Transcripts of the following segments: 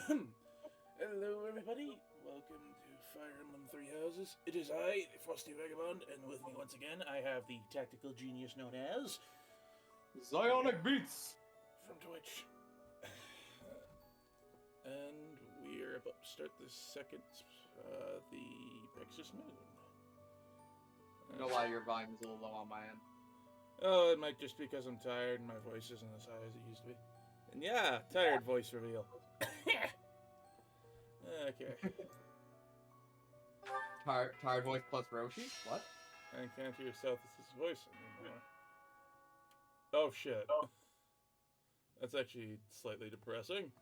Hello, everybody. Welcome to Fire Emblem Three Houses. It is I, the Frosty Vagabond, and with me once again, I have the tactical genius known as Zionic Beats from Twitch. And we are about to start the second, the Pixis Moon. No lie, your volume is a little low on my end. Oh, it might just be because I'm tired and my voice isn't as high as it used to be. And yeah, tired voice reveal. Okay. Tired voice plus Roshi? What? I can't hear South's voice anymore. Oh shit. That's actually slightly depressing.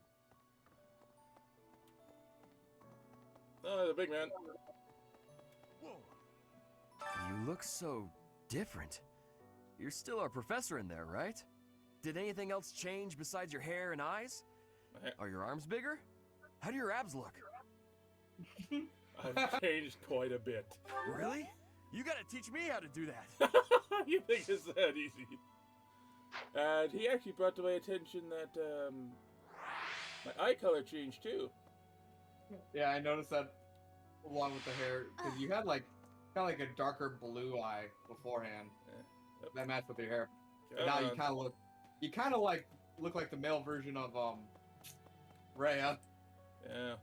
Oh, the big man. Whoa. You look so different. You're still our professor in there, right? Did anything else change besides your hair and eyes? Are your arms bigger? How do your abs look? I've changed quite a bit. Really? You gotta teach me how to do that. You think it's that easy? And he actually brought to my attention that my eye color changed too. Yeah, I noticed that along with the hair, because you had kind of like a darker blue eye beforehand. Yep. That matched with your hair. But now you kind of look like the male version of Rhea. Yeah.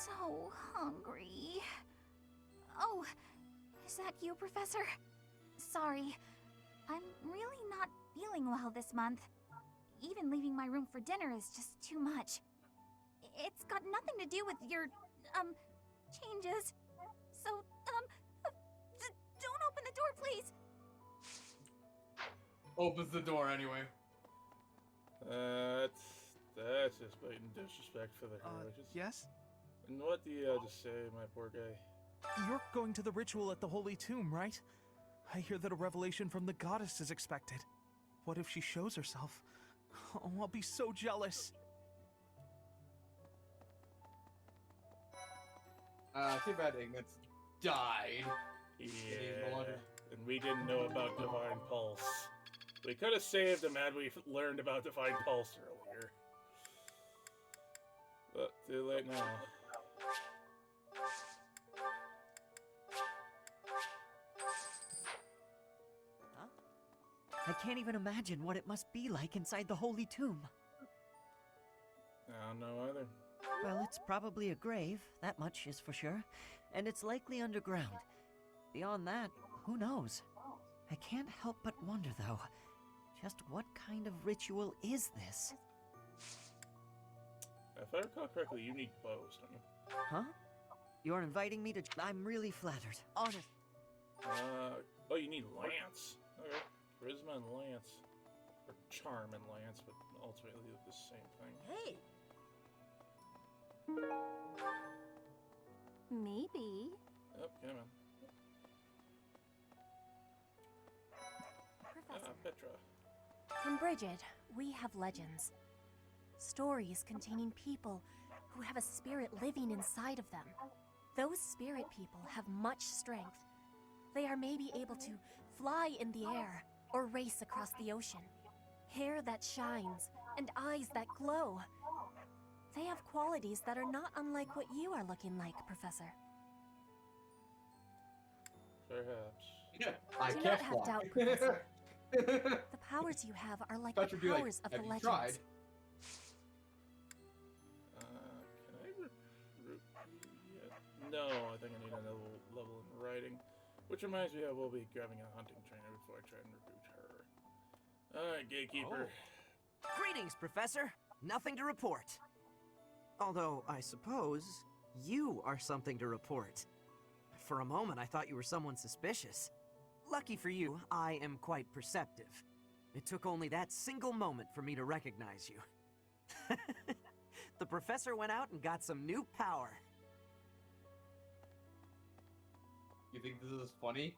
So hungry. Oh, is that you, Professor? Sorry, I'm really not feeling well this month. Even leaving my room for dinner is just too much. It's got nothing to do with your, changes. So, don't open the door, please. Opens the door anyway. That's just blatant disrespect for the religious. Yes? And what do you have to say, my poor guy? You're going to the ritual at the Holy Tomb, right? I hear that a revelation from the goddess is expected. What if she shows herself? Oh, I'll be so jealous. Too bad Ignatz died. Yeah, and we didn't know about Divine Pulse. We could have saved him had we learned about Divine Pulse earlier. But too late now. Huh? I can't even imagine what it must be like inside the Holy Tomb. I don't know either. Well, it's probably a grave, that much is for sure. And it's likely underground. Beyond that, who knows? I can't help but wonder, though, just what kind of ritual is this? If I recall correctly, you need bows, don't you? Huh? You're inviting me to... I'm really flattered, honest. Oh, you need Lance. Okay. Charisma and Lance. Or Charm and Lance, but ultimately the same thing. Hey! Maybe. Yep, come on. Professor. Petra. In Bridget, we have legends. Stories containing people who have a spirit living inside of them. Those spirit people have much strength. They are maybe able to fly in the air or race across the ocean. Hair that shines and eyes that glow. They have qualities that are not unlike what you are looking like, Professor. Perhaps. Yeah, I Do can't not have fly. doubt, Professor. The powers you have are like the Thought you'd be like, powers of the have you legends. tried? Can I recruit you yet? No, I think I need another level in writing. Which reminds me, I will be grabbing a hunting trainer before I try and recruit her. Alright, gatekeeper. Greetings, Professor. Nothing to report. Although, I suppose, you are something to report. For a moment, I thought you were someone suspicious. Lucky for you, I am quite perceptive. It took only that single moment for me to recognize you. The Professor went out and got some new power. You think this is funny?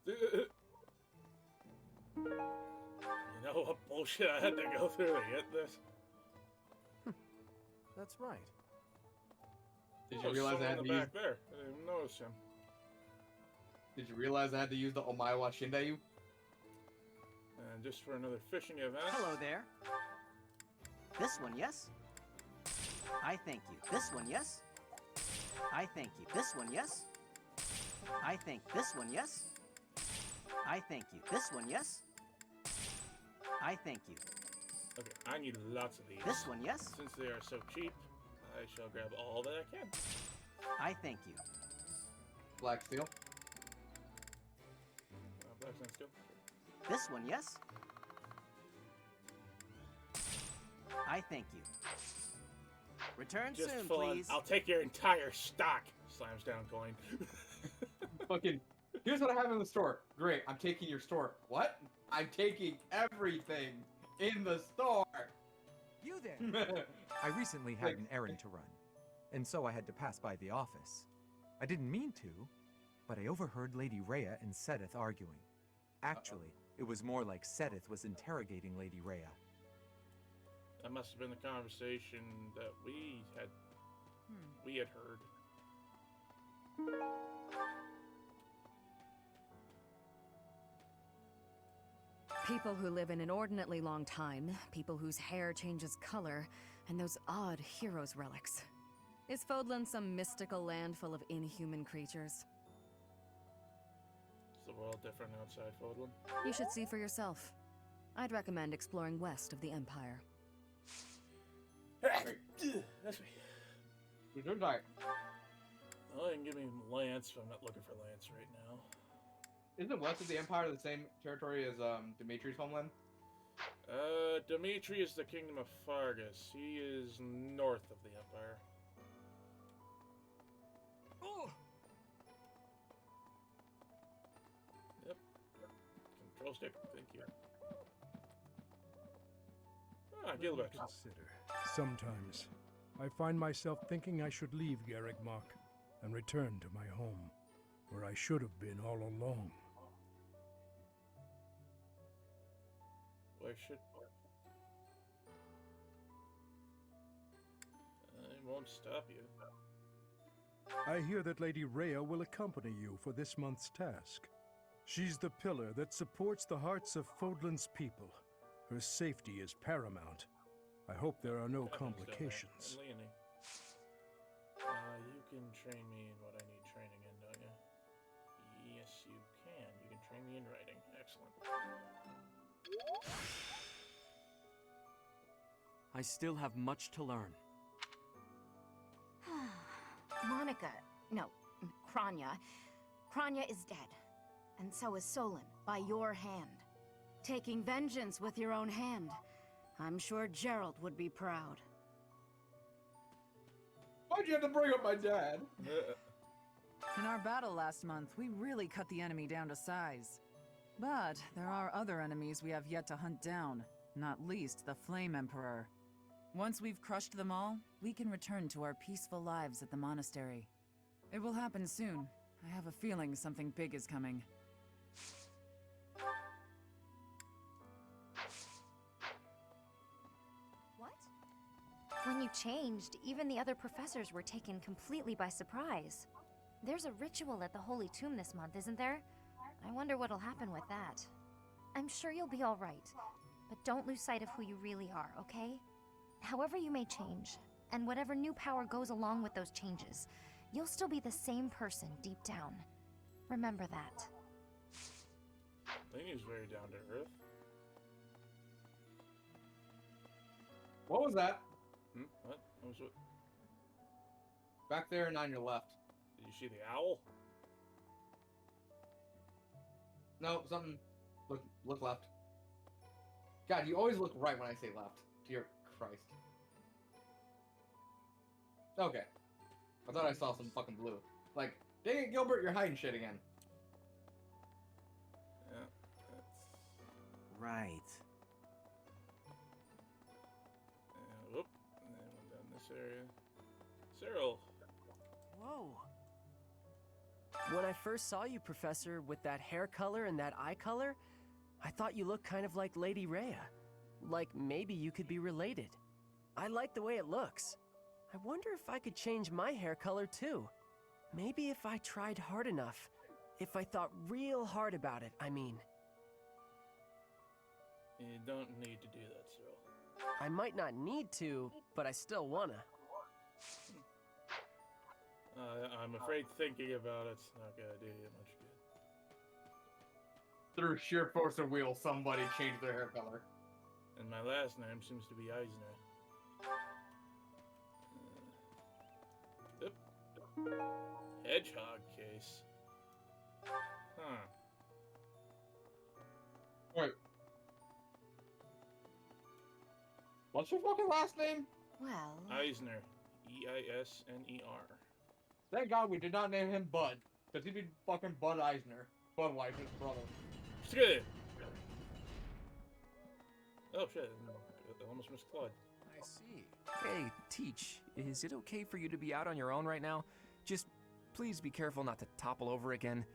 You know what bullshit I had to go through to get this? That's right. Did you realize I had to use? Back there. I didn't even notice him. Did you realize I had to use the Omaewa Shindayu? And just for another fishing event. Hello there. This one, yes? I thank you. This one, yes? I thank you. This one, yes? I think this one, yes? I thank you. This one, yes? I thank you. Okay, I need lots of these. This one, yes? Since they are so cheap, I shall grab all that I can. I thank you. Black steel. Black sand steel. This one, yes? I thank you. Return Just soon, full on, please. I'll take your entire stock. Slams down coin. Fucking. Here's what I have in the store. Great. I'm taking your store. What? I'm taking everything in the store. You there! I recently had an errand to run, and so I had to pass by the office. I didn't mean to, but I overheard Lady Rhea and Sedith arguing. Actually, it was more like Sedith was interrogating Lady Rhea. That must have been the conversation that we had heard. People who live an inordinately long time, people whose hair changes color, and those odd heroes' relics. Is Fodlan some mystical land full of inhuman creatures? Is the world different outside Fodlan? You should see for yourself. I'd recommend exploring west of the Empire. That's me. Return diet. Well, you can give me Lance, but I'm not looking for Lance right now. Isn't west of the Empire the same territory as Dimitri's homeland? Dimitri is the Kingdom of Fargus. He is north of the Empire. Oh! Yep. Control stick. Thank you. Ah, Gilbert. Consider. Sometimes, I find myself thinking I should leave Garreg Mach and return to my home, where I should have been all along. Where should... I won't stop you. I hear that Lady Rhea will accompany you for this month's task. She's the pillar that supports the hearts of Fodlan's people. Her safety is paramount. I hope there are no complications. And Leonie. You can train me in what I need training in, don't you? Yes, you can. You can train me in writing. Excellent. I still have much to learn. Monica, no, Kranya. Kranya is dead. And so is Solon, by your hand. Taking vengeance with your own hand. I'm sure Gerald would be proud. Why'd you have to bring up my dad? In our battle last month, we really cut the enemy down to size. But there are other enemies we have yet to hunt down, not least the Flame Emperor. Once we've crushed them all, we can return to our peaceful lives at the monastery. It will happen soon. I have a feeling something big is coming. What? When you changed, even the other professors were taken completely by surprise. There's a ritual at the Holy Tomb this month, isn't there? I wonder what'll happen with that. I'm sure you'll be all right, but don't lose sight of who you really are, okay? However you may change, and whatever new power goes along with those changes, you'll still be the same person deep down. Remember that. Leonie's very down to earth. What was that? What? What was what? Back there and on your left. Did you see the owl? No, something. Look left. God, you always look right when I say left. Dear Christ. Okay. I thought I saw some fucking blue. Like, dang it, Gilbert, you're hiding shit again. Yeah, that's... Right. Whoop. And then went down this area. Cyril. Whoa. When I first saw you, Professor, with that hair color and that eye color, I thought you looked kind of like Lady Rhea. Like maybe you could be related. I like the way it looks. I wonder if I could change my hair color too. Maybe if I tried hard enough. If I thought real hard about it, I mean. You don't need to do that, Cyril. I might not need to, but I still wanna. I'm afraid thinking about it's not gonna do you much good. Through sheer force of will, somebody changed their hair color. And my last name seems to be Eisner. Yep. Hedgehog case. Huh. Wait. What's your fucking last name? Well, Eisner. E-I-S-N-E-R. Thank God we did not name him Bud. Because he'd be fucking Bud Eisner. Budweiser's brother. Good. Oh shit, I almost missed Claude. I see. Hey, Teach, is it okay for you to be out on your own right now? Just please be careful not to topple over again.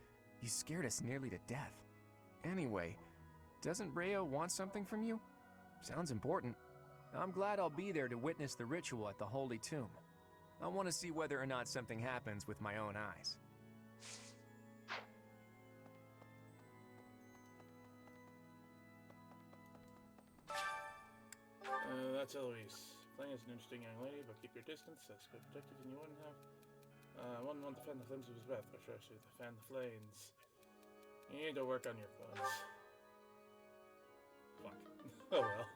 You scared us nearly to death. Anyway, doesn't Rhea want something from you? Sounds important. I'm glad I'll be there to witness the ritual at the Holy Tomb. I want to see whether or not something happens with my own eyes. That's Eloise. Flame is an interesting young lady, but keep your distance. That's quite protective, and you wouldn't have. One won't defend the flames of his breath, or should I say, defend the flames. You need to work on your puns. Fuck. Oh well.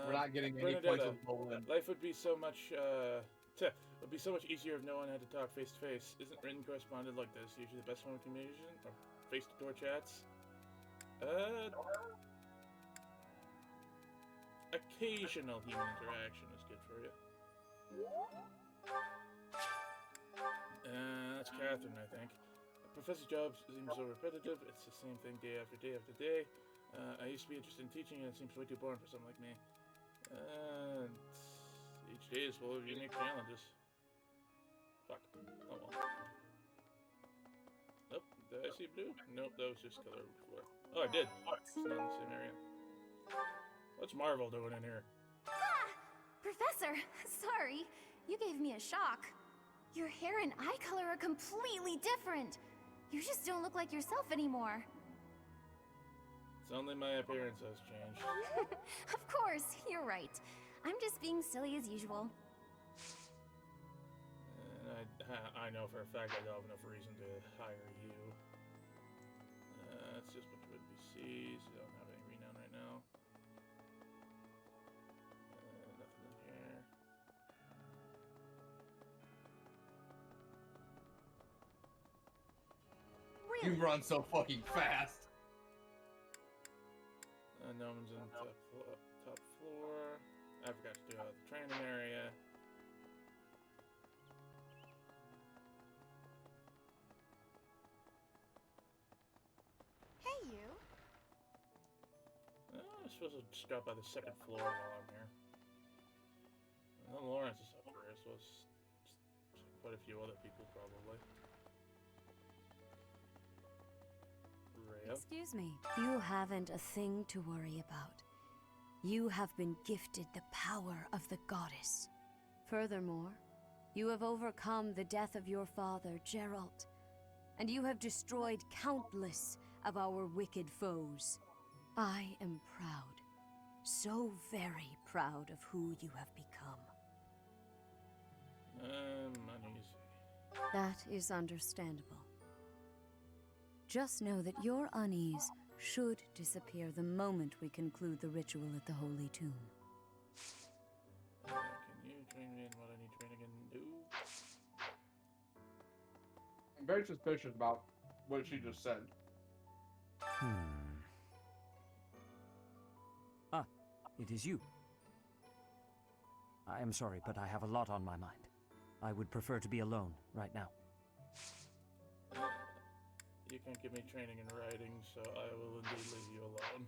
We're not getting any points of Poland. Life would be so much, would be so much easier if no one had to talk face to face. Isn't written correspondence like this usually the best form of communication? Or face-to-door chats? Occasional human interaction is good for you. That's Catherine, I think. Professor's job seems so repetitive. It's the same thing day after day after day. I used to be interested in teaching, and it seems way too boring for someone like me. Each day is full of unique challenges. Fuck. Oh well. Nope. Did I see blue? Nope, that was just color before. Oh, I did. It's not in the same area. What's Marvel doing in here? Ah! Professor, sorry. You gave me a shock. Your hair and eye color are completely different. You just don't look like yourself anymore. It's only my appearance has changed. Of course, you're right. I'm just being silly as usual. I know for a fact I don't have enough reason to hire you. It's just a bunch of NPCs. We don't have any renown right now. Nothing in here. Really? You run so fucking fast. No one's in top floor. I forgot to do out the training area. Hey, you. I'm supposed to just drop by the second floor while I'm here. And then Lawrence is up here, so it's quite a few other people probably. Rhea. Excuse me. You haven't a thing to worry about. You have been gifted the power of the goddess. Furthermore, you have overcome the death of your father, Geralt, and you have destroyed countless of our wicked foes. I am proud, so very proud of who you have become. Uneasy. That is understandable. Just know that your unease should disappear the moment we conclude the ritual at the Holy Tomb. Can you train me in what I need training in? No. I'm very suspicious about what she just said. Ah, it is you. I am sorry, but I have a lot on my mind. I would prefer to be alone right now. You can't give me training in writing, so I will indeed leave you alone.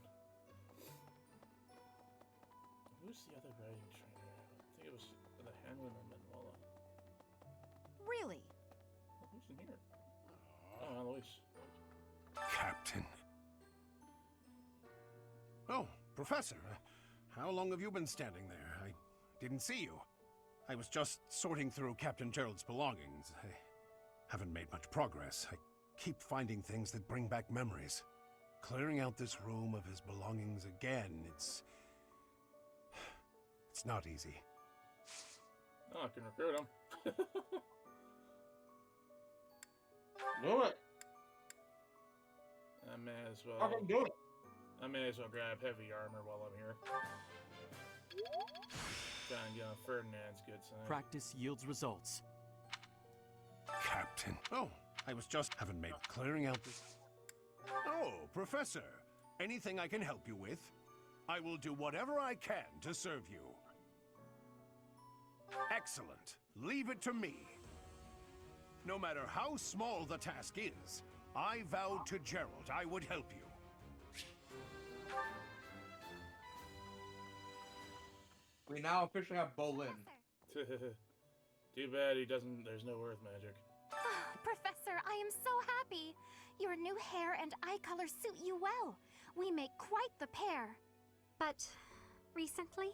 Who's the other writing trainer? I think it was the Hanlon or Manuela. Really? Oh, who's in here? Oh, Eloise. Captain. Oh, Professor. How long have you been standing there? I didn't see you. I was just sorting through Captain Gerald's belongings. I haven't made much progress. I keep finding things that bring back memories. Clearing out this room of his belongings again, it's not easy. Oh, I can recruit him. Do it. I may as well. Fucking do it. I may as well grab heavy armor while I'm here. Try and get on Ferdinand's good side. Practice yields results. Captain. Oh, I was just haven't made clearing out this. Oh, Professor. Anything I can help you with? I will do whatever I can to serve you. Excellent. Leave it to me. No matter how small the task is, I vowed to Gerald I would help you. We now officially have Bolin. Too bad he doesn't. There's no earth magic. Professor, I am so happy. Your new hair and eye color suit you well. We make quite the pair. But recently,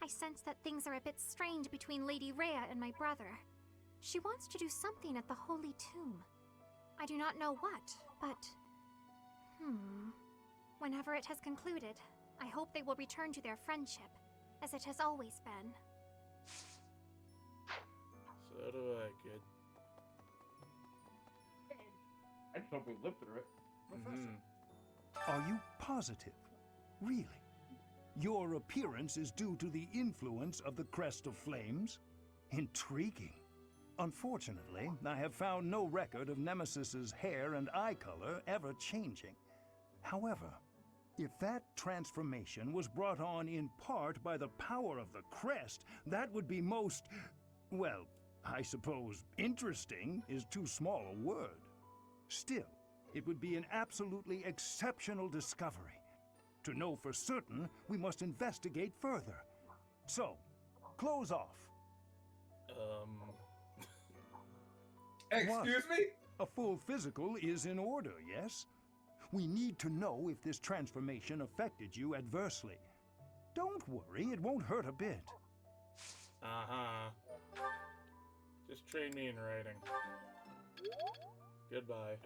I sense that things are a bit strange between Lady Rhea and my brother. She wants to do something at the Holy Tomb. I do not know what, but... Whenever it has concluded, I hope they will return to their friendship, as it has always been. So do I, kid. I just hope we live through it. Are you positive? Really? Your appearance is due to the influence of the Crest of Flames? Intriguing. Unfortunately, I have found no record of Nemesis's hair and eye color ever changing. However, if that transformation was brought on in part by the power of the crest, that would be most, well, I suppose interesting is too small a word. Still, it would be an absolutely exceptional discovery. To know for certain, we must investigate further. So, close off. Excuse me? A full physical is in order, yes? We need to know if this transformation affected you adversely. Don't worry, it won't hurt a bit. Just train me in writing. Goodbye.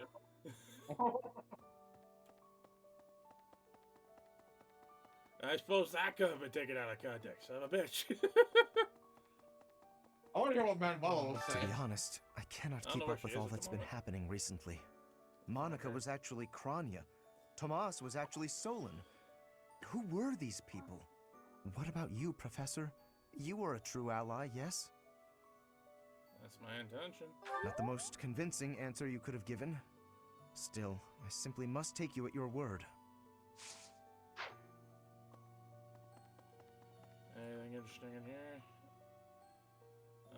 I suppose that could have been taken out of context. Son of a bitch. I want to hear what Manuela was To saying. be honest, I cannot I don't keep know where up with she is all at the that's been moment. happening recently. Monica was actually Kranya. Tomas was actually Solon. Who were these people? What about you, Professor? You were a true ally, yes? That's my intention. Not the most convincing answer you could have given. Still, I simply must take you at your word. Anything interesting in here?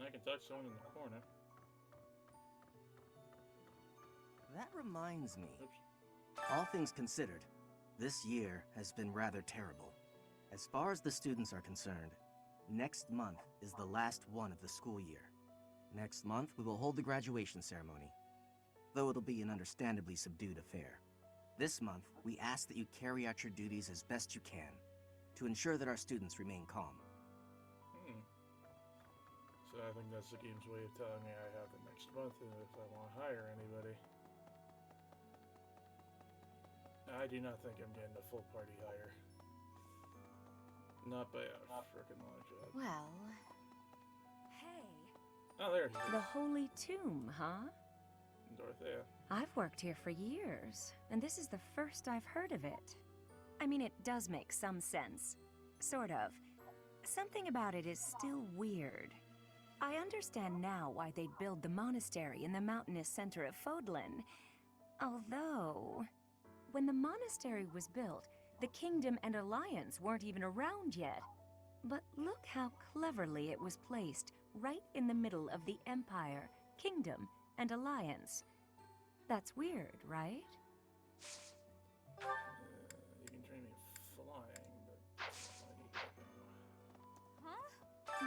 I can touch someone in the corner. That reminds me. Oops. All things considered, this year has been rather terrible. As far as the students are concerned, next month is the last one of the school year. Next month, we will hold the graduation ceremony, though it'll be an understandably subdued affair. This month, we ask that you carry out your duties as best you can, to ensure that our students remain calm. So I think that's the game's way of telling me I have the next month and if I want to hire anybody. I do not think I'm getting a full party hire. Not by a frickin' long shot. Well, hey. Oh, there he is. The Holy Tomb, huh? Dorothea. I've worked here for years, and this is the first I've heard of it. I mean, it does make some sense. Sort of. Something about it is still weird. I understand now why they'd build the monastery in the mountainous center of Fodlan. Although, when the monastery was built, the Kingdom and Alliance weren't even around yet. But look how cleverly it was placed, right in the middle of the Empire, Kingdom, and Alliance. That's weird, right? You can train me flying, but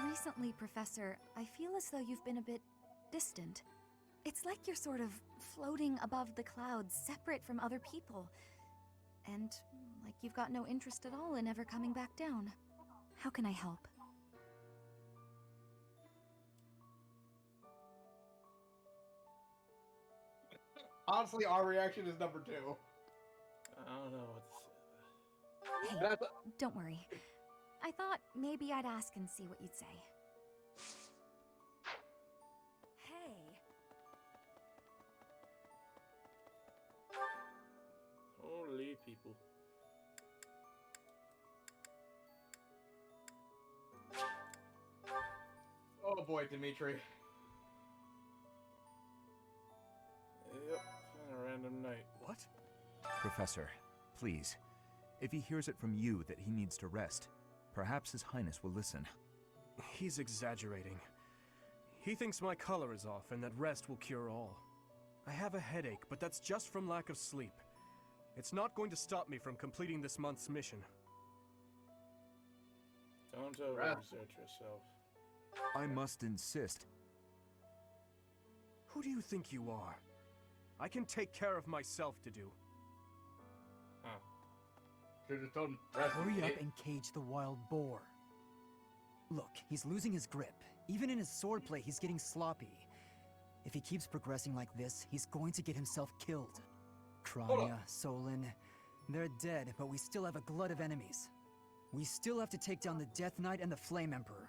Recently, Professor, I feel as though you've been a bit distant. It's like you're sort of floating above the clouds, separate from other people. And like you've got no interest at all in ever coming back down. How can I help? Honestly, our reaction is number 2. I don't know what to say. Hey, don't worry. I thought maybe I'd ask and see what you'd say. Holy people. Oh boy, Dimitri. Yep, and a random night. What? Professor, please. If he hears it from you that he needs to rest, perhaps His Highness will listen. He's exaggerating. He thinks my color is off and that rest will cure all. I have a headache, but that's just from lack of sleep. It's not going to stop me from completing this month's mission. Don't overexert yourself. I must insist. Who do you think you are? I can take care of myself to do. Huh. Should've told him rest. Hurry up and cage the wild boar. Look, he's losing his grip. Even in his swordplay, he's getting sloppy. If he keeps progressing like this, he's going to get himself killed. Krania, Solon, they're dead, but we still have a glut of enemies. We still have to take down the Death Knight and the Flame Emperor.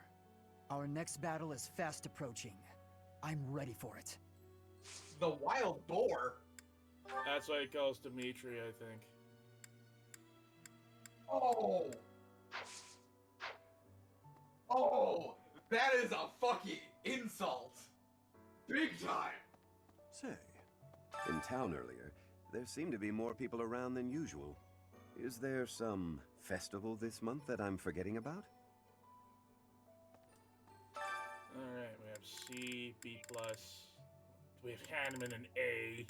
Our next battle is fast approaching. I'm ready for it. The wild boar? That's why he calls Dimitri, I think. Oh! Oh! That is a fucking insult! Big time! Say, in town earlier, there seemed to be more people around than usual. Is there some festival this month that I'm forgetting about? Alright, we have C, B+. We have Hanneman and A.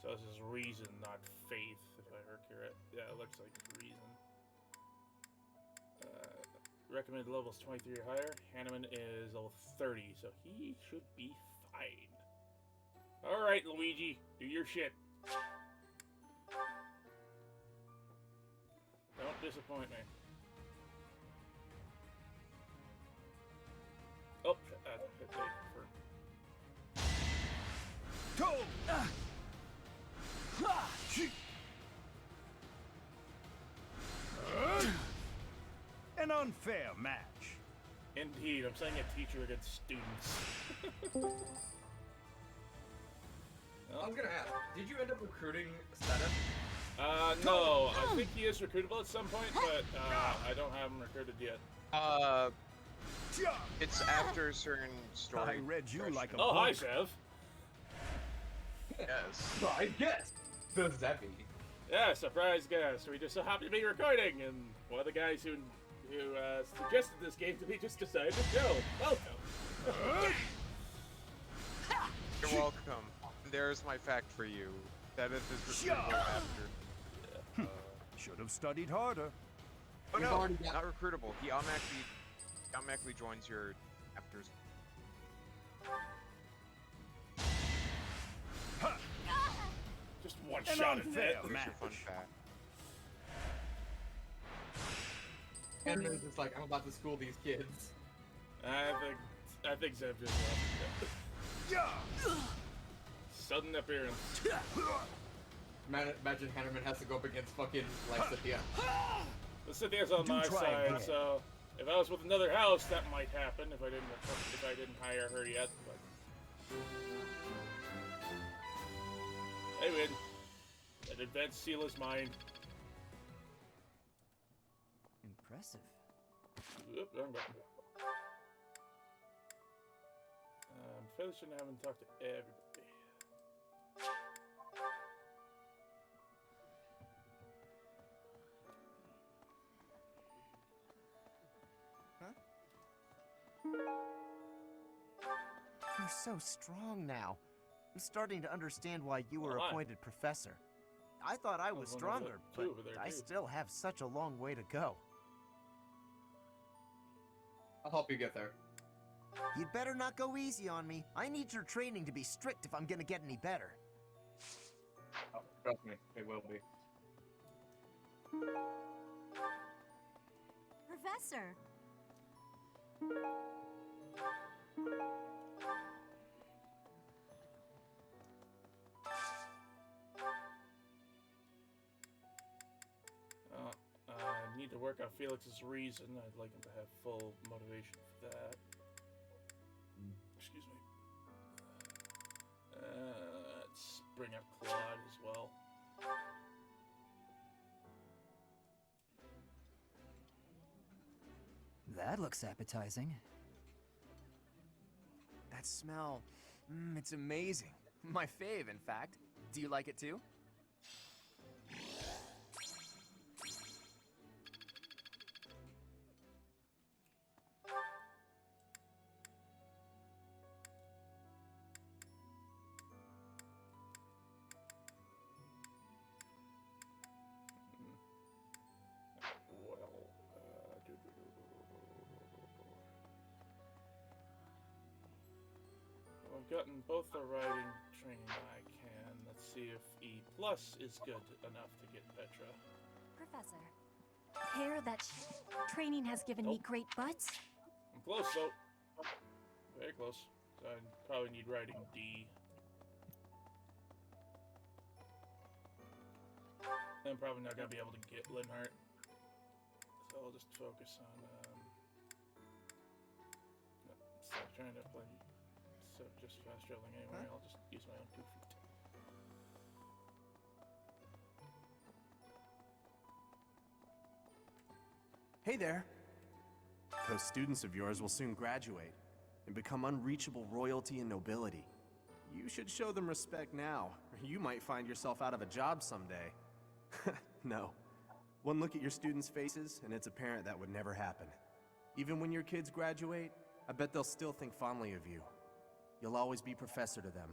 So this is reason, not faith, if I heard correct. Yeah, it looks like reason. Recommended level is 23 or higher. Hanneman is level 30, so he should be fine. Alright, Luigi, do your shit. Don't disappoint me. Oh, hit A for... Go! An unfair match. Indeed, I'm saying a teacher against students. I was gonna ask, did you end up recruiting Seta? No, I think he is recruitable at some point, but I don't have him recruited yet. It's after a certain story. I read you like a Oh, book. hi, Sev. Yes. I guess. Does that mean? Yeah, surprise guest. We just so happy to be recording, and one of the guys who suggested this game to me just decided to go. Welcome. You're welcome. There's my fact for you. That is this after. Should have studied harder. Oh no, not recruitable. He automatically joins your chapters. Just one shot at it. Fun fact. And then it's just like, I'm about to school these kids. I think Zev just left. Sudden appearance. Imagine Hanneman has to go up against fucking Lysithea. The Scythia's on my side, so if I was with another house, that might happen if I didn't hire her yet. But hey, win. An advanced seal is mine. Impressive. Oop, wrong button. Fairly shouldn't have talked to everybody. You're so strong now. I'm starting to understand why you were appointed professor. I thought I was stronger, but I still have such a long way to go. I'll help you get there. You'd better not go easy on me. I need your training to be strict if I'm gonna get any better. Oh, trust me, it will be. Professor! I need to work out Felix's reason. I'd like him to have full motivation for that. Excuse me. Let's bring up Claude as well. That looks appetizing. That smell, it's amazing. My fave, in fact. Do you like it too? I've gotten both the writing training I can. Let's see if E plus is good enough to get Petra. Professor, hair that training has given me great butts. I'm close though. Very close. So I probably need writing D. I'm probably not gonna be able to get Linhart. So I'll just focus on stop trying to play just fast traveling anyway. I'll just use my own 2 feet. Hey there. Those students of yours will soon graduate and become unreachable royalty and nobility. You should show them respect now, or you might find yourself out of a job someday. No. One look at your students' faces, and it's apparent that would never happen. Even when your kids graduate, I bet they'll still think fondly of you. You'll always be professor to them.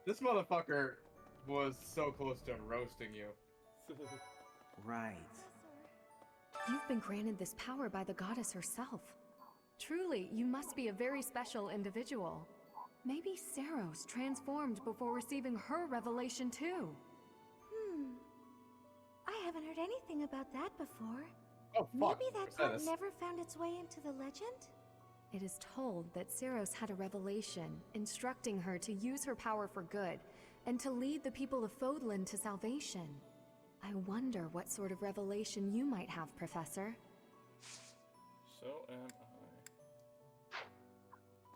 This motherfucker was so close to roasting you. Right. You've been granted this power by the goddess herself. Truly, you must be a very special individual. Maybe Saros transformed before receiving her revelation too. I haven't heard anything about that before. Oh, fuck. Maybe that part never found its way into the legend? It is told that Saros had a revelation, instructing her to use her power for good, and to lead the people of Fodlan to salvation. I wonder what sort of revelation you might have, Professor. So am I.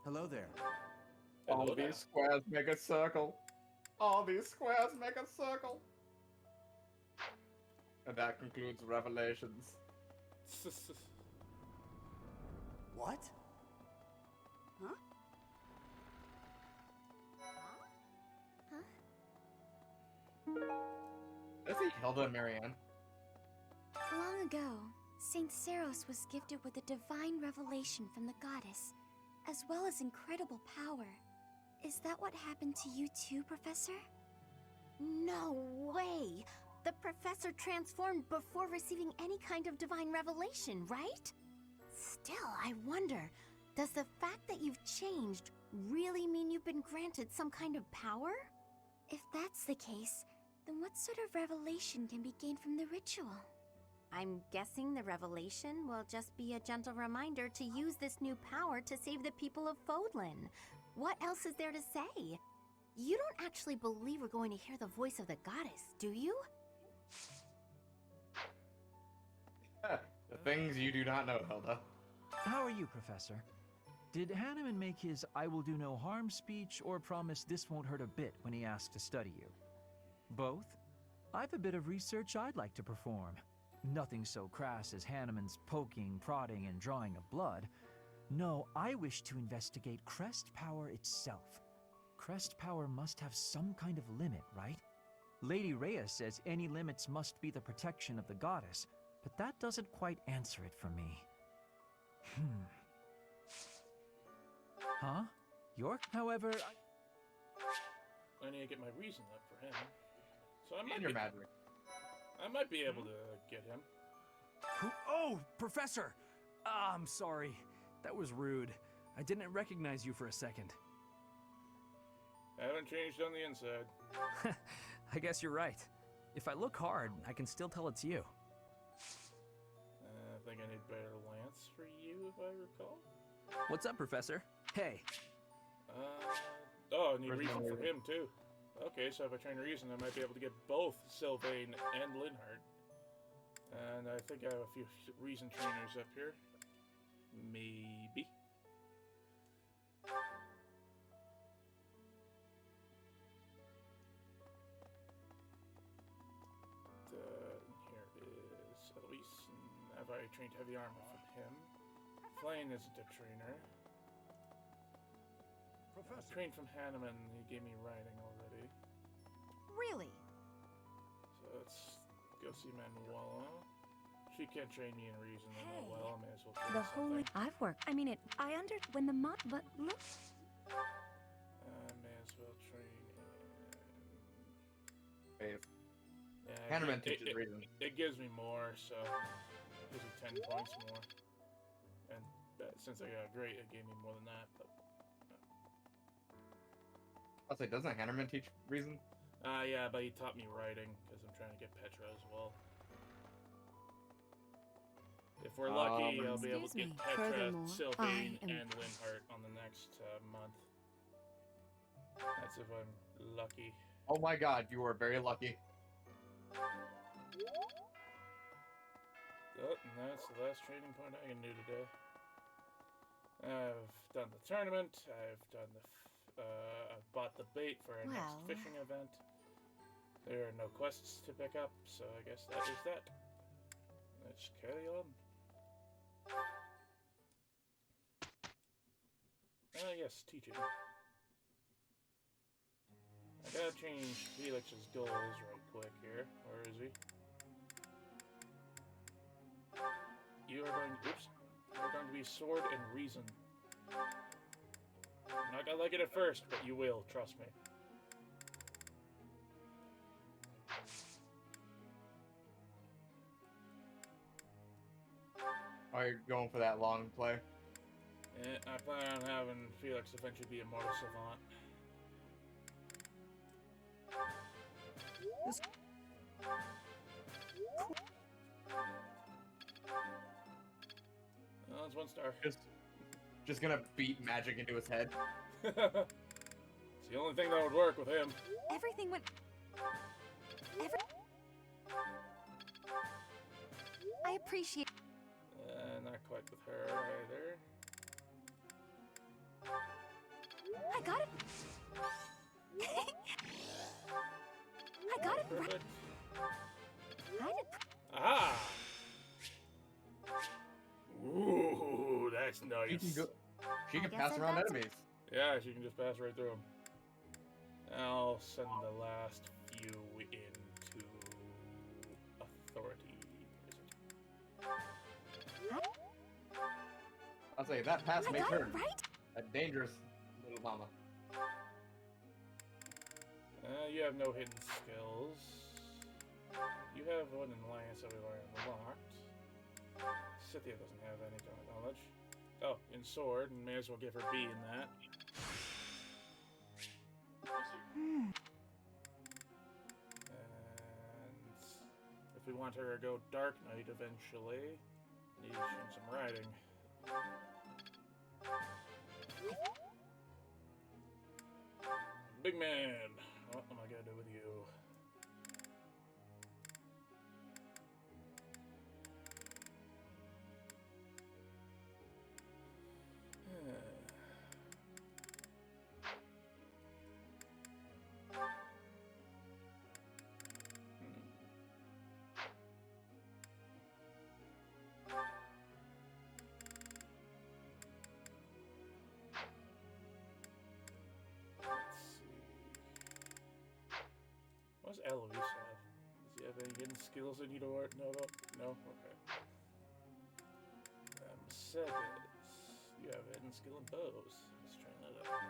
Hello there. All these squares make a circle. All these squares make a circle. And that concludes Revelations. What? Huh? Is he Hilda and Marianne? Long ago, Saint Saros was gifted with a divine revelation from the goddess, as well as incredible power. Is that what happened to you too, Professor? No way! The Professor transformed before receiving any kind of divine revelation, right? Still, I wonder, does the fact that you've changed really mean you've been granted some kind of power? If that's the case, then what sort of revelation can be gained from the ritual? I'm guessing the revelation will just be a gentle reminder to use this new power to save the people of Fodlan. What else is there to say? You don't actually believe we're going to hear the voice of the goddess, do you? The things you do not know, Hilda. How are you, Professor? Did Hanneman make his I will do no harm speech or promise this won't hurt a bit when he asked to study you? Both? I've a bit of research I'd like to perform. Nothing so crass as Hanneman's poking, prodding, and drawing of blood. No, I wish to investigate crest power itself. Crest power must have some kind of limit, right? Lady Rhea says any limits must be the protection of the goddess, but that doesn't quite answer it for me. Huh? York, however, I need to get my reason up for him. So I And might your be, magic. I might be able to get him. Oh, Professor! I'm sorry. That was rude. I didn't recognize you for a second. I haven't changed on the inside. I guess you're right. If I look hard, I can still tell it's you. I think I need better lance for you, if I recall. What's up, Professor? Hey. Oh, I need Where's my reason for reason? him, too. Okay, so if I train reason, I might be able to get both Sylvain and Linhart. And I think I have a few reason trainers up here. Maybe. Here is Eloise and I've already trained heavy armor from him. Flame isn't a trainer. Professor. Trained from Hanneman, he gave me riding already. Really? So let's go see Manuela. She can't train me in reason, and Hey, well, I may as well train The something. holy. I've worked. I mean, when the but look. May as well train in... Wave. Yeah, Hanneman teaches reason. It gives me more, so... It gives me 10 points more. And since I got great, it gave me more than that, but... I'll say, doesn't Hanneman teach reason? Yeah, but he taught me writing, because I'm trying to get Petra as well. If we're lucky, I'll be able to get Petra, Furthermore, Sylvain, I am- and Linhart on the next month. That's if I'm lucky. Oh my god, you are very lucky. Oh, and that's the last training point I can do today. I've done the tournament. I've done the... I've bought the bait for our next Well. fishing event. There are no quests to pick up, so I guess that is that. Let's carry on. Yes, teaching. I gotta change Felix's goals right quick here. Where is he? You are going... Oops. You are going to be sword and reason. You're not gonna like it at first, but you will, trust me. Are you going for that long play? Yeah, I plan on having Felix eventually be a mortal savant. This Oh, that's 1 star. Just gonna beat magic into his head. It's the only thing that would work with him. Everything went. I appreciate. Not quite with her either. I got it. I got it right. Perfect. I did. Aha! Ooh, that's nice. She can guess pass I around got enemies. Yeah, she can just pass right through them. I'll send the last few into authority. Where is it? I'll say that pass I makes got her it right. a dangerous little mama. You have no hidden skills. You have one in Lance everywhere unlocked. Scythia doesn't have any kind of knowledge. Oh, in sword, and may as well give her B in that. And if we want her to go Dark Knight eventually, need some writing. Big man, what am I gonna do with you? What does Eloise have? Does he have any hidden skills I need to know about? No? Okay. Sebes. You have hidden skill in bows. Let's try that out.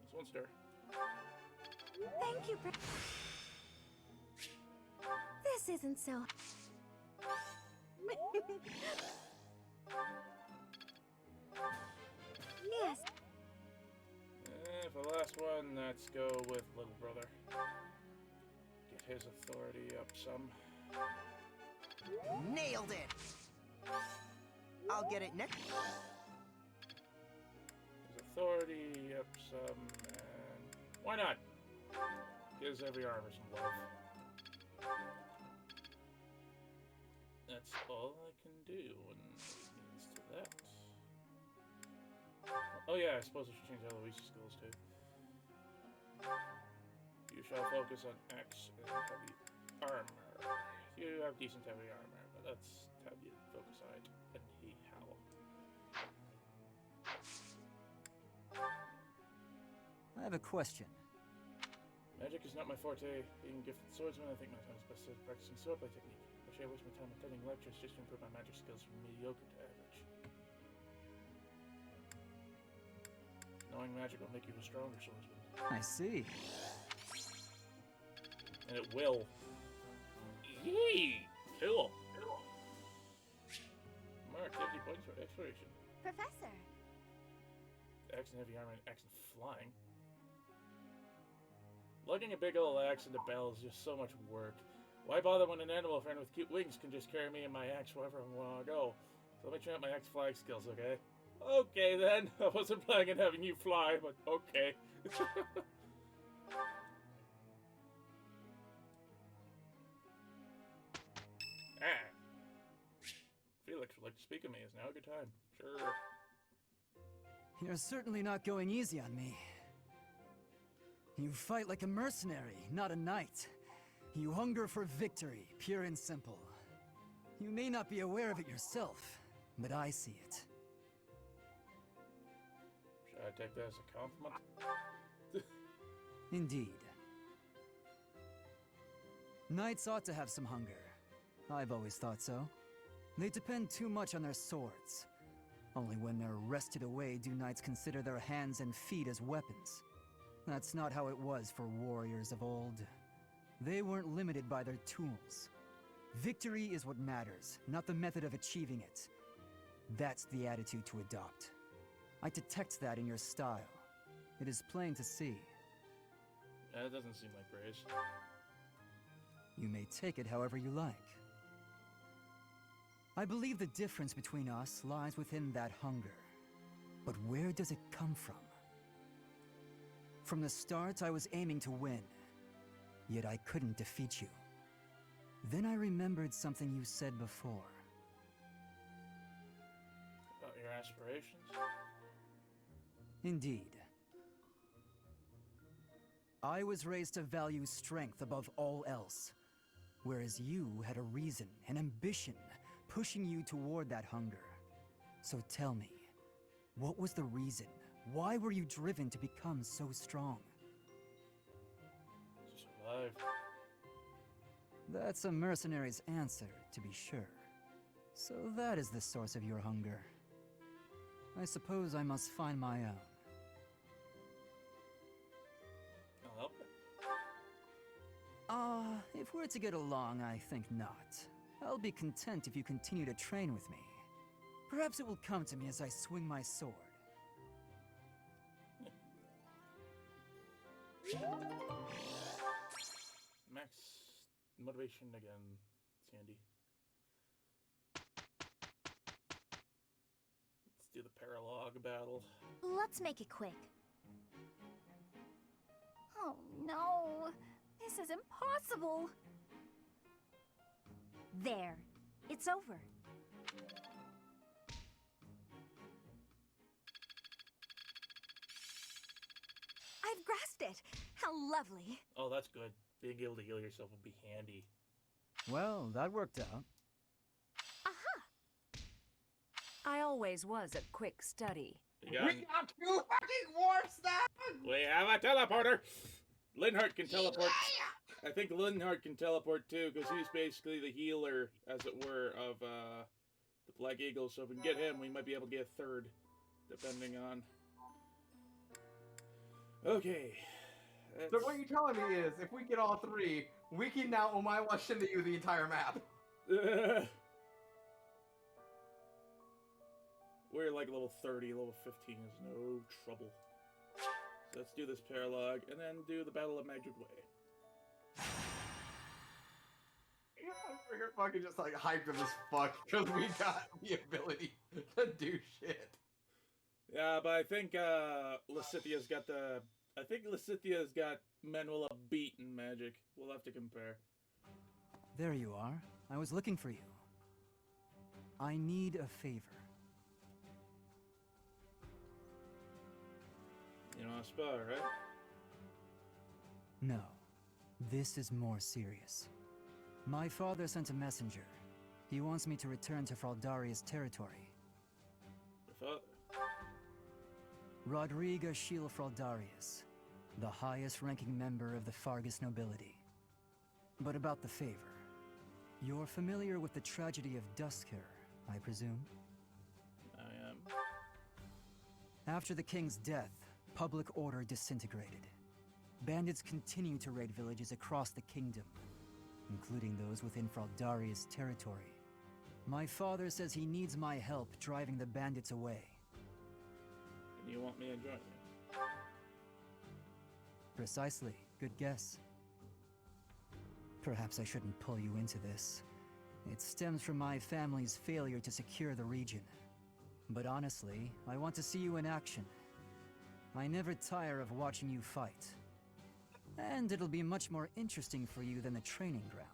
That's 1 star. Thank you. This isn't so. Yes. For the last one, let's go with Little Brother. Get his authority up some. Nailed it! I'll get it next. His authority up some, and why not? Gives every armor some love. That's all I can do when it means to that. Oh yeah, I suppose I should change Eloise's skills too. You shall focus on X and heavy armor. You have decent heavy armor, but that's heavy focusite and he howl. I have a question. Magic is not my forte. Being a gifted swordsman, I think my time is best spent practicing swordplay technique. I should waste my time attending lectures just to improve my magic skills from mediocre to average. Knowing magic will make you a stronger swordsman. I see. And it will. Yee! Cool. More activity points for exploration. Professor. Axe and heavy armor and axe and flying. Lugging a big old axe into battle is just so much work. Why bother when an animal friend with cute wings can just carry me and my axe wherever I want to go? So let me try out my axe flying skills, okay? Okay then. I wasn't planning on having you fly, but okay. Felix would like to speak of me. Is now a good time? Sure. You're certainly not going easy on me. You fight like a mercenary, not a knight. You hunger for victory, pure and simple. You may not be aware of it yourself, but I see it. Should I take that as a compliment? Indeed. Knights ought to have some hunger. I've always thought so. They depend too much on their swords. Only when they're rested away do knights consider their hands and feet as weapons. That's not how it was for warriors of old. They weren't limited by their tools. Victory is what matters, not the method of achieving it. That's the attitude to adopt. I detect that in your style. It is plain to see. That doesn't seem like praise. You may take it however you like. I believe the difference between us lies within that hunger. But where does it come from? From the start, I was aiming to win. Yet I couldn't defeat you. Then I remembered something you said before. About your aspirations? Indeed. I was raised to value strength above all else, whereas you had a reason, an ambition, pushing you toward that hunger. So tell me, what was the reason? Why were you driven to become so strong? To survive. That's a mercenary's answer, to be sure. So that is the source of your hunger. I suppose I must find my own. I'll help you. If we're to get along, I think not. I'll be content if you continue to train with me. Perhaps it will come to me as I swing my sword. Max motivation again, Sandy. Let's do the paralog battle. Let's make it quick. Oh no, this is impossible. There, it's over. I've grasped it. How lovely. Oh, that's good. Being able to heal yourself would be handy. Well, that worked out. Aha! I always was a quick study. We got 2 fucking warps now! We have a teleporter! Linhardt can teleport. I think Linhardt can teleport too, because he's basically the healer, as it were, of the Black Eagle. So if we can get him, we might be able to get a third, depending on. Okay. So what you're telling me is, if we get all 3, we can now Omaiwa Shinryu the entire map. We're like level 30, level 15 is no trouble. So let's do this paralog, and then do the Battle of Magic Way. We're here fucking just like hyped as fuck, because we got the ability to do shit. Yeah, but I think Lysithia's got the... I think Lysithia's got Manuela beat in Magic. We'll have to compare. There you are. I was looking for you. I need a favor. You know, a spell, right? No. This is more serious. My father sent a messenger. He wants me to return to Fraldaria's territory. Your father? Rodriga Shiel Fraldarius, the highest-ranking member of the Fargus nobility. But about the favor. You're familiar with the tragedy of Dusker, I presume? I am. After the king's death, public order disintegrated. Bandits continue to raid villages across the kingdom, including those within Fraldaria's territory. My father says he needs my help driving the bandits away. And you want me to join you? Precisely. Good guess. Perhaps I shouldn't pull you into this. It stems from my family's failure to secure the region. But honestly, I want to see you in action. I never tire of watching you fight. And it'll be much more interesting for you than the training ground.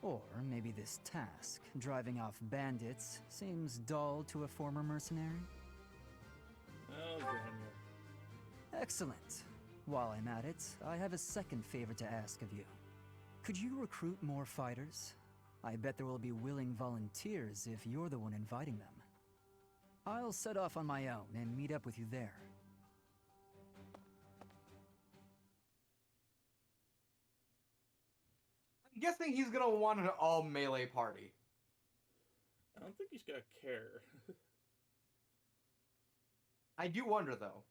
Or maybe this task, driving off bandits, seems dull to a former mercenary? I'll join you. Excellent. While I'm at it, I have a second favor to ask of you. Could you recruit more fighters? I bet there will be willing volunteers if you're the one inviting them. I'll set off on my own and meet up with you there. I'm guessing he's gonna want an all melee party. I don't think he's gonna care. I do wonder though.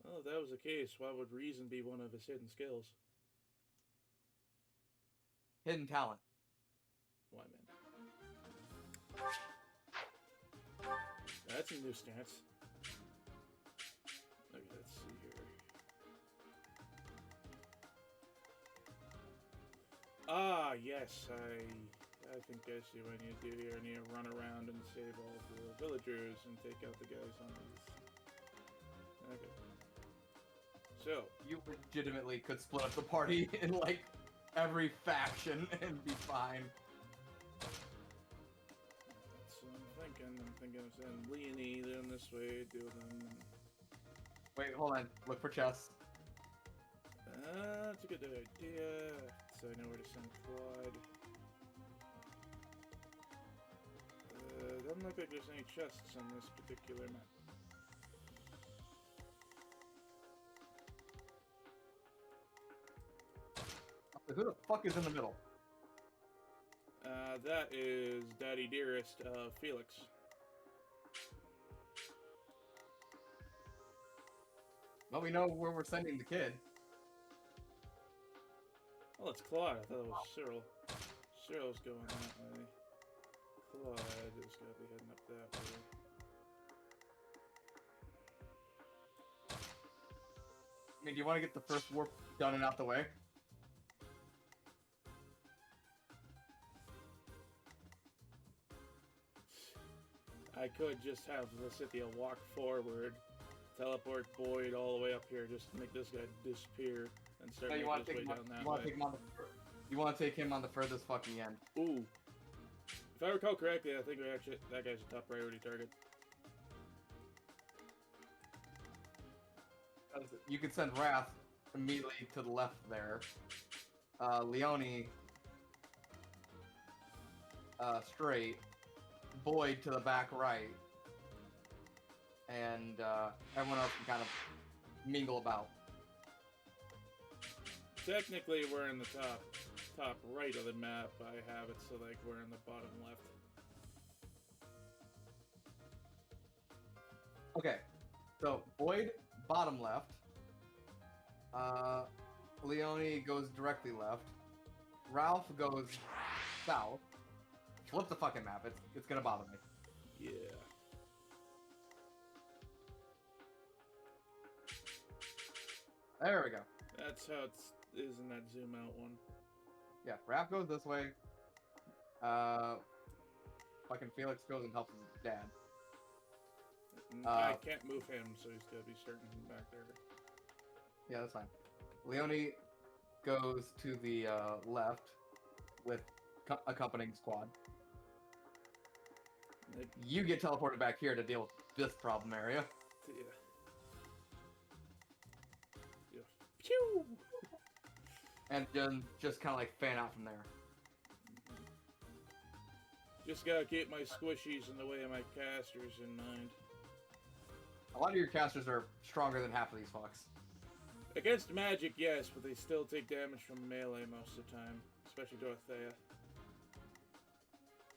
Oh, if that was the case, why would reason be one of his hidden skills? Hidden talent. Why, man? That's a new stance. Okay, let's see here. Ah, yes, I think I see what I need to do here. I need to run around and save all the villagers and take out the guys on these. Okay. So. You legitimately could split up the party in, like, every faction and be fine. That's what I'm thinking of sending Leonie down this way, do them. Wait, hold on. Look for chests. That's a good idea. So I know where to send Claude. Doesn't look like there's any chests on this particular map. Who the fuck is in the middle? That is Daddy Dearest, Felix. Well, we know where we're sending the kid. Oh, it's Claude. I thought it was Cyril. Cyril's going that way. Claude is going to be heading up that way. I mean, do you want to get the first warp done and out the way? I could just have Lysithia walk forward, teleport Boyd all the way up here, just to make this guy disappear, and start making his way down that way. You want to take him on the furthest fucking end. Ooh. If I recall correctly, I think that guy's a top priority target. You could send Wrath immediately to the left there. Leonie straight. Boyd to the back right. And everyone else can kind of mingle about. Technically, we're in the top right of the map. I have it so like we're in the bottom left. Okay, so Boyd bottom left. Leonie goes directly left. Ralph goes south. Flip the fucking map. It's gonna bother me. Yeah. There we go. That's how it is in that zoom out one. Yeah, Raph goes this way. Fucking Felix goes and helps his dad. I can't move him, so he's gotta be starting back there. Yeah, that's fine. Leonie goes to the left with accompanying squad. You get teleported back here to deal with this problem area. Yeah. Pew! And then just kind of like fan out from there. Just gotta keep my squishies in the way of my casters in mind. A lot of your casters are stronger than half of these fucks. Against magic, yes, but they still take damage from melee most of the time, especially Dorothea.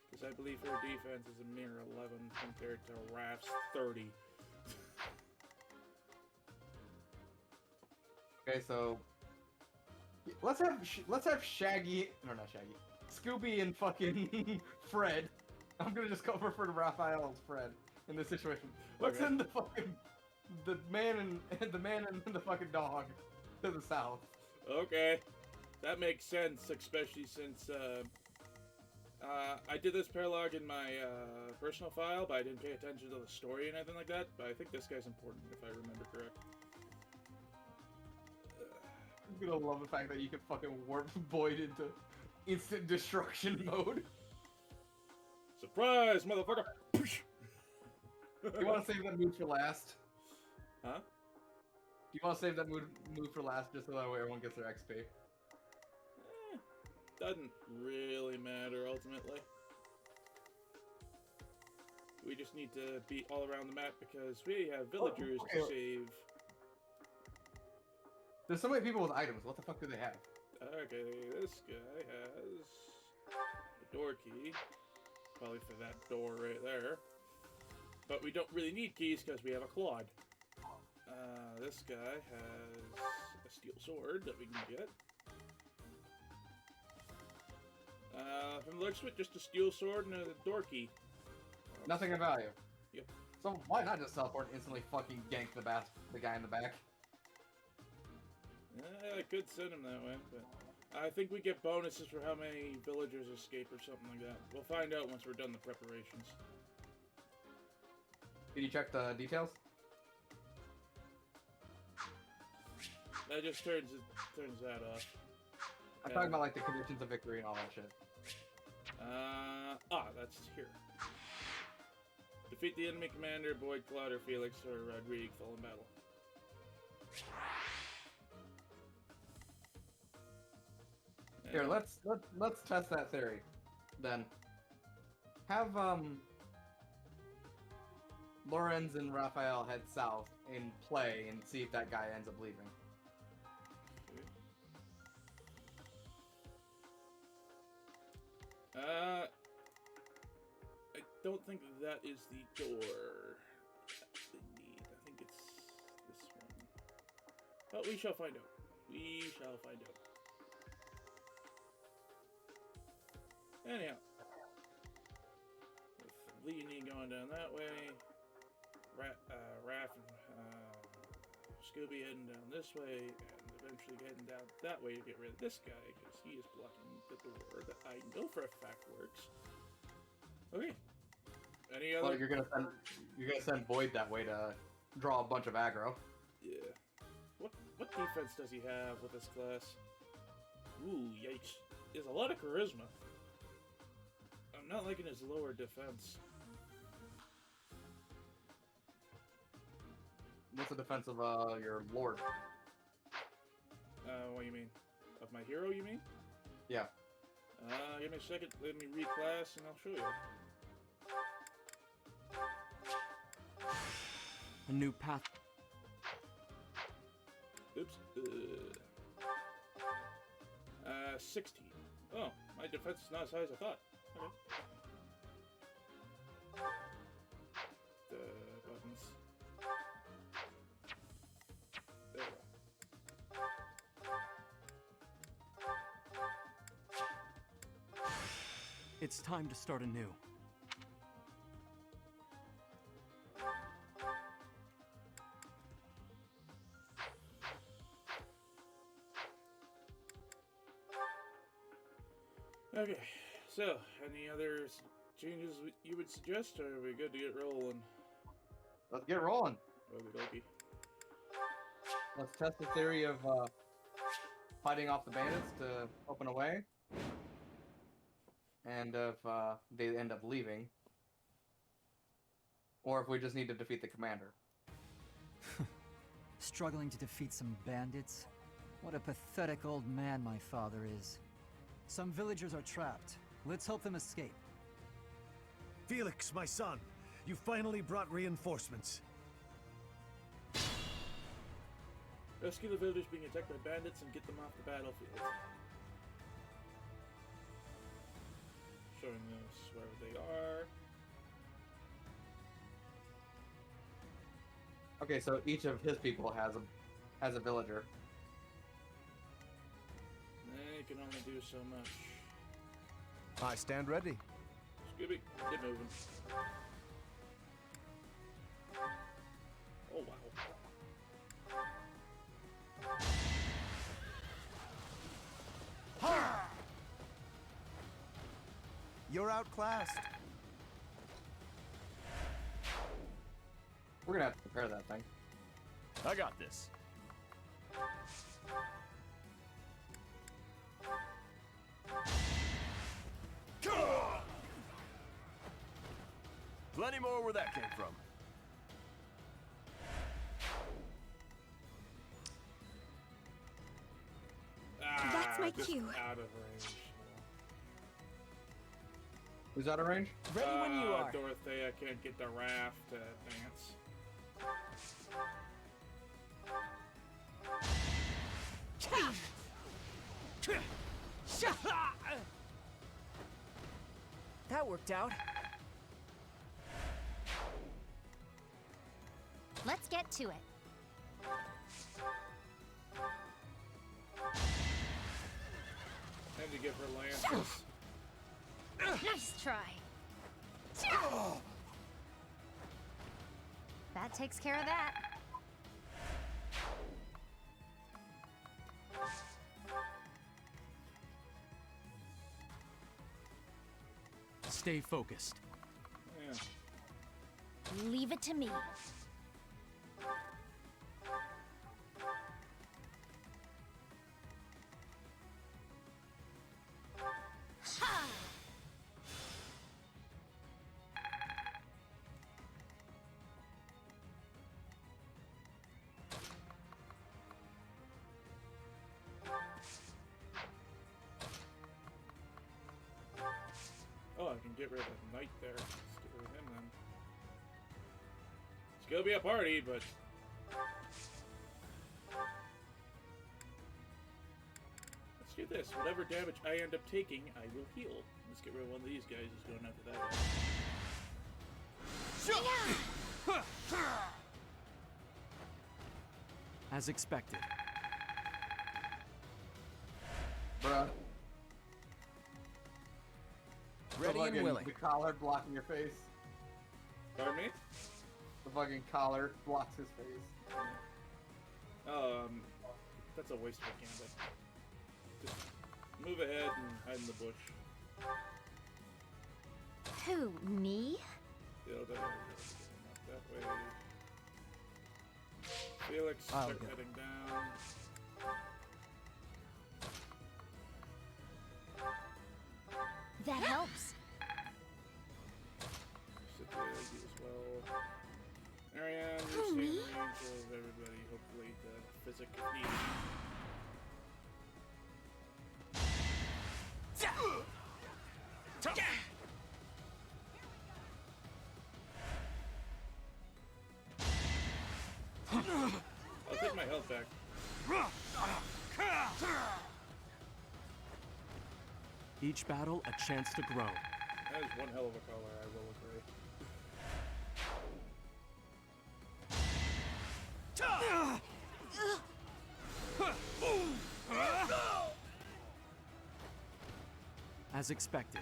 Because I believe her defense is a mere 11 compared to Raph's 30. Okay, so let's have Shaggy, no, not Shaggy, Scooby and fucking Fred. I'm gonna just refer to Raphael as Fred in this situation. Let's send the fucking the man and the fucking dog to the south. Okay, that makes sense, especially since I did this paralogue in my personal file, but I didn't pay attention to the story and anything like that. But I think this guy's important, if I remember correct. I'm gonna love the fact that you can fucking warp Boyd into instant destruction mode. Surprise, motherfucker! You want to save that move for last? Huh? Do you want to save that move for last just so that way everyone gets their XP? Doesn't really matter ultimately. We just need to be all around the map because we have villagers to save. There's so many people with items. What the fuck do they have? Okay, this guy has a door key. Probably for that door right there. But we don't really need keys because we have a Claude. This guy has a steel sword that we can get. From the looks of it, just a steel sword and a door key. Nothing of value. Yep. So why not just teleport and instantly fucking gank the guy in the back? I could send him that way, but I think we get bonuses for how many villagers escape or something like that. We'll find out once we're done the preparations. Can you check the details? That just turns that off. I'm talking about like the conditions of victory and all that shit. That's here. Defeat the enemy commander, Boyd, Cloud, or Felix, or Rodrigue fall in battle. Here, let's test that theory. Then have Lorenz and Raphael head south and play and see if that guy ends up leaving. I don't think that is the door they need. I think it's this one. But we shall find out. We shall find out. Anyhow. With Leonie going down that way, Raph and Scooby heading down this way, and eventually heading down that way to get rid of this guy, because he is blocking the door that I know for a fact works. Okay. Any other? Well, you're gonna send Boyd that way to draw a bunch of aggro. Yeah. What defense does he have with this class? Ooh, yikes. He has a lot of charisma. I'm not liking his lower defense. What's the defense of your lord? What do you mean? Of my hero, you mean? Yeah. Give me a second. Let me reclass and I'll show you. A new path. Oops. 16. Oh, my defense is not as high as I thought. Okay. The buttons. There we go. It's time to start anew. Okay, so any other changes you would suggest, or are we good to get rolling? Let's get rolling. Okie dokie. Let's test the theory of fighting off the bandits to open a way. And if they end up leaving. Or if we just need to defeat the commander. Struggling to defeat some bandits? What a pathetic old man my father is. Some villagers are trapped. Let's help them escape. Felix, my son, you finally brought reinforcements. Rescue the villagers being attacked by bandits and get them off the battlefield. Showing us where they are. Okay, so each of his people has a villager. They can only do so much. I stand ready. Scooby, get moving. Oh wow. You're outclassed. We're gonna have to prepare that thing. I got this. Plenty more where that came from. That's my just cue. Out of range. Who's out of range? Ready when you are. Dorothea can't get the raft to advance. That worked out. Let's get to it. Time to give her lances. Nice try. That takes care of that. Stay focused. Yeah. Leave it to me. Ha! Oh, I can get rid of the knight there. Let's get rid of him then. It's gonna be a party, but let's do this. Whatever damage I end up taking, I will heal. Let's get rid of one of these guys who's going after that one. As expected. Bruh. Ready and willing. The collar blocking your face. Pardon me? The fucking collar blocks his face. That's a wasteful gambit. Just move ahead and hide in the bush. Who, me? Not that way. Felix, start heading down. That helps. Sit there, you as well. Ariane, you stay in range of everybody. Hopefully, the physic needs. I'll take my health back. Each battle a chance to grow. That is one hell of a color, I will agree. As expected.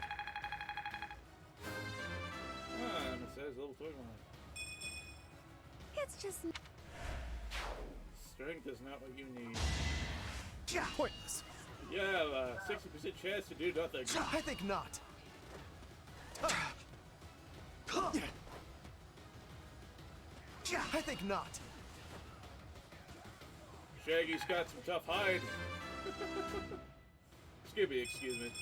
It says level 21. It's just... Strength is not what you need. Pointless. You have a 60% chance to do nothing. I think not. I think not. Shaggy's got some tough hide. Scooby, excuse me.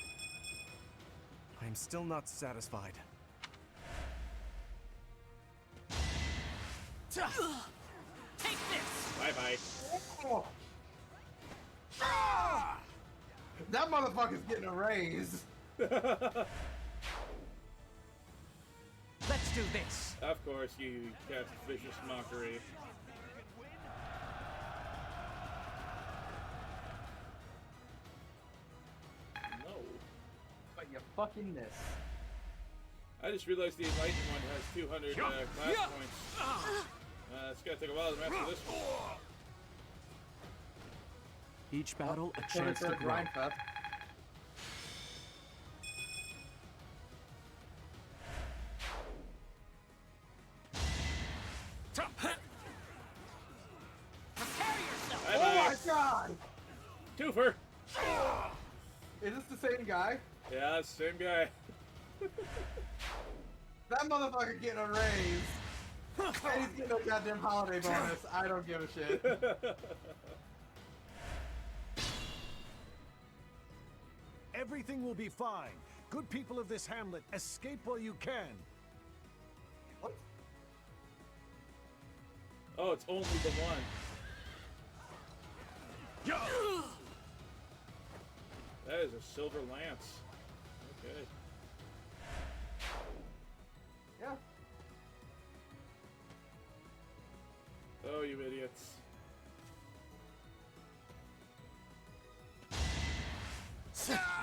I'm still not satisfied. Take this! Bye-bye. That motherfucker's getting a raise. Let's do this. Of course, you cast vicious mockery. No. But you fucking miss. I just realized the Enlightened one has 200 class points. It's gonna take a while to master this one. Each battle a chance to grow. Oh my god! Twofer! Is this the same guy? Yeah, it's the same guy. That motherfucker getting a raise. And he's getting a goddamn holiday bonus. I don't give a shit. Everything will be fine. Good people of this hamlet, escape while you can. What? Oh, it's only the one. That is a silver lance. Okay. Yeah. Oh, you idiots.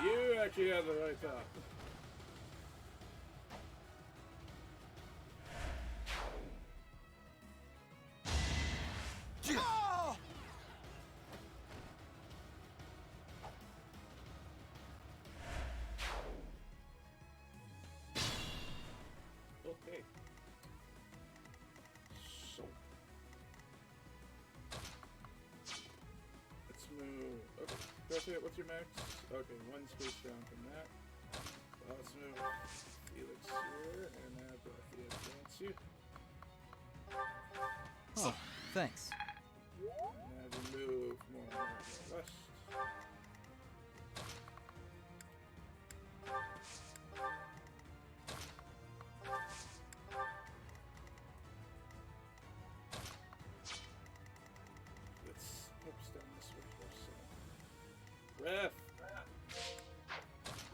You actually have the right thought. Okay. So let's move. Okay, that's it. What's your max? Okay, one space down from that. Let's move Felix here and have Dorothy advance you. Oh, thanks. Now we move more west. Let's oops down this way first. Ref!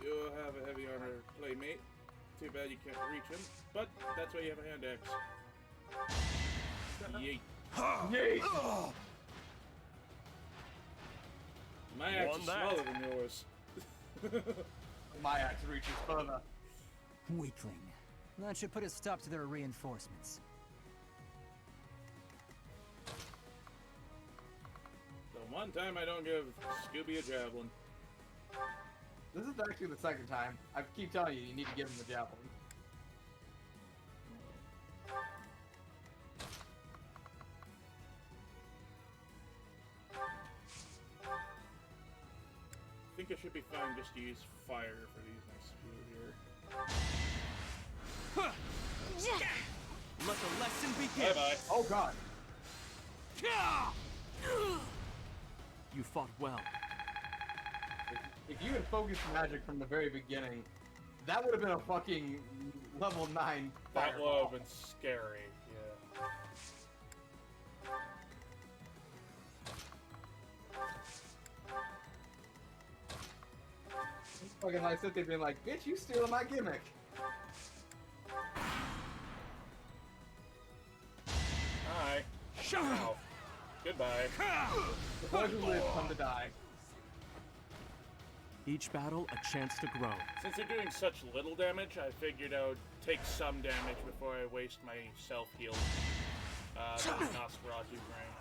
You'll have a heavy armor playmate. Too bad you can't reach him, but that's why you have a hand axe. Yeet. Yeet! My axe is smaller than yours. My axe reaches further. Weakling. That should put a stop to their reinforcements. The one time I don't give Scooby a javelin. This is actually the second time. I keep telling you, you need to give him the javelin. I think I should be fine just to use fire for these next few here. Let the lesson begin. Bye-bye. Oh god. You fought well. If you had focused magic from the very beginning, that would have been a fucking level 9 That fireball. would have been scary, yeah. Fucking like sit there being like, bitch, you stealing my gimmick. Hi. Shut up. Goodbye. The boys who live come to die. Each battle a chance to grow. Since they're doing such little damage, I figured I would take some damage before I waste my self-heal. Nosferatu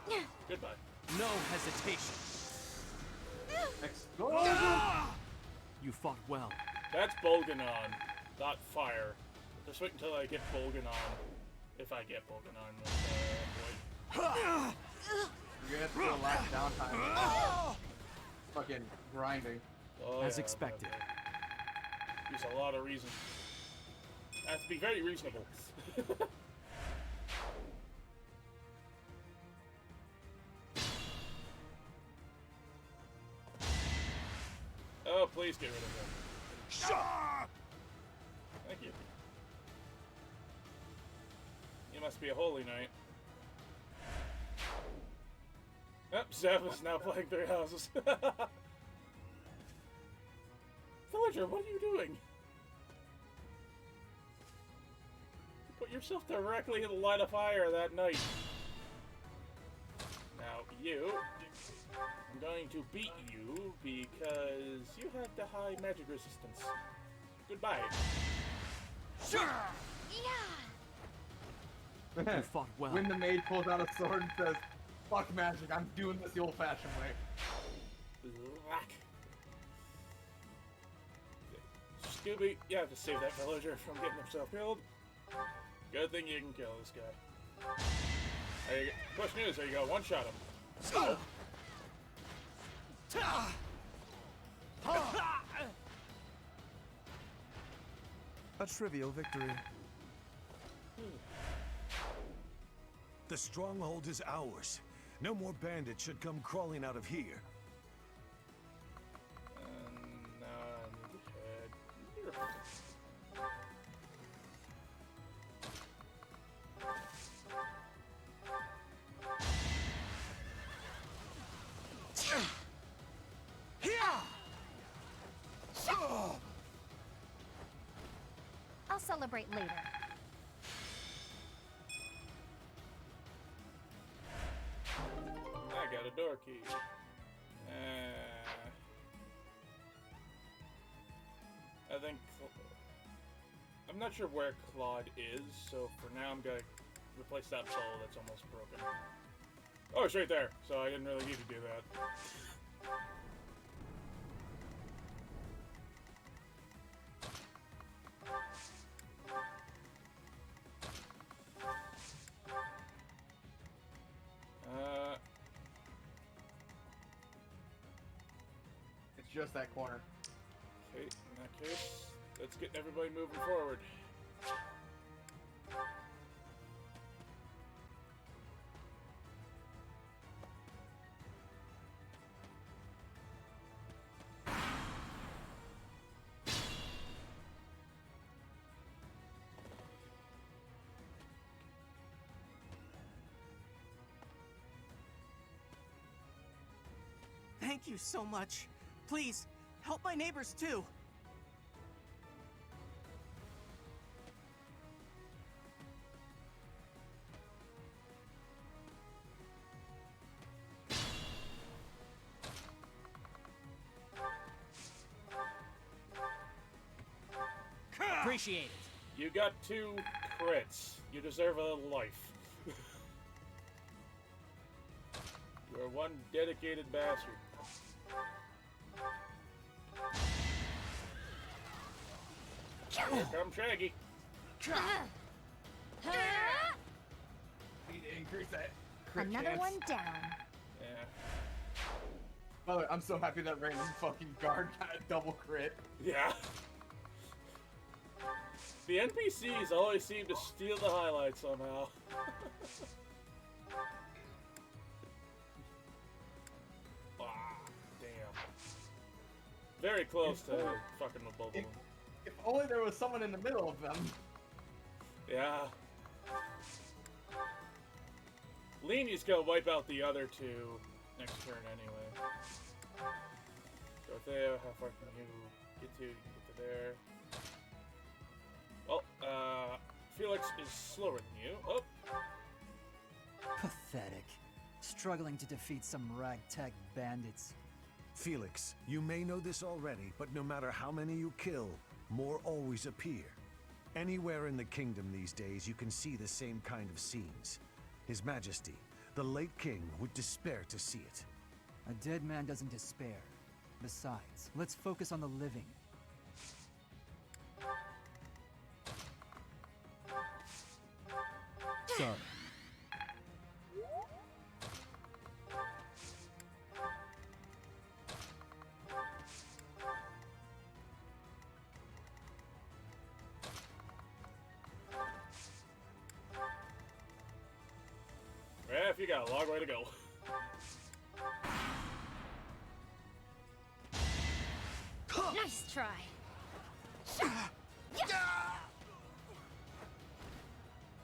brain. Goodbye. No hesitation. Explosion! You fought well. That's Bolganon, not fire. Just wait until I get Bolganon. If I get Bolganon with Void. You're gonna have to do a lot of downtime. Fucking grinding. Oh, As yeah, expected. There's a lot of reasons. I have to be very reasonable. Oh, please get rid of him. Thank you. You must be a holy knight. Yep, Zeph is now playing Three Houses. Villager, what are you doing? You put yourself directly in the line of fire that night. Now, you... I'm going to beat you because you have the high magic resistance. Goodbye. Yeah. You fought well. When the maid pulls out a sword and says, "Fuck magic, I'm doing this the old-fashioned way." Scooby, you have to save that villager from getting himself killed. Good thing you can kill this guy. There you go. Question is, there you go, one-shot him. A trivial victory. The stronghold is ours. No more bandits should come crawling out of here. I'll celebrate later. I got a door key. I think... I'm not sure where Claude is, so for now I'm gonna replace that pole that's almost broken. Oh, it's right there, so I didn't really need to do that. It's just that corner. Okay, in that case, let's get everybody moving forward. Thank you so much. Please, help my neighbors too. Appreciate it. You got 2 crits. You deserve a life. You are one dedicated bastard. Here comes Shaggy. Need to increase that crit Another chance. one down. Yeah. By the way, I'm so happy that random fucking guard got a double crit. Yeah. The NPCs always seem to steal the highlights somehow. Damn. Very close to fucking with both of them. If only there was someone in the middle of them. Yeah. Leany's gonna wipe out the other 2 next turn anyway. Dorothea, how far can you get to? You can get to there. Well, Felix is slower than you. Oh. Pathetic. Struggling to defeat some ragtag bandits. Felix, you may know this already, but no matter how many you kill, more always appear. Anywhere in the kingdom these days, you can see the same kind of scenes. His Majesty, the late king, would despair to see it. A dead man doesn't despair. Besides, let's focus on the living. Sorry. Raph, you got a long way to go. Nice try.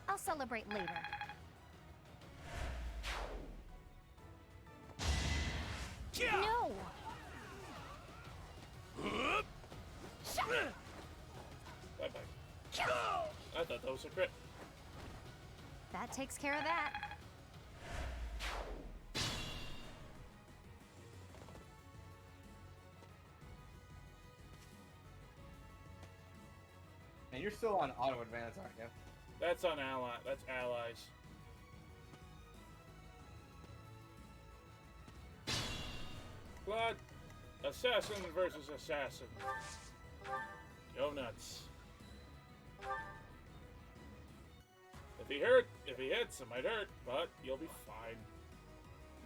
I'll celebrate later. I thought that was a crit. That takes care of that. And you're still on auto advance, aren't you? That's on ally. That's allies. Blood. Assassin versus assassin. Go nuts. If he hits, it might hurt, but you'll be fine.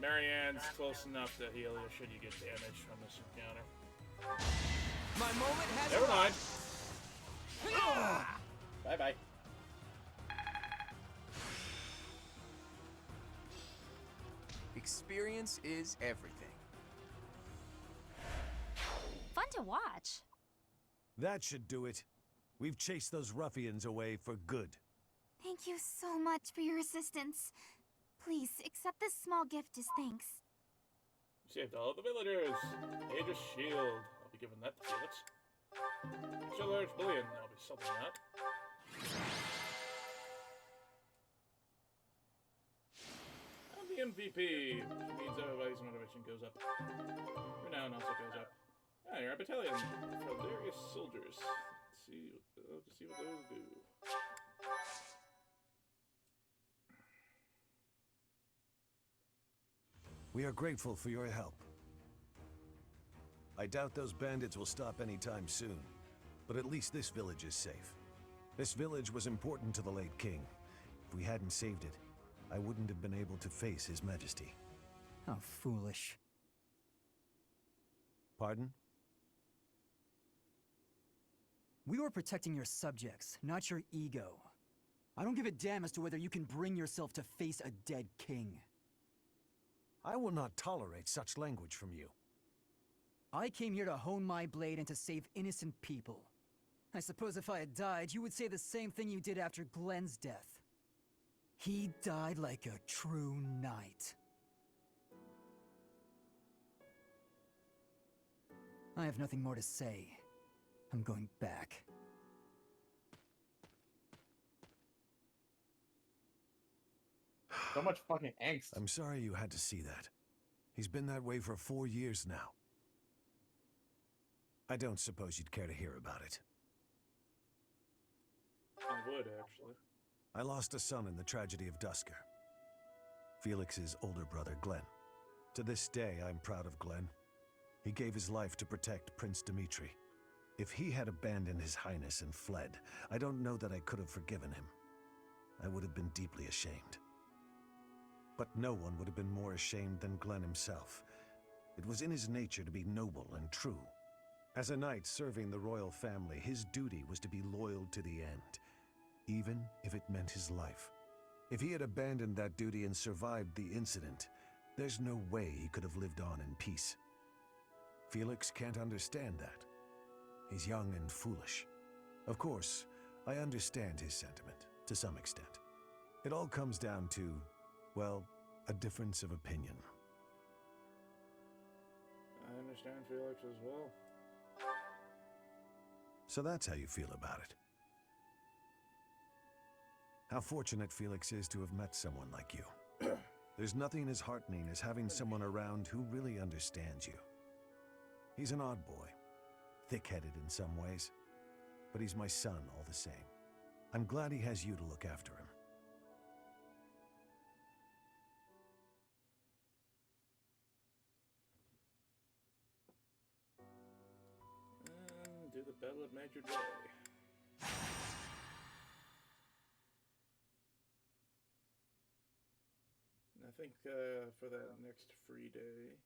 Marianne's close enough to heal you should you get damage from this encounter. My moment has Never mind. arrived. Bye-bye. Experience is everything. Fun to watch. That should do it. We've chased those ruffians away for good. Thank you so much for your assistance. Please, accept this small gift as thanks. You saved all the villagers. Aegis shield. I'll be giving that to Felix. Extra large bullion. I'll be selling that. I'm the MVP, which means everybody's motivation goes up. Renown also goes up. Ah, you're a battalion. Valerius soldiers. Let's see what those do. We are grateful for your help. I doubt those bandits will stop anytime soon, but at least this village is safe. This village was important to the late king. If we hadn't saved it, I wouldn't have been able to face his majesty. How foolish. Pardon? We were protecting your subjects, not your ego. I don't give a damn as to whether you can bring yourself to face a dead king. I will not tolerate such language from you. I came here to hone my blade and to save innocent people. I suppose if I had died, you would say the same thing you did after Glenn's death. He died like a true knight. I have nothing more to say. I'm going back. So much fucking angst. I'm sorry you had to see that. He's been that way for 4 years now. I don't suppose you'd care to hear about it. I would, actually. I lost a son in the tragedy of Dusker. Felix's older brother, Glenn. To this day, I'm proud of Glenn. He gave his life to protect Prince Dimitri. If he had abandoned his highness and fled, I don't know that I could have forgiven him. I would have been deeply ashamed. But no one would have been more ashamed than Glenn himself. It was in his nature to be noble and true. As a knight serving the royal family, his duty was to be loyal to the end, even if it meant his life. If he had abandoned that duty and survived the incident, there's no way he could have lived on in peace. Felix can't understand that. He's young and foolish. Of course, I understand his sentiment, to some extent. It all comes down to, well, a difference of opinion. I understand Felix as well. So that's how you feel about it. How fortunate Felix is to have met someone like you. There's nothing as heartening as having someone around who really understands you. He's an odd boy, thick-headed in some ways, but he's my son all the same. I'm glad he has you to look after him. And do the Battle of Major Day. I think for that next free day,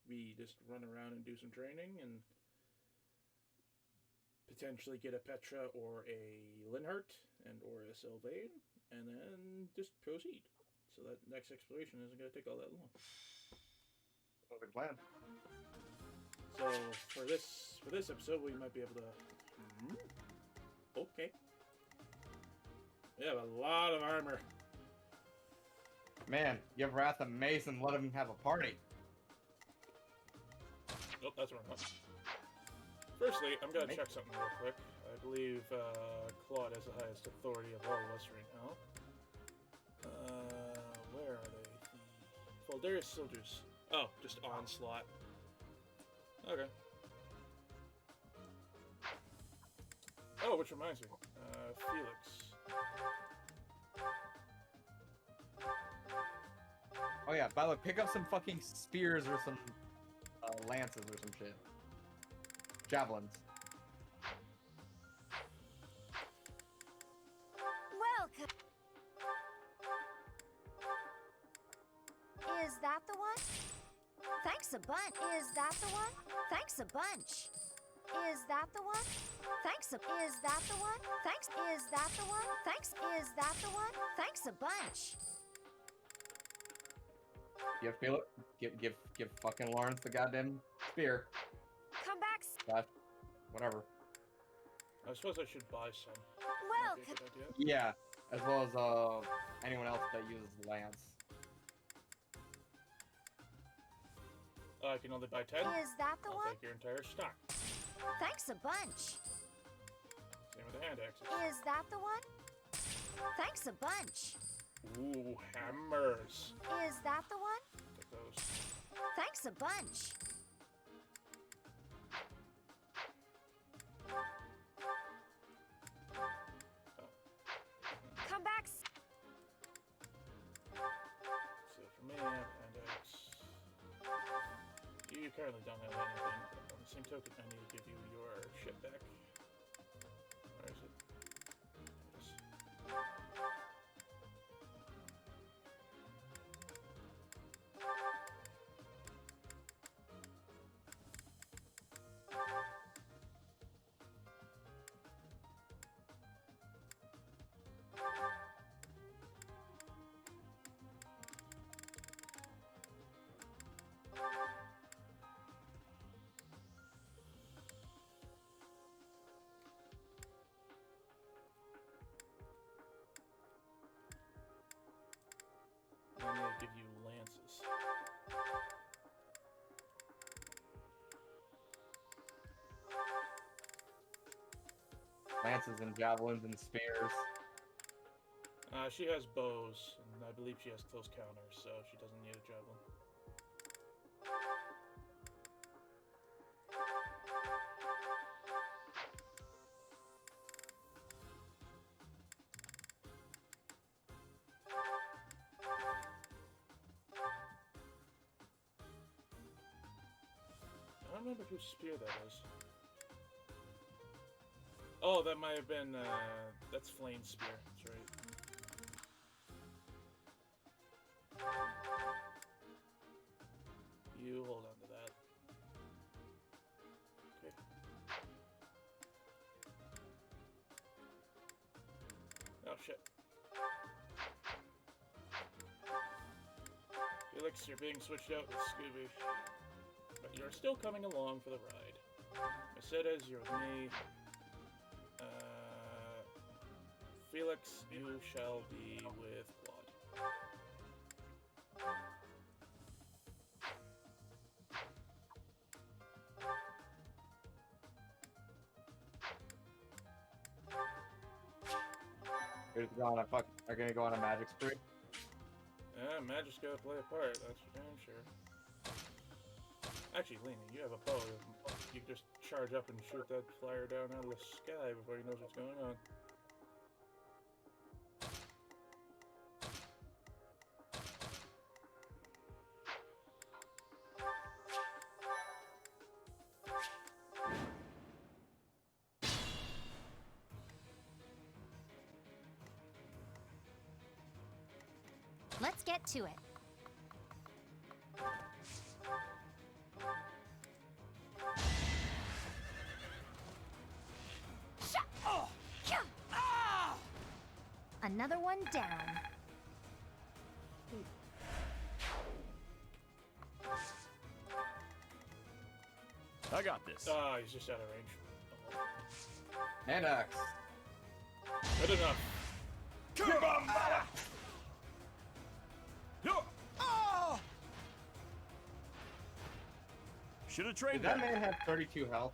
we just run around and do some training and potentially get a Petra or a Linhart and or a Sylvain, and then just proceed. So that next exploration isn't going to take all that long. Perfect plan. So for this episode, we might be able to. Okay. We have a lot of armor. Man, give Wrath a mace and let him have a party. Oh, that's the wrong one. Firstly, I'm gonna check something real quick. I believe Claude has the highest authority Well, there is soldiers. Oh, just onslaught. Okay. Oh, which reminds me. Felix. Oh yeah, by the way, pick up some fucking spears or some lances or some shit. Javelins. Welcome. Is that the one? Thanks a bunch. Is that the one? Thanks a bunch. Is that the one? Thanks a. Is that the one? Thanks. Is that the one? Thanks. Is that the one? Thanks a bunch. Give fucking Lawrence the goddamn spear. Come back. Whatever. I suppose I should buy some. Welcome. Might be a good idea. Yeah, as well as anyone else that uses lance. I can only buy 10. Is that the I'll one? take your entire stock. Thanks a bunch. Same with the hand axes. Is that the one? Thanks a bunch. Ooh, hammers. Is that the one? Take those. Thanks a bunch. Come back. So for me, hand axe. You currently don't have anything. On the same token, I need to give you your shit back. Where is it? There it is. I'm gonna give you lances. Lances and javelins and spears. She has bows, and I believe she has close counters, so she doesn't need a javelin. I don't remember whose spear that is. Oh, that might have been, that's Flame's spear, that's right. You hold on to that. Okay. Oh, shit. Felix, you're being switched out with Scooby. But you're still coming along for the ride. Mercedes, you're with me. Felix, you shall be with Claude. Are gonna go on a magic spree? Yeah, magic's gotta play a part, that's for damn sure. Actually, Lena, you have a bow. You can just charge up and shoot that flyer down out of the sky before he knows what's going on. Let's get to it. Another one down. I got this. Ah, he's just out of range. Hand axe. Good enough. Should have trained Did that man have 32 health?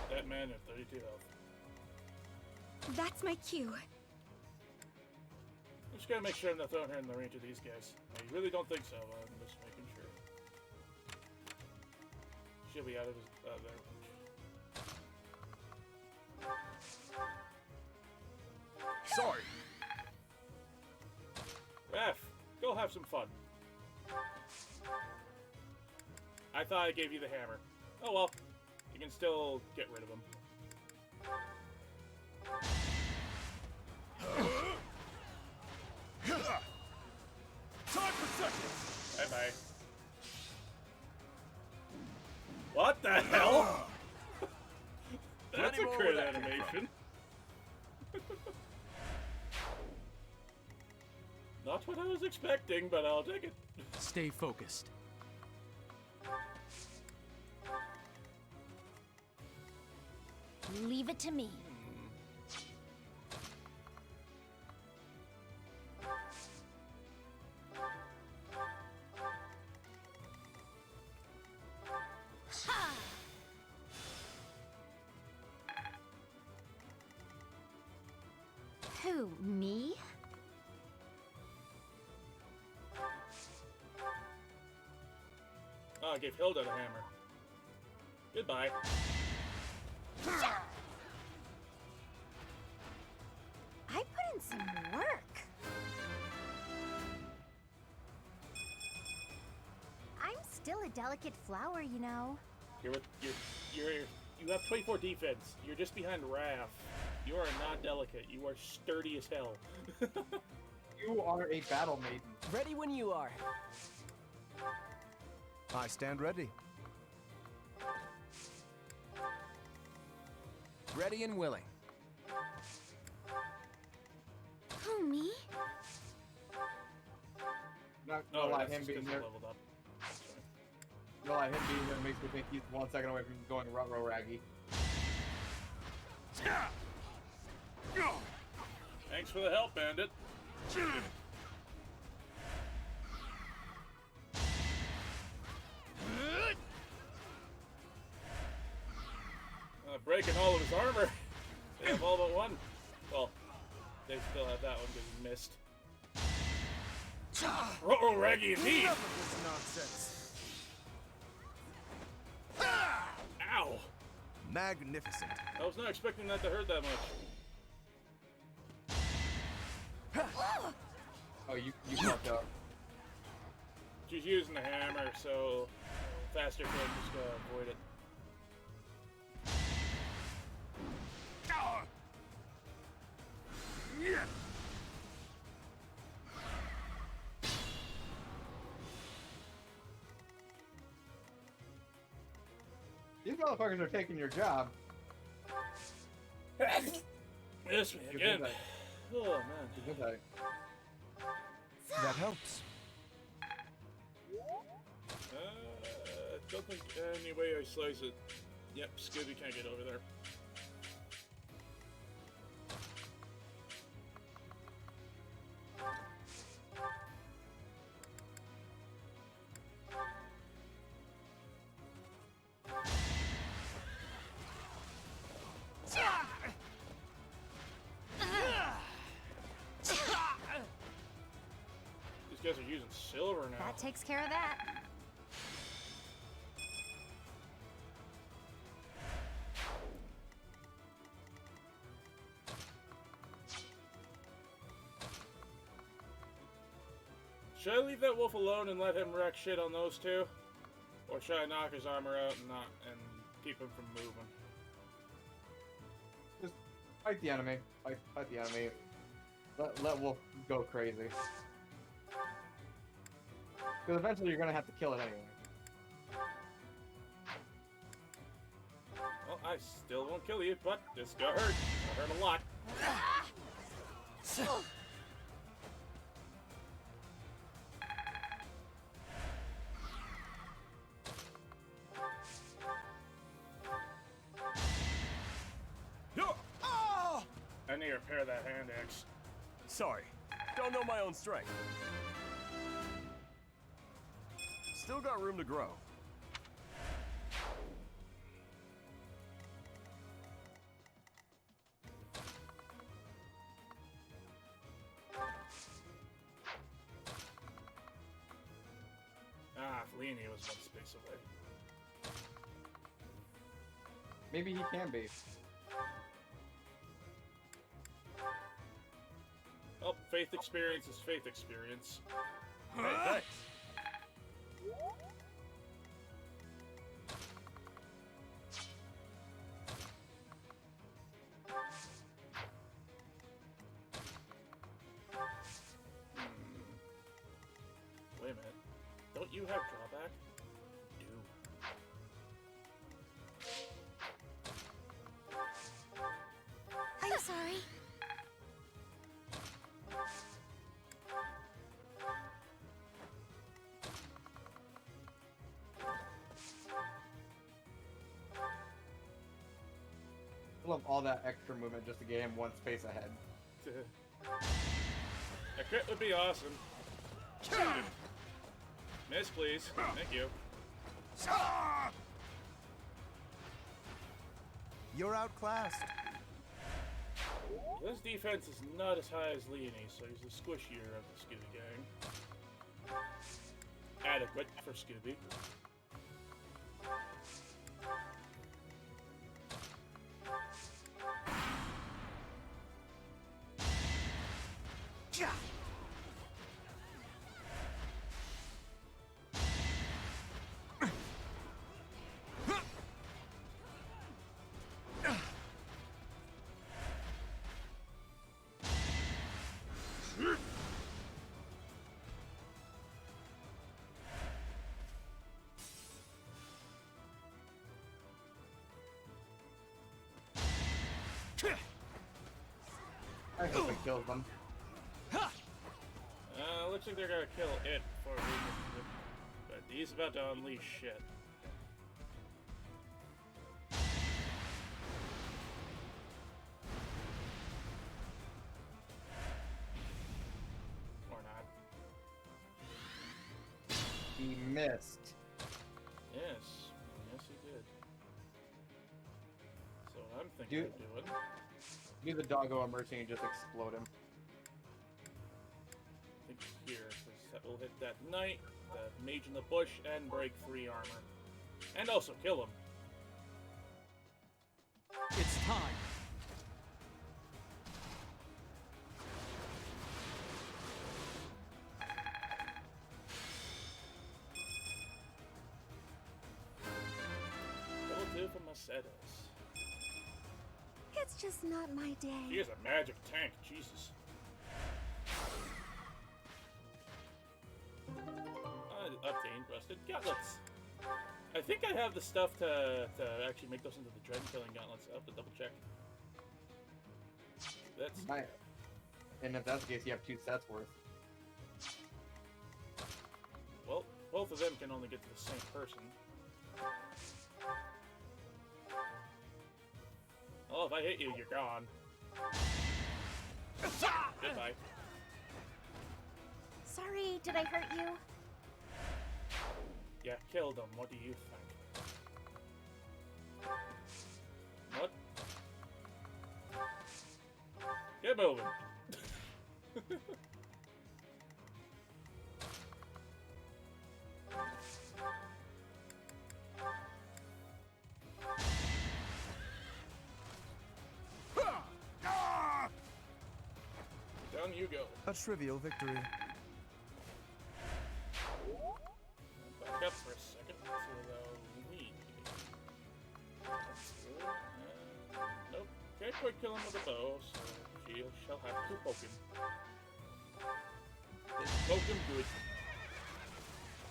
That man had 32 health. That's my cue. just gotta make sure I'm not throwing her in the range of these guys. I really don't think so, but I'm just making sure. She'll be out of his, their range. Sorry. Ref, go have some fun. I thought I gave you the hammer. Oh well, you can still get rid of him. Time for seconds. Bye bye. What the hell? That's a crit animation. Not what I was expecting, but I'll take it. Stay focused. Leave it to me. Ha! Who, me? Oh, I gave Hilda the hammer. Goodbye. I put in some work. I'm still a delicate flower, you know. You have 24 defense. You're just behind Raph. You are not delicate. You are sturdy as hell. You are a battle maiden. Ready when you are. I stand ready. Ready and willing. Who, me? Not gonna lie, that's him just being 'cause he there. leveled up. Not gonna lie, him being there makes me think he's 1 second away from going Rutro Raggy. Thanks for the help, Bandit. Breaking all of his armor. They have all but one. Well, they still have that one because he missed. Ruh-roh, Raggy and me! Enough of this nonsense. Ow! Magnificent. I was not expecting that to hurt that much. Oh, you fucked up. She's using the hammer, so faster can just avoid it. These motherfuckers are taking your job. Miss me again. Oh man. That helps. Don't think any way I slice it. Yep, Scooby can't get over there. These guys are using silver now. That takes care of that. Should I leave that wolf alone and let him wreck shit on those two? Or should I knock his armor out and keep him from moving? Just fight the enemy. Fight the enemy. Let Wolf go crazy. Because eventually you're gonna have to kill it anyway. Well, I still won't kill you, but this got hurt. Got hurt a lot. I need to repair that hand axe. Sorry. Don't know my own strength. Still got room to grow. genie was one space away. Maybe he can be. Oh, faith experience is faith experience. Hey, hey. Wait a minute. Don't you have drawback? You do. I'm sorry. I love all that extra movement just to get him one space ahead. A crit would be awesome. Miss, please. Thank you. You're outclassed. This defense is not as high as Leonie's, so he's the squishier of the Scooby gang. Adequate for Scooby. I hope it kills them. Looks like they're gonna kill it before we get to it. But he's about to unleash shit. Or not. He missed. Yes. Yes, he did. So what I'm thinking of doing... Do the doggo emerging and just explode him. I think it's here, so that will hit that knight, the mage in the bush, and break 3 armor. And also kill him. It's time. That'll do for Mercedes. It's just not my day. She is a magic tank, Jesus. Obtained rusted gauntlets. I think I have the stuff to actually make those into the dragon killing gauntlets. I'll have to double check. That's Right. And if that's the case, you have 2 sets worth. well, both of them can only get to the same person. Oh, if I hit you, you're gone. Goodbye. Sorry, did I hurt you? Yeah, killed him. What do you think? What? Get moving. Down you go. A trivial victory. Back up for a second to the lead. Nope. Can't quite kill him with a bow, so she shall have to poke him. Poke him good.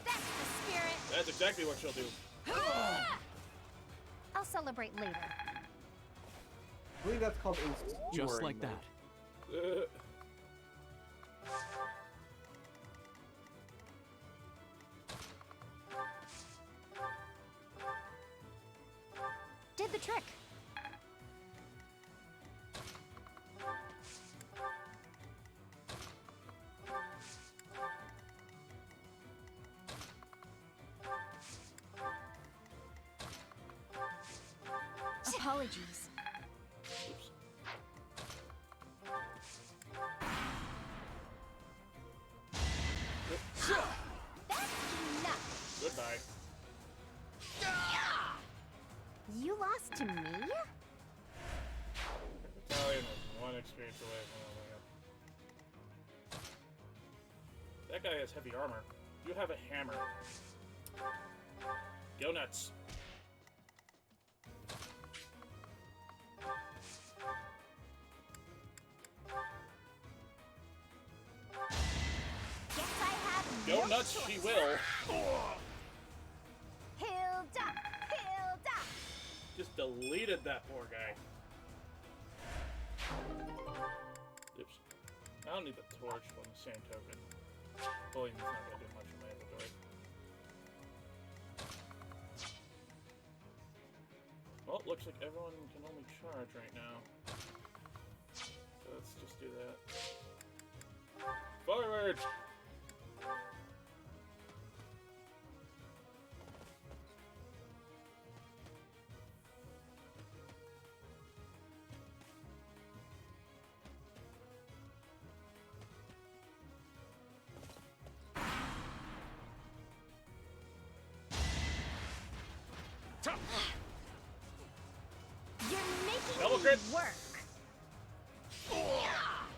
That's the spirit. That's exactly what she'll do. I'll celebrate later. I believe that's called a Just skewering like move. that. Did the trick. Apologies. Oops. That's enough. Goodbye. to me? Battalion was one experience away from leveling up. That guy has heavy armor. You have a hammer. Go nuts. Guess I have Go no nuts, choice. she will. Hilda! Hilda! Just deleted that poor guy. Oops. I don't need the torch on the same token. Bullying's not gonna do much in my inventory. Well, it looks like everyone can only charge right now. So let's just do that. Forward! You're making Double me crit. work.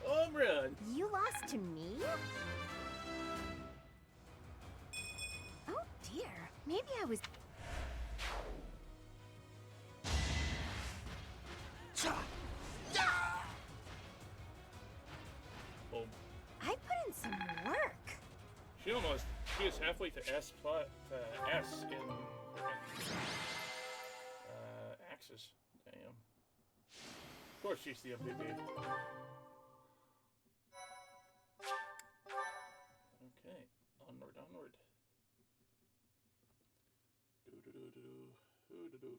Home run! You lost to me? Oh dear. Maybe I was... Boom. I put in some work. She almost... She is halfway to S plus S in Axis. Damn. Of course she's the MVP. Okay, onward, onward. Do-do-do-do-do.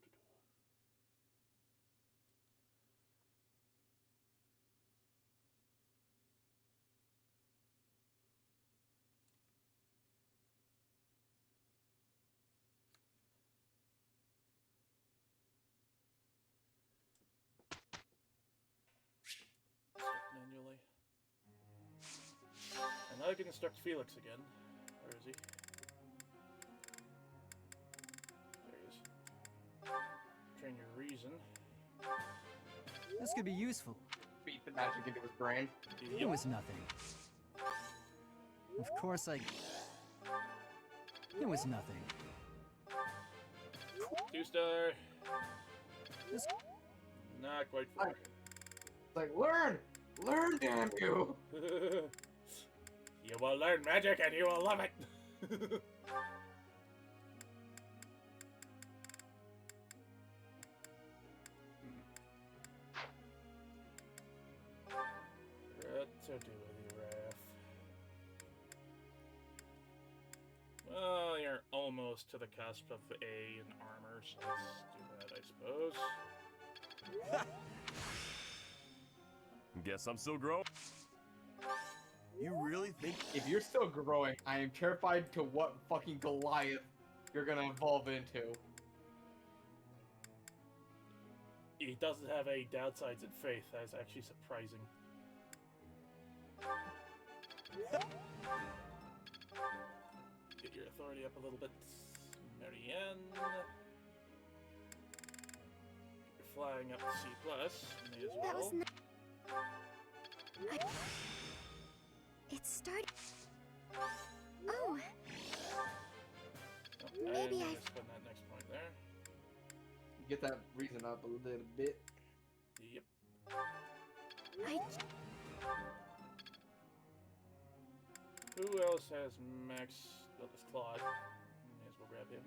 Manually. And now I can instruct Felix again. Where is he? There he is. Train your reason. This could be useful. Beat the magic into his brain. It was nothing. Of course I... It was nothing. 2-star. This... Not quite 4. It's like, learn! Learn, damn you! You will learn magic and you will love it! What to do with you, Raph? Well, you're almost to the cusp of A in armor, so let's do that, I suppose. Guess I'm still growing. You really think... If you're still growing, I am terrified to what fucking Goliath you're gonna evolve into. He doesn't have any downsides in faith. That is actually surprising. Get your authority up a little bit, Marianne. You're flying up to C+. May as well. That was not... It started... Oh. Maybe I... Spend that next point there. Get that reason up a little bit. Yep. Who else has max... Oh, this Claude. May as well grab him.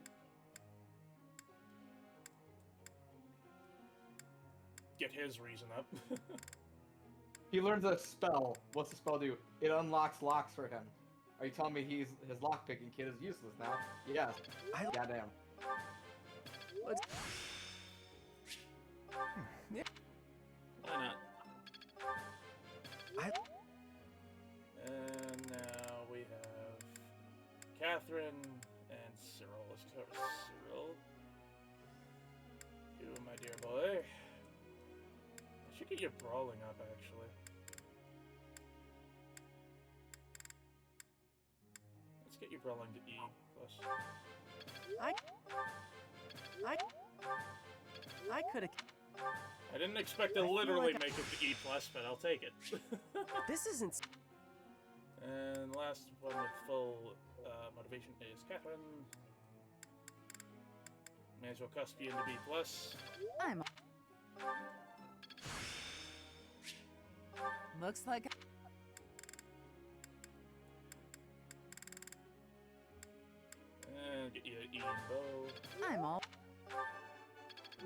Get his reason up. He learns a spell. What's the spell do? It unlocks locks for him. Are you telling me his lockpicking kit is useless now? Yes. Goddamn. Yeah. Why not? And now we have Catherine and Cyril. Let's start with Cyril. You, my dear boy. I should get you brawling up, actually. Let's get you brawling to E+. I could have. I didn't expect to literally make it to E+, but I'll take it. This isn't. And last one with full motivation is Catherine. May as well cusp you into B+. I'm. Looks like. And get you E and bow. I'm all.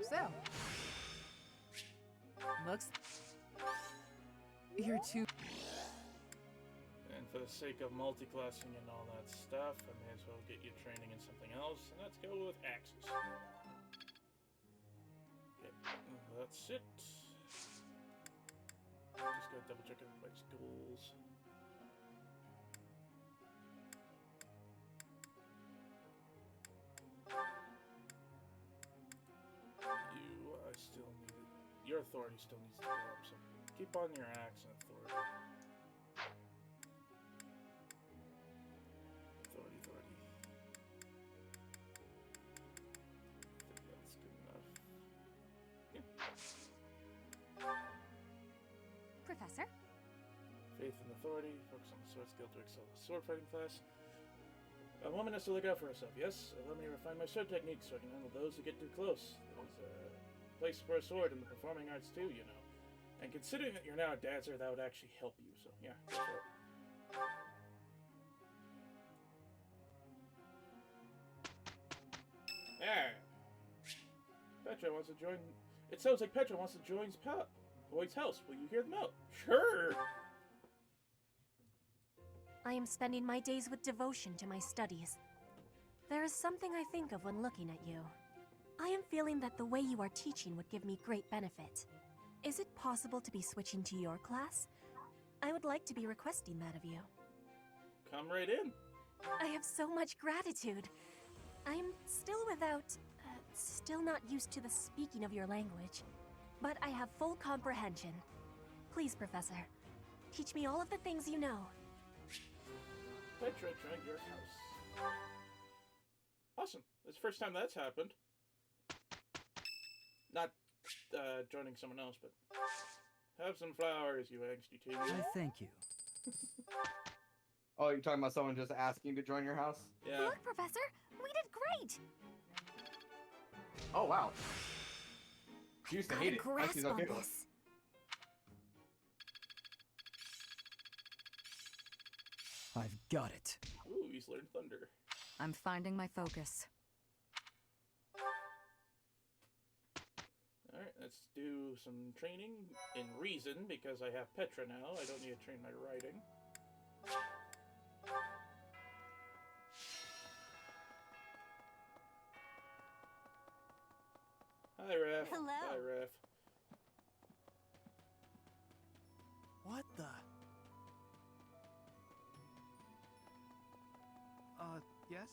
So. Looks. You're too. And for the sake of multi-classing and all that stuff, I may as well get you training in something else. And let's go with axes. Okay, that's it. Just gotta double check everybody's goals. I still need it. Your authority still needs to go up, so keep on your axe and authority. Authority. I think that's good enough. Yeah. Professor? Faith and authority. Focus on the sword skill to excel the sword fighting class. A woman has to look out for herself, yes? Allow me to refine my sword techniques so I can handle those who get too close. There's a place for a sword in the performing arts too, you know. And considering that you're now a dancer, that would actually help you, so yeah, go for it. There! Petra wants to join... It sounds like Petra wants to join Boyd's house. Will you hear them out? Sure! I am spending my days with devotion to my studies. There is something I think of when looking at you. I am feeling that the way you are teaching would give me great benefit. Is it possible to be switching to your class? I would like to be requesting that of you. Come right in. I have so much gratitude. I'm still not used to the speaking of your language, but I have full comprehension. Please, Professor, teach me all of the things you know. Petra joined your house. Awesome. It's the first time that's happened. Not joining someone else, but have some flowers, you angsty teen. I thank you. Oh, you're talking about someone just asking to join your house? Yeah. Look, Professor, we did great. Oh wow. She used to hate it. Now she's Grasp on okay with it. this. I've got it. Ooh, he's learned thunder. I'm finding my focus. Alright, let's do some training in reason, because I have Petra now. I don't need to train my writing. Hi, Ref. Hello. Hi, Ref. What the? Yes?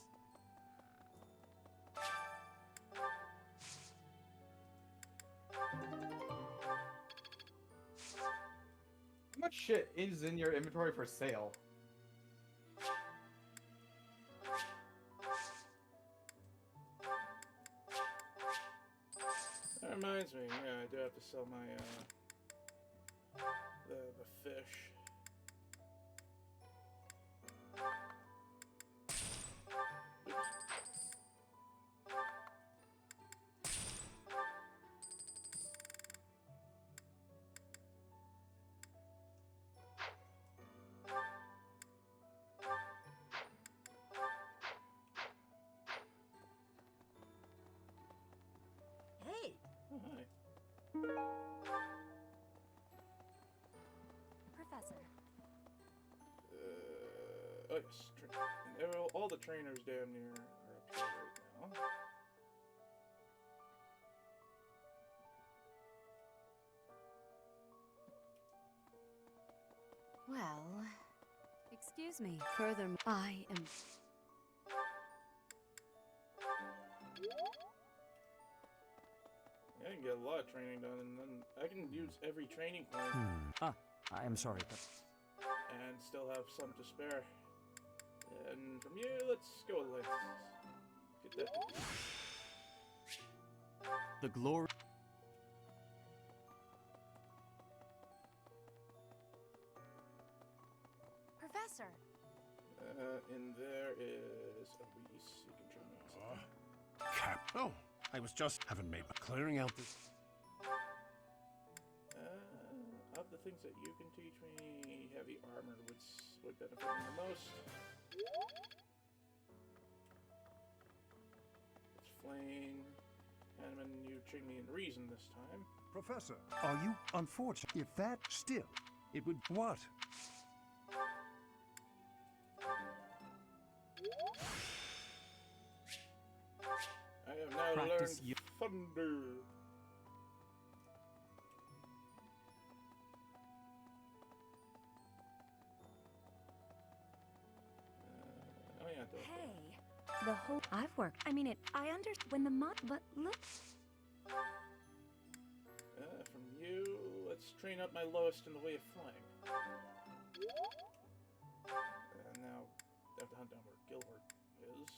How much shit is in your inventory for sale? That reminds me, yeah, I do have to sell my, the fish. Hey! Oh, hi. Professor. Oh yes, all the trainers damn near are up here right now. Well, excuse me. Furthermore, I am... I can get a lot of training done, and then I can use every training point I am sorry, but and still have some to spare. And from you, let's go. Let's get that. the glory. Professor! In there is Elise. You can train me on something. Cap. Oh, I was just haven't made clearing out this. Of the things that you can teach me, heavy armor would benefit me the most. It's flame. And when you train me in reason this time. Professor, are you unfortunate? If that still, it would what? I have now Practice learned thunder. Oh yeah, Hey, the whole I've worked. I mean, I understand when the but look. From you, let's train up my lowest in the way of flying. And now I have to hunt down where Gilbert is.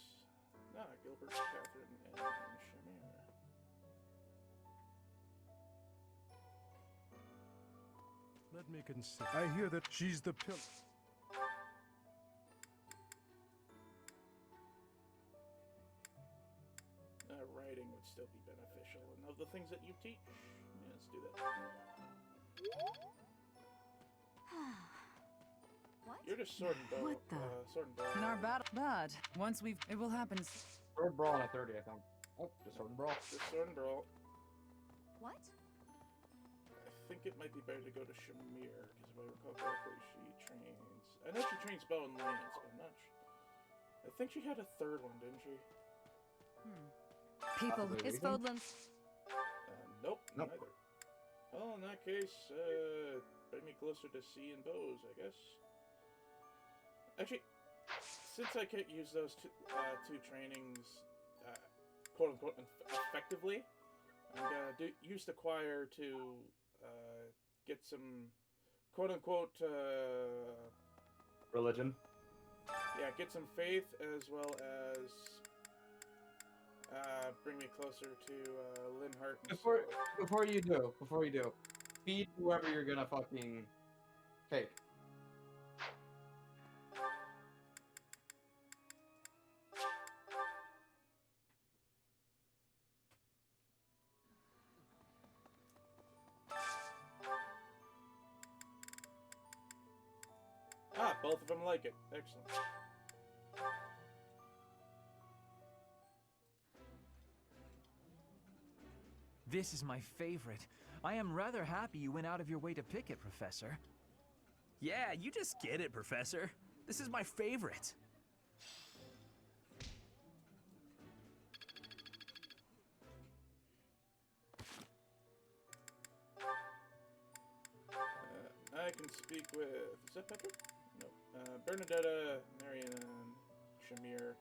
Gilbert, Catherine, and Shamir. Let me consider. I hear that she's the pillar. Writing would still be beneficial. And of the things that you teach, yeah, let's do that. What? You're just sword and bow. What the? Sword and bow. In our battle, but once it will happen. Sword brawl on a 30, I think. Oh, just sword and brawl. Just sword and brawl. What? I think it might be better to go to Shamir, because if I recall correctly, she trains... I know she trains bow and lance, but I'm not I think she had a third one, didn't she? People, is Fodlan... Nope, neither. Well, in that case, bring me closer to sea and bows, I guess. Actually, since I can't use those two trainings, quote-unquote, effectively, I'm gonna use the choir to get some, quote-unquote, religion. Yeah, get some faith as well as bring me closer to Linhart. Before you do, feed whoever you're gonna fucking take. Both of them like it. Excellent. This is my favorite. I am rather happy you went out of your way to pick it, Professor. Yeah, you just get it, Professor. This is my favorite. I can speak with... Is that Petra? No. Bernadetta, Marion, Shamir,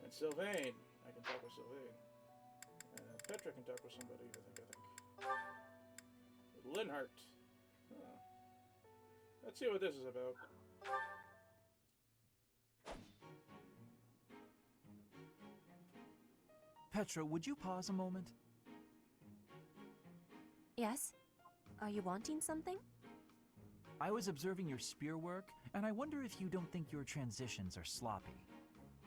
and Sylvain. I can talk with Sylvain. Petra can talk with somebody, I think. With Linhart. Huh. Let's see what this is about. Petra, would you pause a moment? Yes? Are you wanting something? I was observing your spear work, and I wonder if you don't think your transitions are sloppy.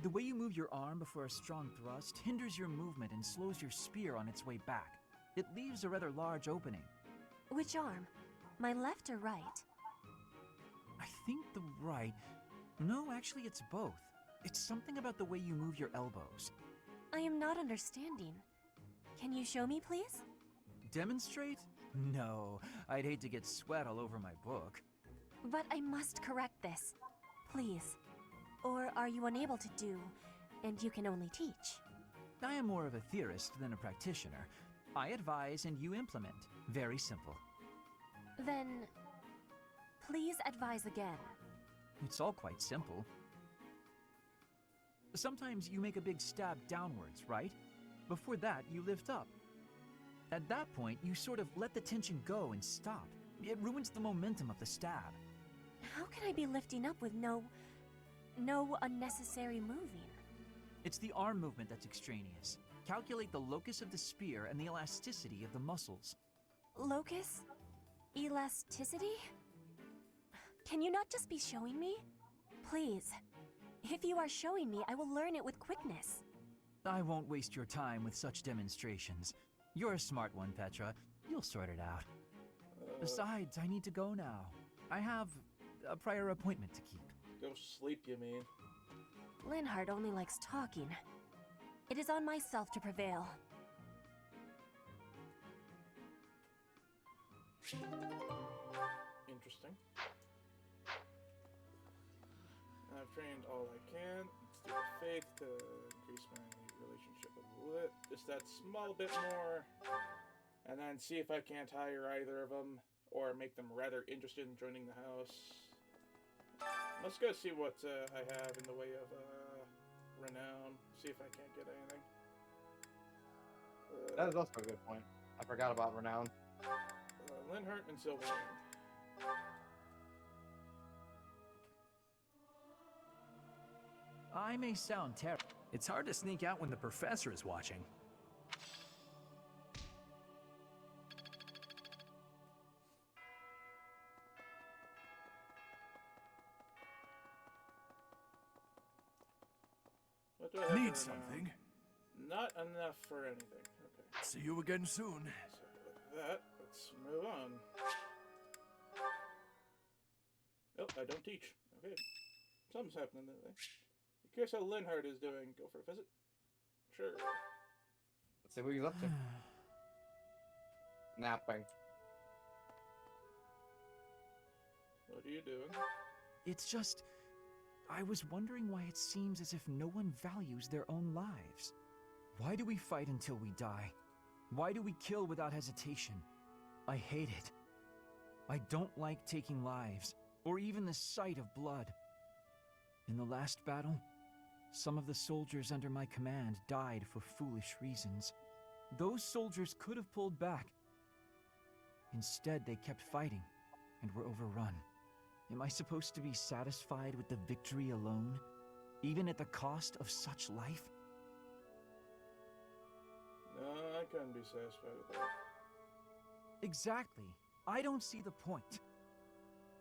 The way you move your arm before a strong thrust hinders your movement and slows your spear on its way back. It leaves a rather large opening. Which arm? My left or right? I think the right... No, actually it's both. It's something about the way you move your elbows. I am not understanding. Can you show me, please? Demonstrate? No, I'd hate to get sweat all over my book. But I must correct this. Please. Or are you unable to do, and you can only teach? I am more of a theorist than a practitioner. I advise and you implement. Very simple. Then, please advise again. It's all quite simple. Sometimes you make a big stab downwards, right? Before that, you lift up. At that point, you sort of let the tension go and stop. It ruins the momentum of the stab. How can I be lifting up with no unnecessary moving? It's the arm movement that's extraneous. Calculate the locus of the spear and the elasticity of the muscles. Locus? Elasticity? Can you not just be showing me? Please. If you are showing me, I will learn it with quickness. I won't waste your time with such demonstrations. You're a smart one, Petra. You'll sort it out. Besides, I need to go now. I have a prior appointment to keep. Go sleep, you mean? Linhardt only likes talking. It is on myself to prevail. Interesting. I've trained all I can. Let's do the faith to increase my relationship with Lit. Just that small bit more. And then see if I can't hire either of them, or make them rather interested in joining the house. Let's go see what I have in the way of renown. See if I can't get anything. That is also a good point. I forgot about renown. Linhardt and Sylvain. I may sound terrible. It's hard to sneak out when the professor is watching. What do I have Need for renown? something? Not enough for anything. Okay. See you again soon. So with that, let's move on. Oh, I don't teach. Okay. Something's happening there. Curious how Linhardt is doing. Go for a visit? Sure. Let's see what he's up to. Napping. What are you doing? It's just... I was wondering why it seems as if no one values their own lives. Why do we fight until we die? Why do we kill without hesitation? I hate it. I don't like taking lives, or even the sight of blood. In the last battle, some of the soldiers under my command died for foolish reasons. Those soldiers could have pulled back. Instead, they kept fighting and were overrun. Am I supposed to be satisfied with the victory alone, even at the cost of such life? No, I couldn't be satisfied with that. Exactly. I don't see the point.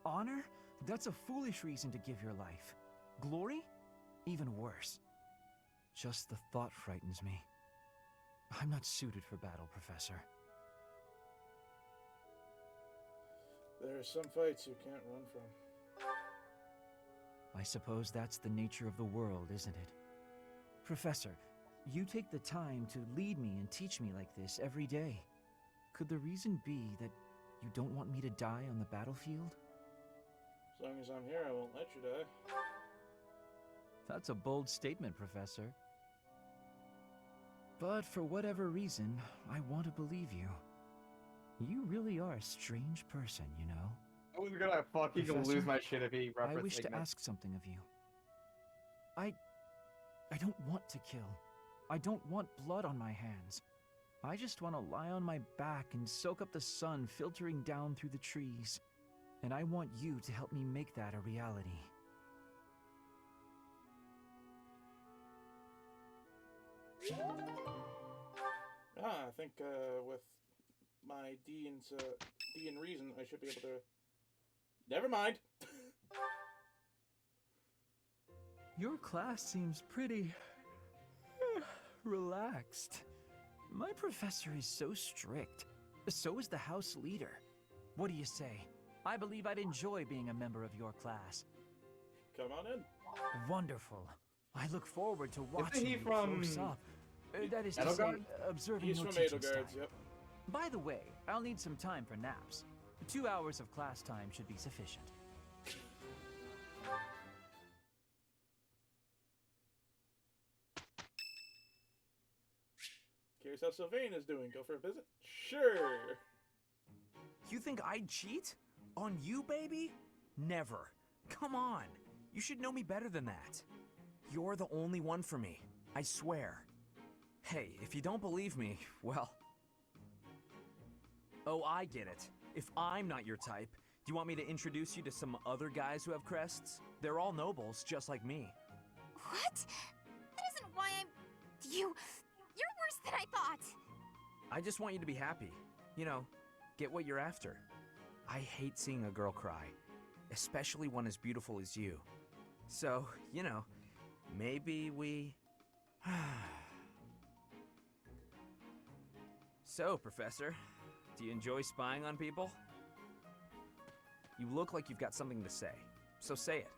Honor? That's a foolish reason to give your life. Glory? Even worse. Just the thought frightens me. I'm not suited for battle, Professor. There are some fights you can't run from. I suppose that's the nature of the world, isn't it? Professor, you take the time to lead me and teach me like this every day. Could the reason be that you don't want me to die on the battlefield? As long as I'm here, I won't let you die. That's a bold statement, Professor. But for whatever reason, I want to believe you. You really are a strange person, you know? I was gonna fucking Professor, lose my shit if he referenced I wish to Ignis. ask something of you. I don't want to kill. I don't want blood on my hands. I just want to lie on my back and soak up the sun filtering down through the trees. And I want you to help me make that a reality. I think with my D and reason, I should be able to... Never mind! Your class seems pretty... relaxed. My professor is so strict. So is the house leader. What do you say? I believe I'd enjoy being a member of your class. Come on in. Wonderful. I look forward to watching he you from close up. That is to say, Edelgard? observing He's your from teaching Edelgard, style. yep. By the way, I'll need some time for naps. 2 hours of class time should be sufficient. Curious how Sylvain is doing. Go for a visit? Sure! You think I'd cheat? On you, baby? Never. Come on. You should know me better than that. You're the only one for me. I swear. Hey, if you don't believe me, well... Oh, I get it. If I'm not your type, do you want me to introduce you to some other guys who have crests? They're all nobles, just like me. What? That isn't why I'm... You're worse than I thought! I just want you to be happy. You know, get what you're after. I hate seeing a girl cry, especially one as beautiful as you. So, you know, maybe we... So, Professor, do you enjoy spying on people? You look like you've got something to say, so say it.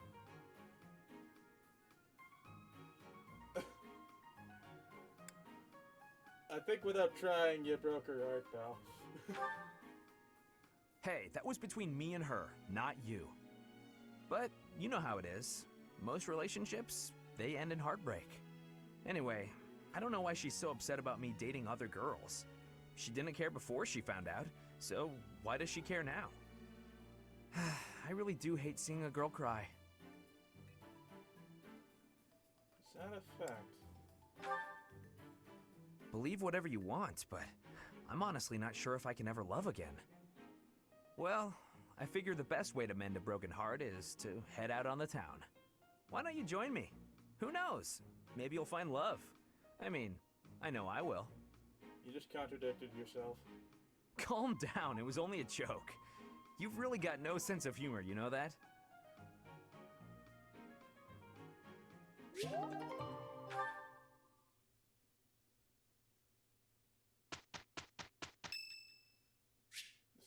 I think without trying, you broke her heart, pal. Hey, that was between me and her, not you. But you know how it is. Most relationships, they end in heartbreak. Anyway, I don't know why she's so upset about me dating other girls. She didn't care before she found out, so why does she care now? I really do hate seeing a girl cry. Is that a fact? Believe whatever you want, but I'm honestly not sure if I can ever love again. Well, I figure the best way to mend a broken heart is to head out on the town. Why don't you join me? Who knows? Maybe you'll find love. I mean, I know I will. You just contradicted yourself. Calm down, it was only a joke. You've really got no sense of humor, you know that?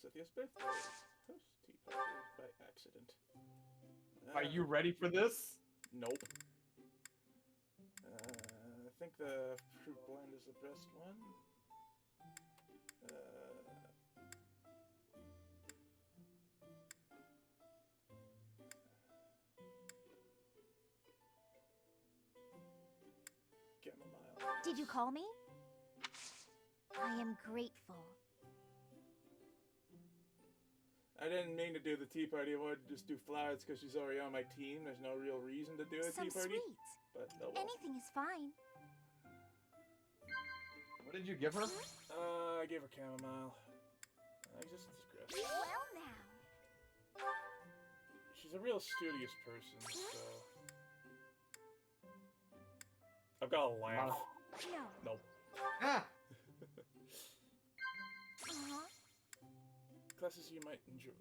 Cynthia's birthday. Host tea party by accident. Are you ready for this? Nope. I think the fruit blend is the best one. Chamomile. Did you call me? I am grateful. I didn't mean to do the tea party. I wanted to just do flowers because she's already on my team. There's no real reason to do a Some tea party. sweets. But oh well. Anything is fine. What did you give her? I gave her chamomile. I just digress. Well now. She's a real studious person, so... I've got a laugh. No. Nope. Ah! Classes you might enjoy.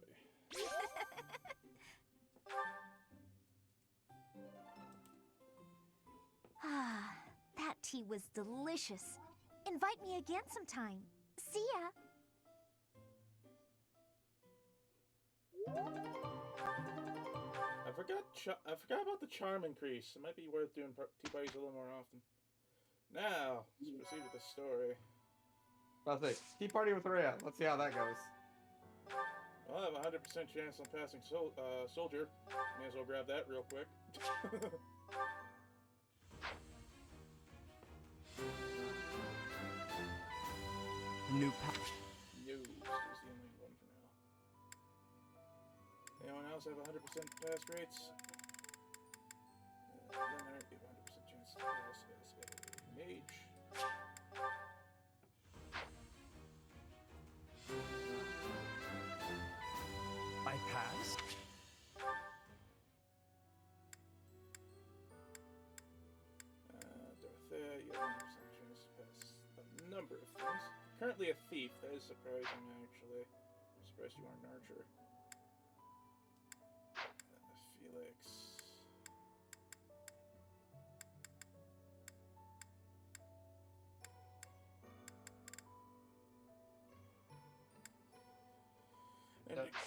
Ah, that tea was delicious. Invite me again sometime. See ya. I forgot about the charm increase. It might be worth doing tea parties a little more often. Now, let's proceed with the story. I'll say, tea party with Rhea. Let's see how that goes. I'll have a 100% chance on passing soldier. May as well grab that real quick. New pack. No, this is the only one for now. Anyone else have 100% pass rates? Then there might be a 100% chance to pass as a mage. I passed? Dorothea, you have 100% chance to pass a number of things. Currently a thief, that is surprising actually. I'm surprised you aren't an archer. Felix.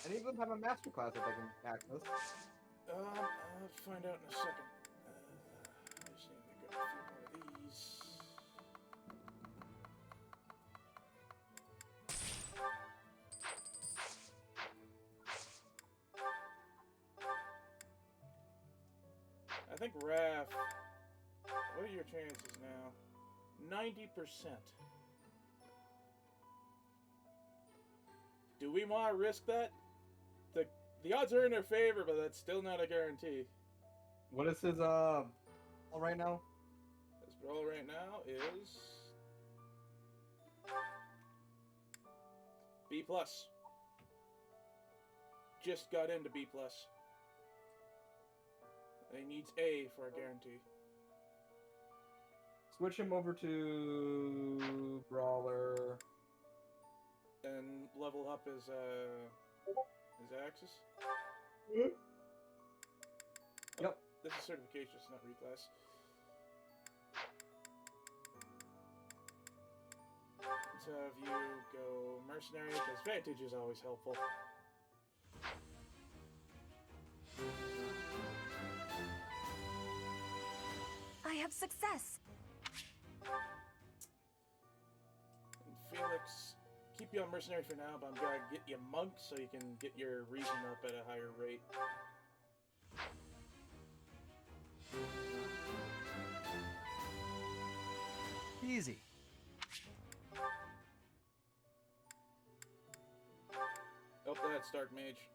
Any of them have a master class that they can access? I'll find out in a second. I just need to grab a few more of these. I think Raph, what are your chances now? 90%. Do we want to risk that? The odds are in our favor, but that's still not a guarantee. What is his all right now? His roll right now is B+. Just got into B+. He needs A for a guarantee. Switch him over to Brawler. And level up his Axis. Yep. this is certification, it's not reclass. So if you go mercenary, because vantage is always helpful. I have success. And Felix, keep you on mercenary for now, but I'm gonna get you monk so you can get your reason up at a higher rate. Easy. Oh, that's Dark Mage.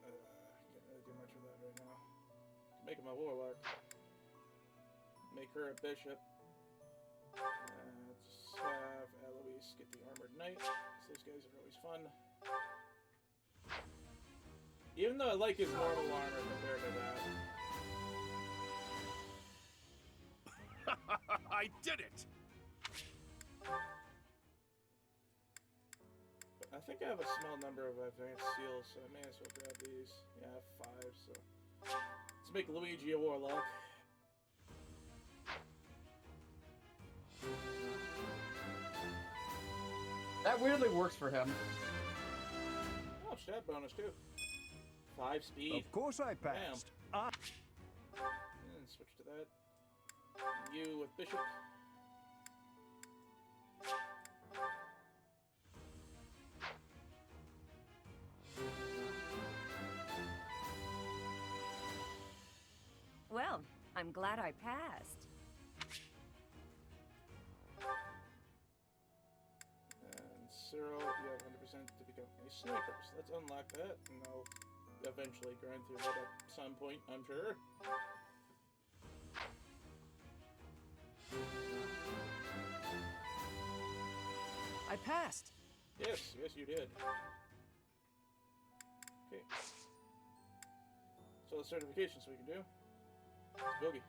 Can't really do much with that right now. Can make him a warlock. Make her a bishop. Let's have Eloise get the armored knight. Those guys are always fun. Even though I like his normal armor compared to that. I did it! I think I have a small number of advanced seals, so I may as well grab these. Yeah, I have 5, so... Let's make Luigi a warlock. That weirdly works for him. Oh, stat bonus too. 5 speed. Of course I passed. And switch to that. You with bishop. Well, I'm glad I passed. And Cyril, you have 100% to become a sniper. So let's unlock that, and I'll eventually grind through that at some point, I'm sure. I passed. Yes, yes you did. Okay. So the certifications we can do. Let's boogie.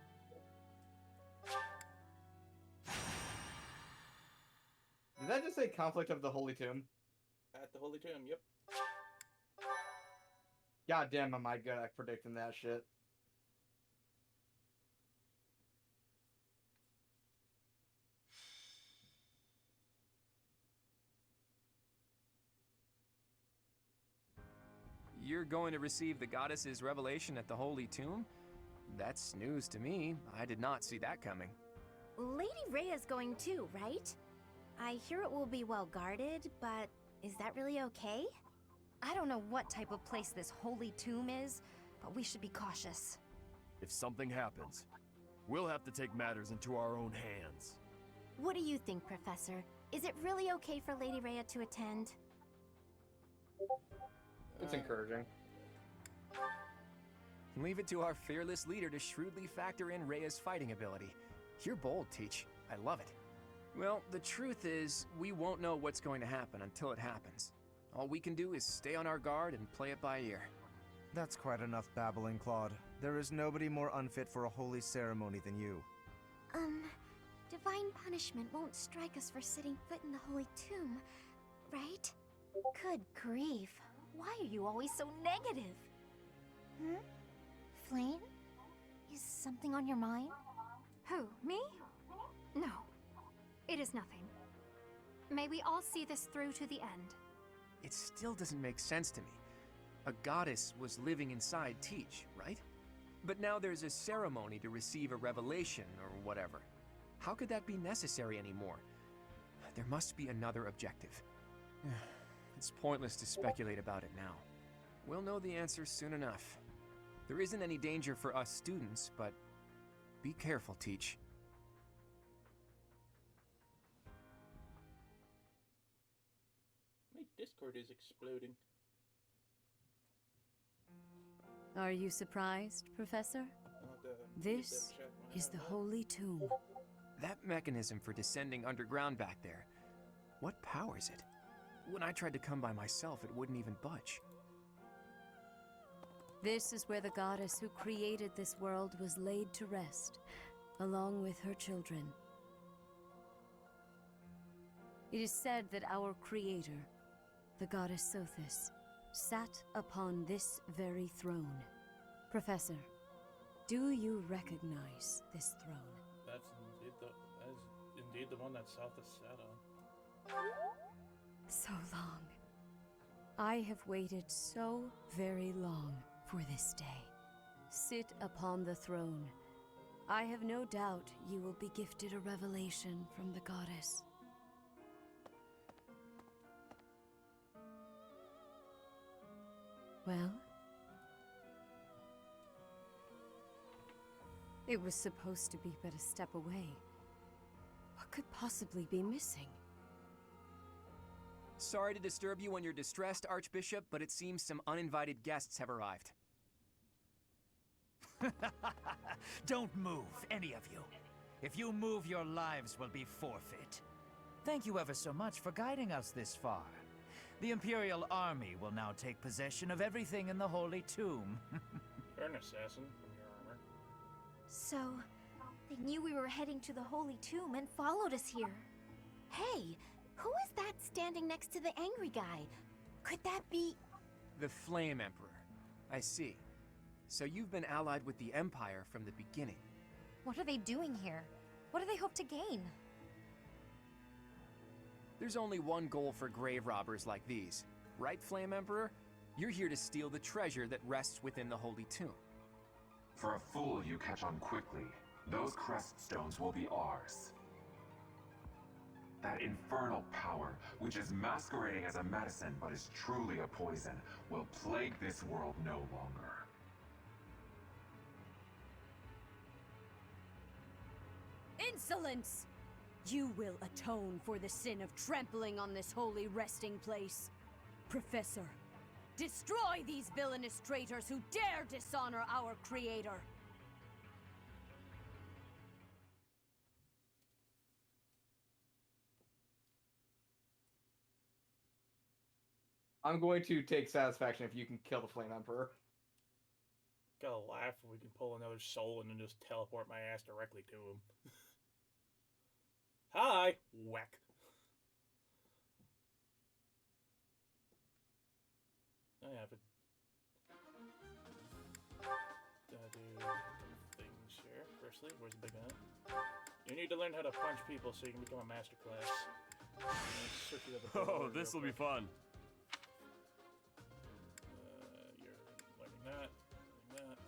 Did that just say Conflict of the Holy Tomb? At the Holy Tomb, yep. God damn, am I good at predicting that shit. You're going to receive the goddess's revelation at the Holy Tomb? That's news to me. I did not see that coming. Lady Rhea's going too, right? I hear it will be well guarded, but is that really okay? I don't know what type of place this holy tomb is, but we should be cautious. If something happens, we'll have to take matters into our own hands. What do you think, Professor? Is it really okay for Lady Rhea to attend? It's encouraging. Leave it to our fearless leader to shrewdly factor in Rhea's fighting ability. You're bold, Teach. I love it. Well, the truth is, we won't know what's going to happen until it happens. All we can do is stay on our guard and play it by ear. That's quite enough babbling, Claude. There is nobody more unfit for a holy ceremony than you. Divine punishment won't strike us for setting foot in the Holy Tomb, right? Good grief. Why are you always so negative? Hmm? Flame? Is something on your mind? Who, me? No. It is nothing. May we all see this through to the end. It still doesn't make sense to me. A goddess was living inside Teach, right? But now there's a ceremony to receive a revelation or whatever. How could that be necessary anymore? There must be another objective. It's pointless to speculate about it now. We'll know the answer soon enough. There isn't any danger for us students, but be careful, Teach. My Discord is exploding. Are you surprised, Professor? This is the Holy Tomb. That mechanism for descending underground back there, what powers it? When I tried to come by myself, it wouldn't even budge. This is where the goddess who created this world was laid to rest, along with her children. It is said that our creator, the goddess Sothis, sat upon this very throne. Professor, Do you recognize this throne? That is indeed the one that Southus sat on. So long. I have waited so very long for this day. Sit upon the throne. I have no doubt you will be gifted a revelation from the goddess. Well? It was supposed to be but a step away. What could possibly be missing? Sorry to disturb you when you're distressed, Archbishop, but it seems some uninvited guests have arrived. Don't move, any of you. If you move, your lives will be forfeit. Thank you ever so much for guiding us this far. The Imperial Army will now take possession of everything in the Holy Tomb. You're an assassin from your armor. So, they knew we were heading to the Holy Tomb and followed us here. Hey, who is that standing next to the angry guy? Could that be... The Flame Emperor. I see. So you've been allied with the Empire from the beginning. What are they doing here? What do they hope to gain? There's only one goal for grave robbers like these. Right, Flame Emperor? You're here to steal the treasure that rests within the Holy Tomb. For a fool you catch on quickly, those crest stones will be ours. That infernal power, which is masquerading as a medicine but is truly a poison, will plague this world no longer. Insolence! You will atone for the sin of trampling on this holy resting place. Professor, destroy these villainous traitors who dare dishonor our creator. I'm going to take satisfaction if you can kill the Flame Emperor. Gotta laugh if we can pull another soul in and just teleport my ass directly to him. Hi! Whack. I have it. Gotta do things here. Firstly, where's the big gun? You need to learn how to punch people so you can become a master class. Oh, this will be fun. You're learning that. Learning that.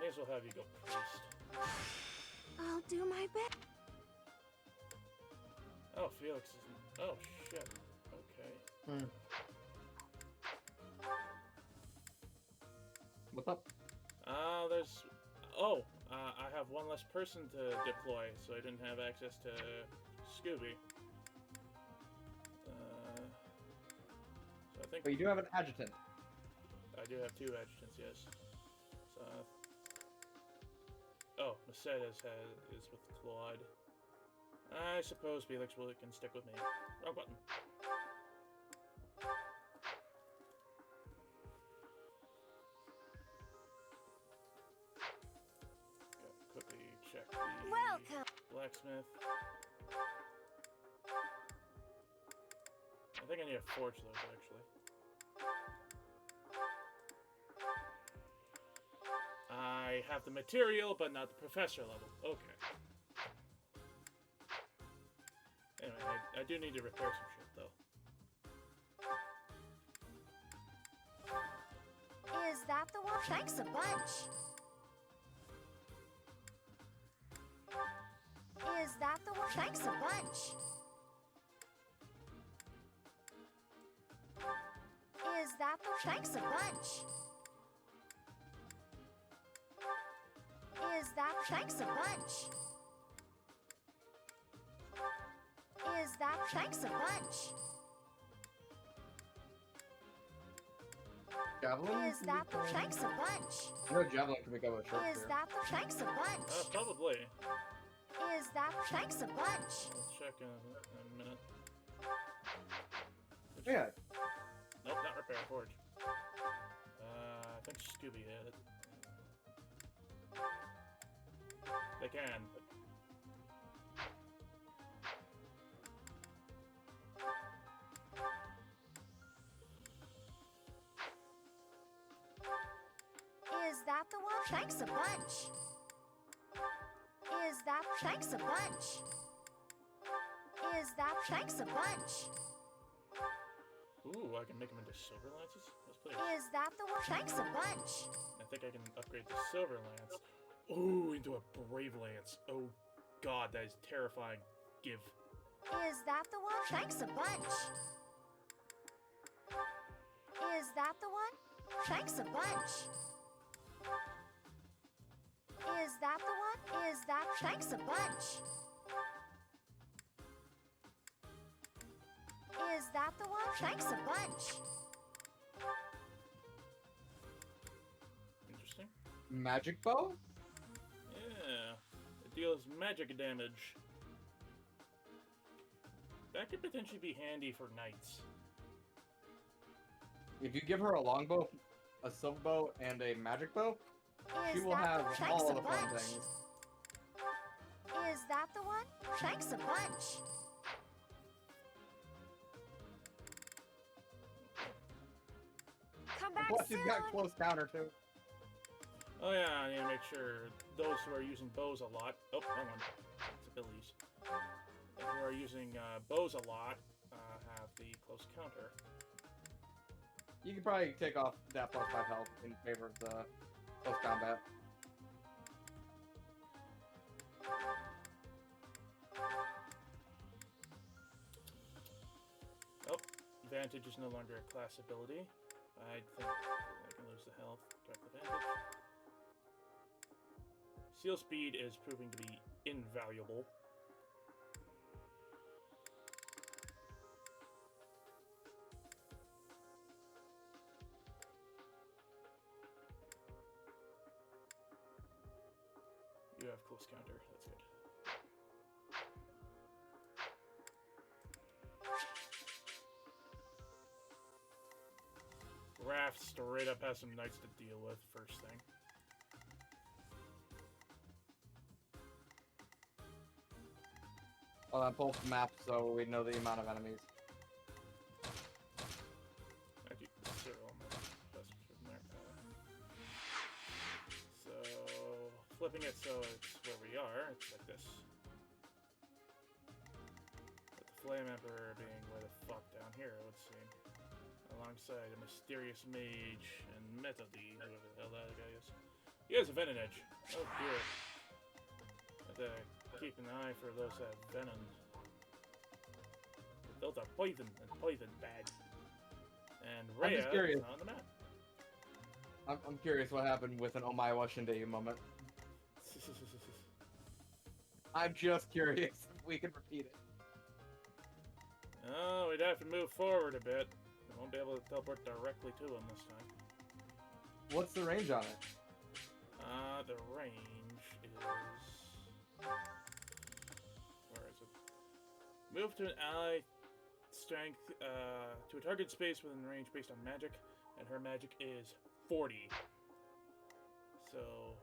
May as well have you go priest. I'll do my best. Oh, Felix isn't. Oh, shit. Okay. What's up? There's. Oh, I have one less person to deploy, so I didn't have access to Scooby. So I think. But you do have an adjutant. I do have 2 adjutants, yes. So. Oh, Mercedes is with Claude. I suppose Felix can stick with me. Wrong button. Gotta quickly check the blacksmith. I think I need to forge those, actually. I have the material, but not the professor level. Okay. Anyway, I do need to repair some shit, though. Is that the one? Thanks a bunch. Is that the one? Thanks a bunch. Is that the... Thanks a bunch. Is that... Thanks a bunch. Is that... Thanks a bunch. Javelin? Is that the... Thanks a bunch. No, Javelin can pick up a short Is that the... Thanks a bunch. Probably. Is that... Thanks a bunch. I'll check in a minute. Yeah. Nope, not repair, forge. I think Scooby had it. They can, but... Thanks a bunch. Thanks a bunch. Thanks a bunch. Ooh, I can make them into silver lances? Let's play. Is that the one? Thanks a bunch. I think I can upgrade the silver lance. Ooh, into a brave lance. Oh god, that is terrifying. Give. Is that the one? Thanks a bunch. Is that the one? Thanks a bunch. Is that the one? Is that? Thanks a bunch. Is that the one? Thanks a bunch. Interesting. Magic bow? Yeah. It deals magic damage. That could potentially be handy for knights. If you give her a longbow, a silver bow, and a magic bow, she will have all the fun things. Is that the one? Thanks a bunch. Come back Plus, soon. she's got close counter too. Oh yeah, I need to make sure those who are using bows a lot... Oh, wrong one. It's abilities. Who are using bows a lot have the close counter. You could probably take off that plus 5 health in favor of the close combat. Oh, Vantage is no longer a class ability. I think I can lose the health. Drop the Vantage. Seal Speed is proving to be invaluable. You have close counter, that's good. Raft straight up has some knights to deal with first thing. Well, I pulled the map so we know the amount of enemies. Actually, zero best from there. So, flipping it so it's where we are, it's like this. With the Flame Emperor being where the fuck down here, it would seem. Alongside a mysterious mage and Metody, whoever the hell that guy is. He has a venom edge. Oh dear. Have to keep an eye for those that have venom. Those are poison, and poison bad. And I'm Rhea just curious. is on the map. I'm curious what happened with an Oh My Washington moment. I'm just curious if we can repeat it. Oh, we'd have to move forward a bit. We won't be able to teleport directly to him this time. What's the range on it? The range is... Where is it? Move to an ally strength to a target space within range based on magic, and her magic is 40. So...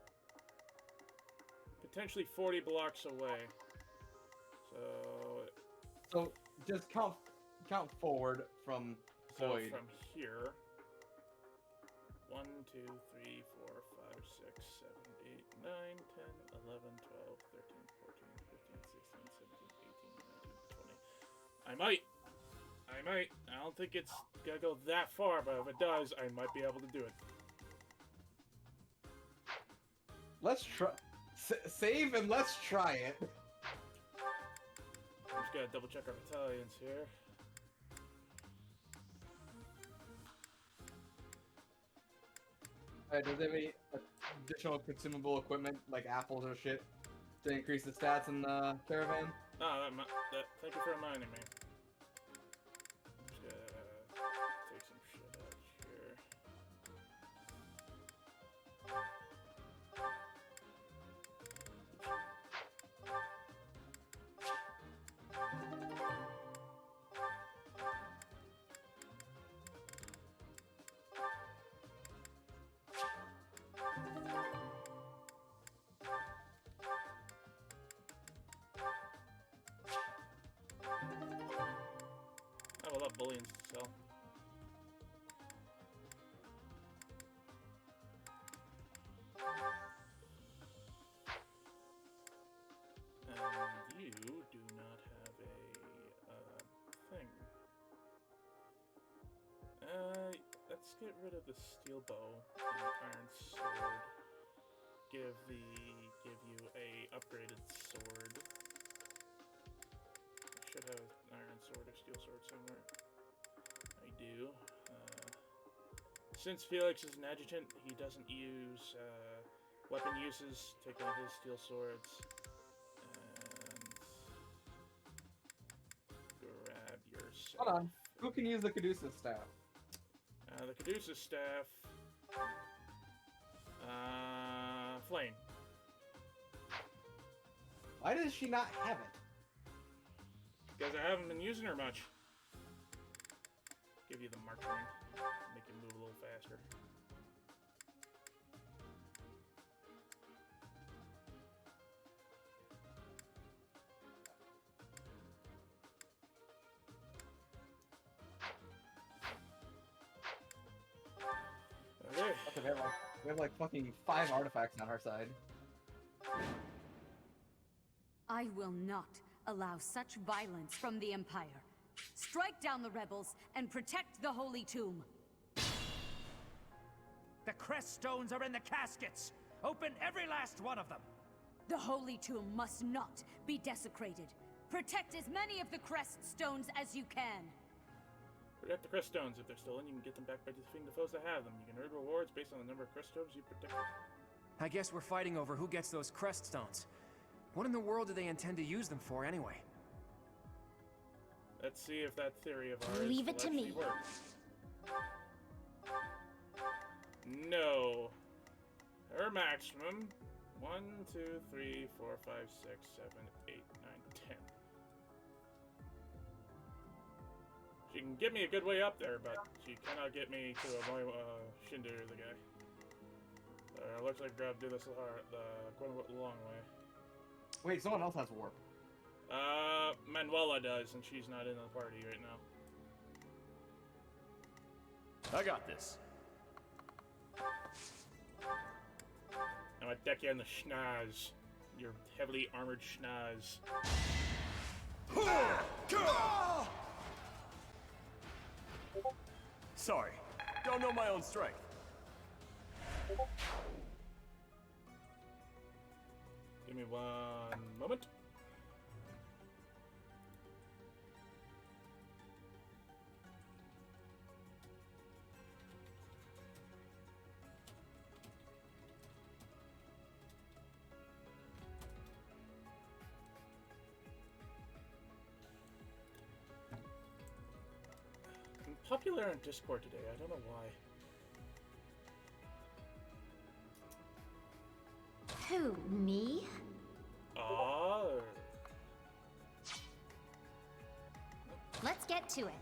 potentially 40 blocks away. So just count forward from Void. From here. 1, 2, 3, 4, 5, 6, 7, 8, 9, 10, 11, 12, 13, 14, 15, 16, 17, 18, 19, 20. I might. I don't think it's gonna go that far, but if it does, I might be able to do it. Let's try. Save and let's try it. I'm just gotta double check our battalions here. Does it have any additional consumable equipment, like apples or shit, to increase the stats in the caravan? Oh, thank you for reminding me. Just gotta take some shit out here. I have a lot of bullions to sell. get rid of the steel bow and iron sword. Give you a upgraded sword. I should have an iron sword or steel sword somewhere. I do. Since Felix is an adjutant, he doesn't use weapon uses. Take one of his steel swords and grab yourself. Hold on. Who can use the Caduceus staff? The Caduceus staff. Flame. Why does she not have it? Because I haven't been using her much. Give you the mark ring. Make you move a little faster. Okay. Okay, we have like fucking 5 artifacts on our side. I will not allow such violence from the Empire. Strike down the rebels and protect the Holy Tomb. The crest stones are in the caskets! Open every last one of them! The Holy Tomb must not be desecrated. Protect as many of the crest stones as you can. Protect the crest stones. If they're stolen, you can get them back by defeating the foes that have them. You can earn rewards based on the number of crest stones you protect. I guess we're fighting over who gets those crest stones. What in the world do they intend to use them for anyway? Let's see if that theory of ours Leave it to me. Works. No. Her maximum. 1, 2, 3, 4, 5, 6, 7, 8, 9, 10. She can get me a good way up there, but she cannot get me to a Shindu the guy. Looks like Grab do this the quote-unquote long way. Wait, someone else has warp. Manuela does, and she's not in the party right now. I got this. I'm gonna deck you in the schnoz. Your heavily armored schnoz. Sorry, don't know my own strength. Give me one moment. I'm popular on Discord today, I don't know why. Who, me? Let's get to it.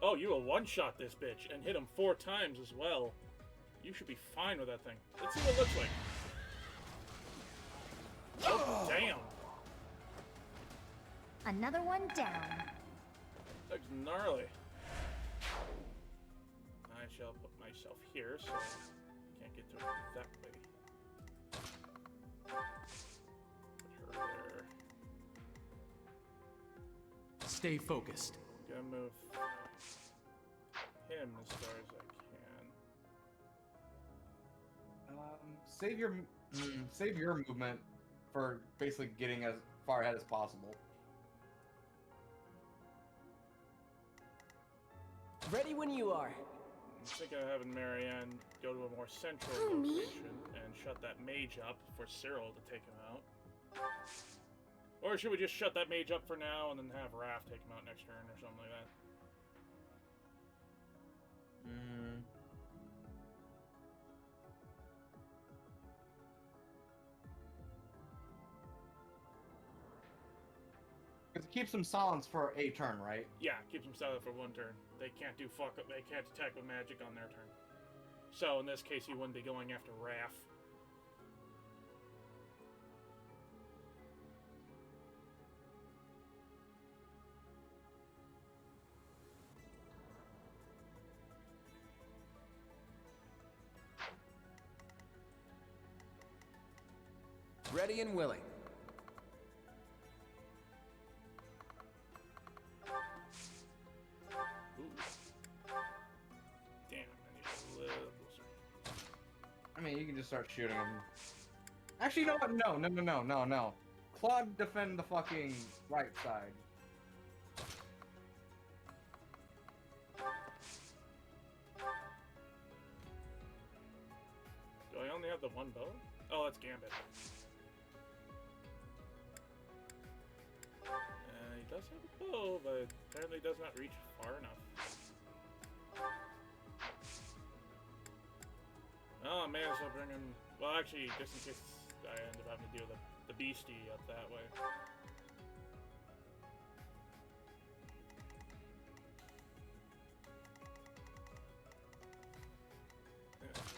Oh, you will one-shot this bitch and hit him 4 times as well. You should be fine with that thing. Let's see what it looks like. Oh, damn. Another one down. Looks gnarly. I shall put myself here so I can't get to it that way. Put her there. Stay focused. Gonna move him as far as I can. Save your movement for basically getting as far ahead as possible. Ready when you are. I'm thinking of having Marianne go to a more central location and shut that mage up for Cyril to take him out. Or should we just shut that mage up for now and then have Raph take him out next turn or something like that? Because it keeps them silence for a turn, right? Yeah, keeps them silent for 1 turn. They can't do they can't attack with magic on their turn. So in this case, he wouldn't be going after Raph. Ready and willing. you can just start shooting him. Actually, you know what? No. Claude, defend the fucking right side. Do I only have the one bow? Oh, that's Gambit. He does have a bow, but apparently does not reach far enough. Oh, man, so bring him... Well, actually, just in case I end up having to deal with the beastie up that way.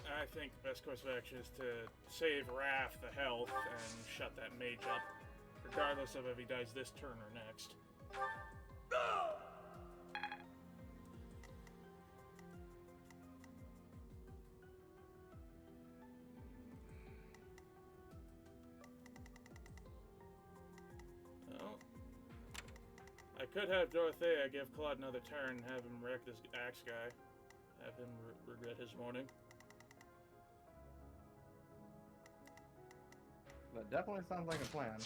I think the best course of action is to save Raph the health and shut that mage up, regardless of if he dies this turn or next. Well, I could have Dorothea give Claude another turn and have him wreck this axe guy. Have him regret his morning. That definitely sounds like a plan.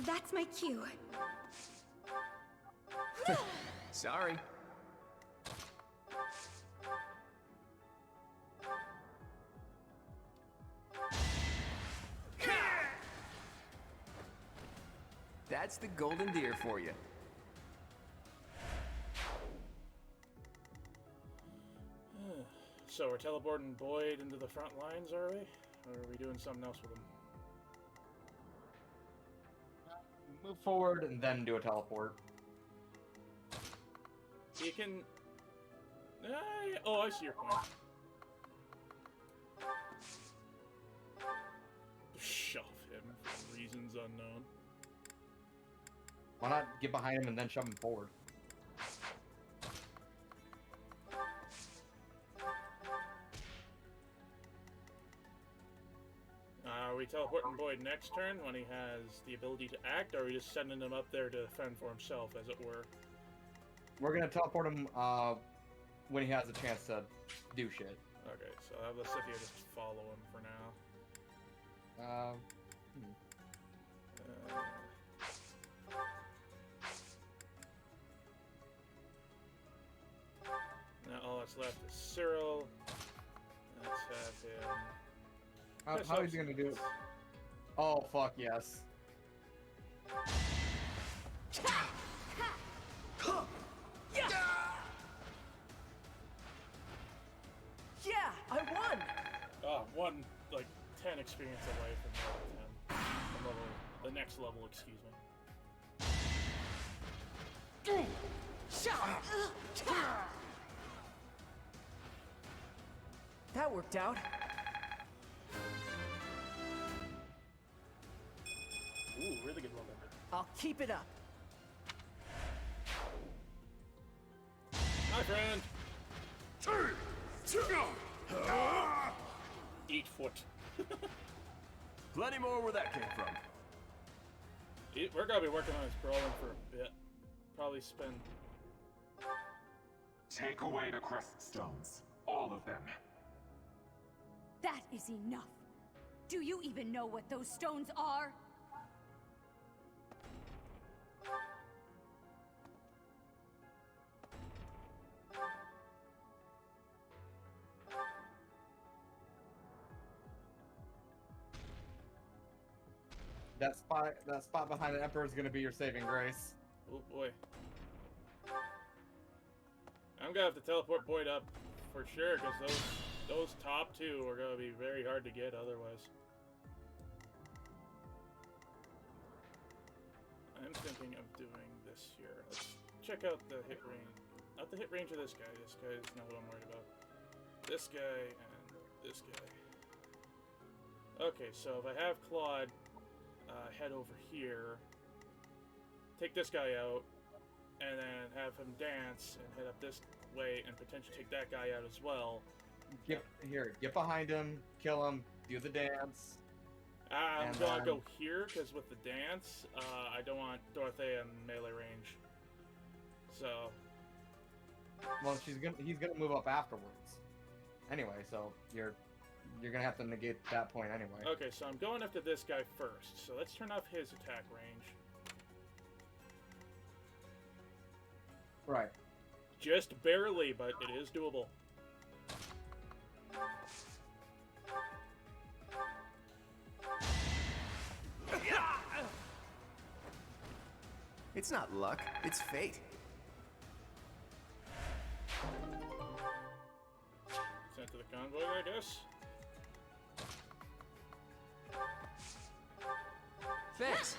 That's my cue. Sorry. That's the golden deer for you. So we're teleporting Boyd into the front lines, are we? Or are we doing something else with him? Move forward and then do a teleport. He can... oh, I see your point. Shove him for reasons unknown. Why not get behind him and then shove him forward? Are we teleporting Boyd next turn when he has the ability to act, or are we just sending him up there to fend for himself, as it were? We're gonna teleport him when he has a chance to do shit. Okay, so I'll have Lysithea just follow him for now. Now all that's left is Cyril. Let's have him... How is he gonna do it? Oh, fuck yes. Yeah, I won! One, like, 10 experience away from level 10. The next level, excuse me. That worked out. Ooh, really good level. I'll keep it up. Hi, friend! Eat foot. Plenty more where that came from. We're gonna be working on his brawling for a bit. Probably spend... Take away the crest stones. All of them. That is enough. Do you even know what those stones are? That spot behind the Emperor is gonna be your saving grace. Oh boy. I'm gonna have to teleport Boyd up for sure, because those top two are gonna be very hard to get otherwise. I'm thinking of doing this here. Let's check out the hit range. Not the hit range of this guy. This guy is not what I'm worried about. This guy and this guy. Okay, so if I have Claude head over here, take this guy out, and then have him dance and head up this way and potentially take that guy out as well. Get behind him, kill him, do the dance. I'm gonna go here because with the dance, I don't want Dorothea in melee range. So. Well, he's gonna move up afterwards. anyway, so you're gonna have to negate that point anyway. Okay, so I'm going after this guy first. So let's turn off his attack range. Right. Just barely, but it is doable. It's not luck, it's fate. Sent to the convoy, I guess. Thanks.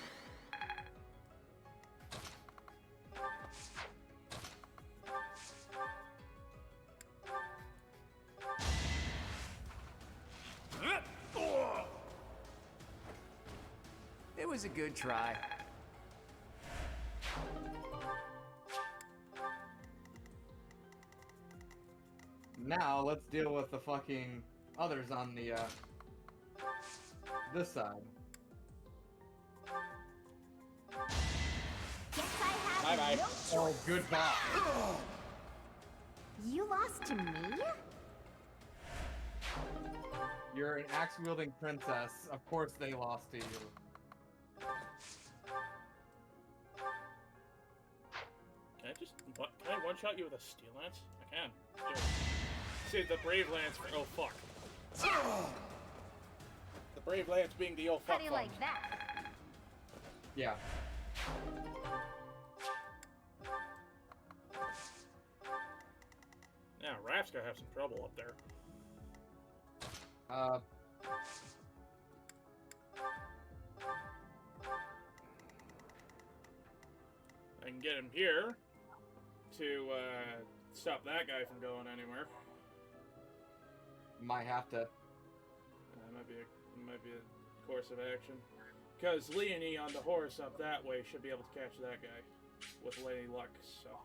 It was a good try. Now let's deal with the fucking others on the this side. Bye bye. Oh, goodbye. You lost to me? You're an axe-wielding princess. Of course they lost to you. Can I one-shot you with a steel lance? I can. Let's do it. See, the brave lance for oh fuck. The brave lance being the oh fuck. How do you like that? Yeah. Now, Raph's gonna have some trouble up there. I can get him here to stop that guy from going anywhere. Might have to. That might be a course of action. Because Leonie on the horse up that way should be able to catch that guy with Lady Luck, so.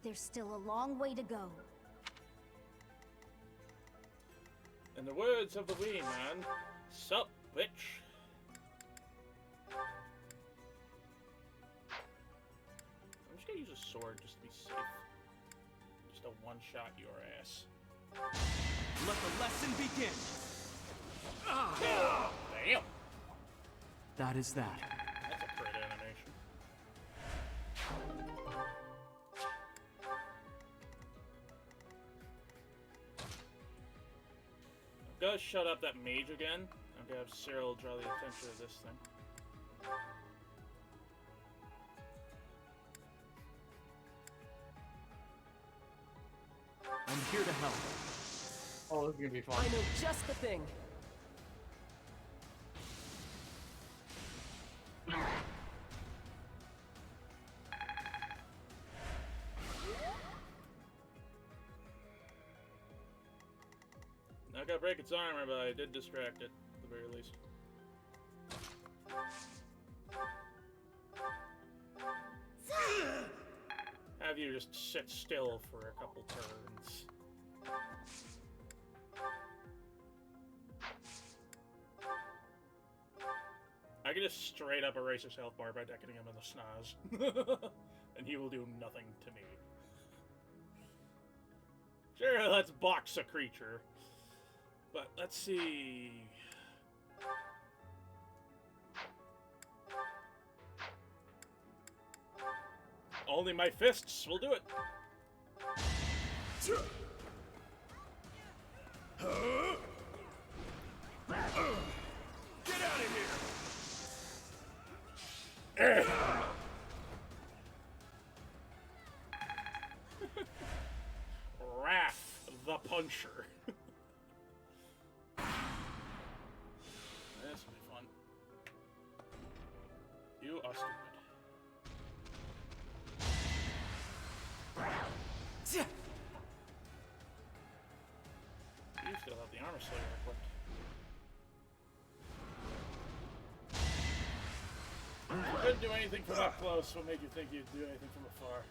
There's still a long way to go. In the words of the Wee Man, sup, bitch. I'm just gonna use a sword just to be safe. Just a one-shot your ass. Let the lesson begin. Damn. That is that. That's a great animation. I'm gonna shut up that mage again. I'm gonna have Cyril draw the attention of this thing. I'm here to help. Oh, this is gonna be fun. I know just the thing. Not gonna break its armor, but I did distract it, at the very least. Have you just sit still for a couple turns. I can just straight up erase his health bar by decking him in the schnoz. And he will do nothing to me. Sure, let's box a creature. But let's see. Only my fists will do it. Get out of here! Wrath the Puncher. This will be fun. You are stupid. You still have the Armor Slayer equipped. You couldn't do anything from up close, what made you think you'd do anything from afar?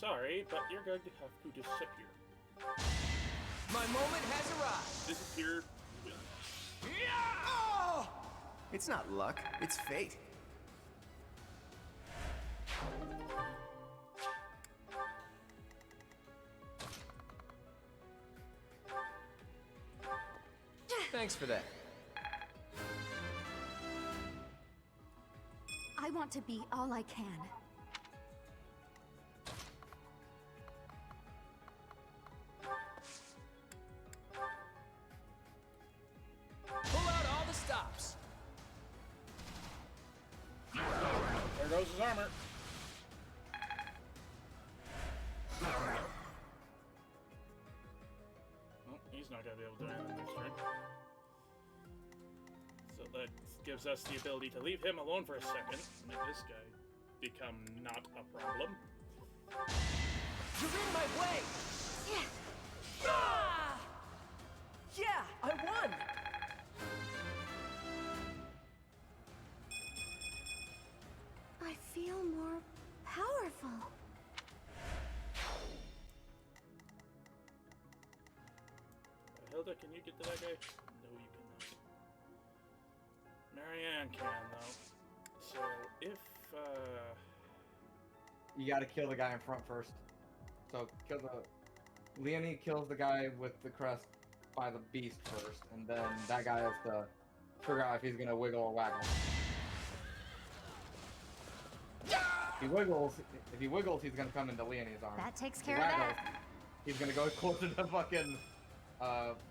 sorry, but you're going to have to disappear. My moment has arrived. Disappear. Oh! It's not luck, it's fate. Thanks for that. I want to be all I can. Pull out all the stops. There goes his armor. Well, he's not gonna be able to do anything next turn. So that gives us the ability to leave him alone for a second, make this guy become not a problem. You're in my way! Yeah. Ah! Yeah, I won! I feel more powerful. Hilda, can you get to that guy? No, you cannot. Marianne can, though. So, if, You gotta kill the guy in front first. So, kill the... Leonie kills the guy with the crest by the beast first, and then that guy has to figure out if he's gonna wiggle or waggle. If he wiggles, he's gonna come into Leonie's arm. That takes If he care of that. waggles, he's gonna go closer to fucking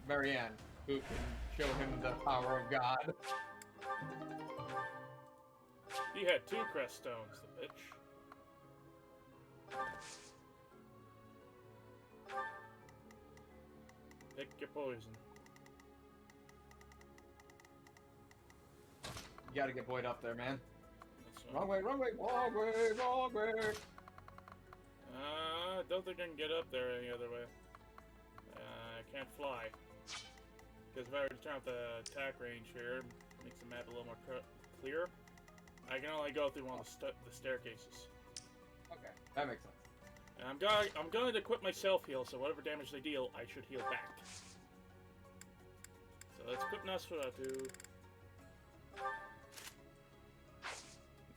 Marianne, who can show him the power of God. he had 2 crest stones, the bitch. Pick your poison. You gotta get Boyd up there, man. That's Wrong way, wrong way, wrong way, wrong way. I don't think I can get up there any other way. I can't fly. Because if I were to turn off the attack range here, it makes the map a little more clear. I can only go through one of the staircases. Okay, that makes sense. And I'm going to equip my self heal, so whatever damage they deal, I should heal back. So let's equip Nosferatu.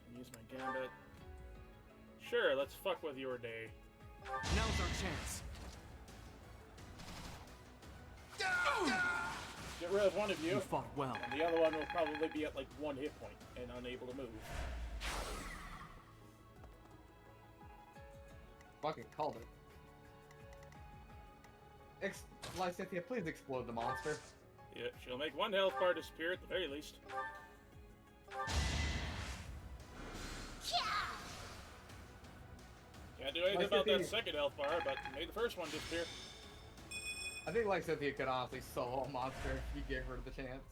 And use my gambit. Sure, let's fuck with your day. Now's our chance. Get rid of one of you. You fought well. And the other one will probably be at like 1 hit point and unable to move. Fucking called it. Lysithea, please explode the monster. Yeah, she'll make 1 health bar disappear at the very least. Can't do anything about that second health bar, but made the first one disappear. I think Lysithea could honestly solo a monster if you gave her the chance.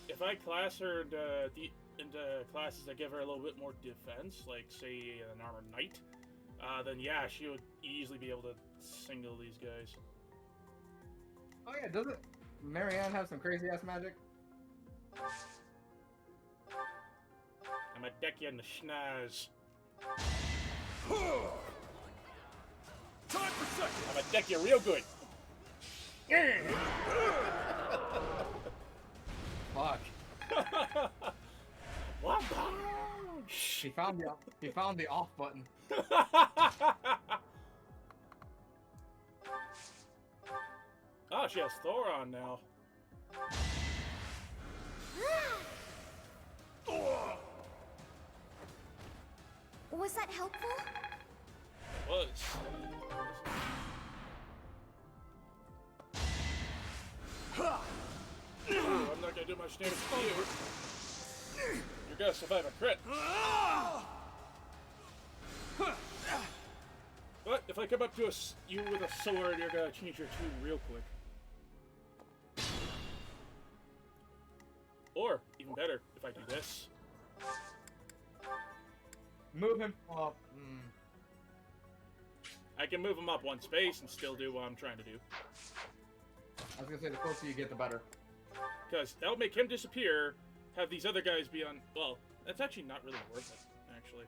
If I class her into classes that give her a little bit more defense, like say an armored knight, then yeah, she would easily be able to single these guys. Oh yeah, doesn't Marianne have some crazy ass magic? I'm gonna deck you in the schnoz. Time for second! I'm gonna deck you real good. Fuck. What? He found the off button. Oh, she has Thor on now. Was that helpful? It was. Ooh, I'm not gonna do much damage to you. You're gonna survive a crit. But if I come up to you with a sword, you're gonna change your tune real quick. Or, even better, if I do this. Move him up. I can move him up 1 space and still do what I'm trying to do. I was gonna say, the closer you get, the better. Because that'll make him disappear, have these other guys be on... Well, that's actually not really worth it, actually.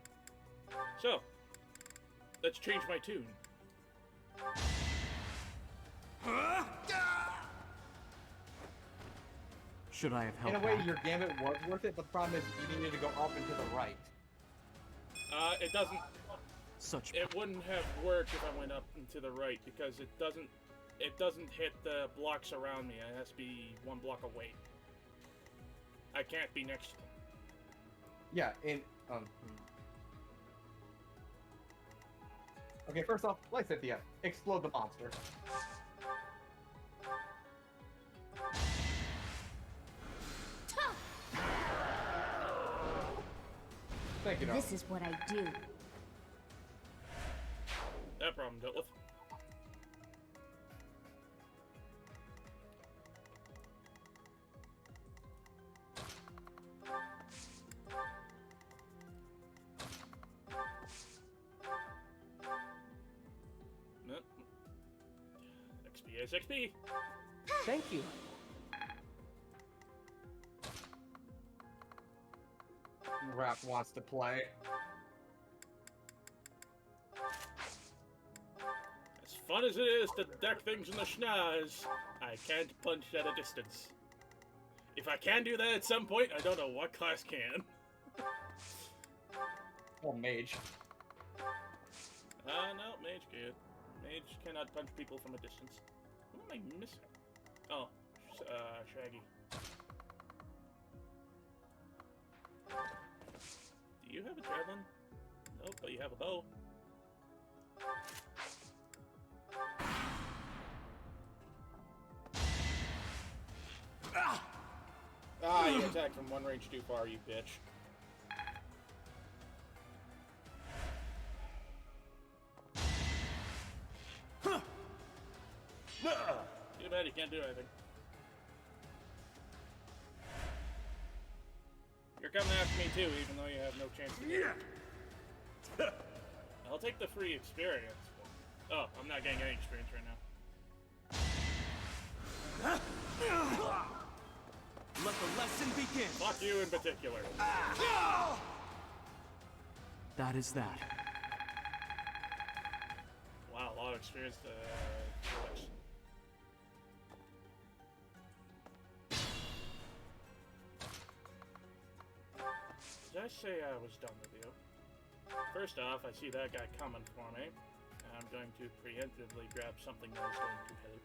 So, Let's change my tune. Should I have helped In a way, back? your gambit was worth it, but the problem is you needed to go up and to the right. It doesn't. Such. It wouldn't have worked if I went up and to the right because it doesn't. It doesn't hit the blocks around me. It has to be one block away. I can't be next to them. Yeah, Okay, first off, like I said, yeah, explode the monster. Thank you, darling. This is what I do. That problem dealt with. Nope. XP is XP. Thank you. Rap wants to play. As fun as it is to deck things in the schnoz, I can't punch at a distance. If I can do that at some point, I don't know what class can. Oh, mage. No, mage good. Mage cannot punch people from a distance. What am I missing? Oh, Shaggy. Do you have a javelin? Nope, but you have a bow. Ah, you attacked from one range too far, you bitch. Too bad you can't do anything. You're coming after me too, even though you have no chance to get it. I'll take the free experience. Oh, I'm not getting any experience right now. Let the lesson begin. Fuck you in particular. That is that. Wow, a lot of experience to Felix. Did I say I was done with you? First off, I see that guy coming for me. And I'm going to preemptively grab something that is going to help.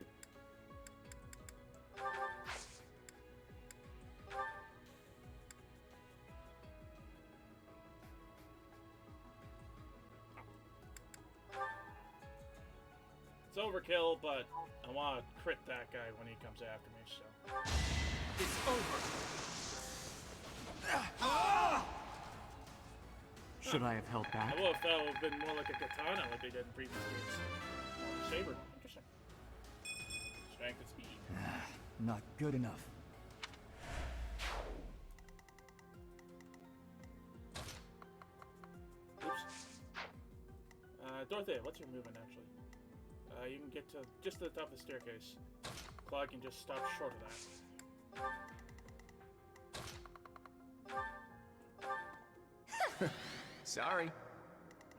It's overkill, but I want to crit that guy when he comes after me, so. It's over. Should I have held back? I would have thought it would have been more like a katana like they did in previous games. Or a saber. Interesting. Strength and speed. Not good enough. Oops. Dorothea, what's your movement actually? You can get to just to the top of the staircase. Claude can just stop short of that. Sorry.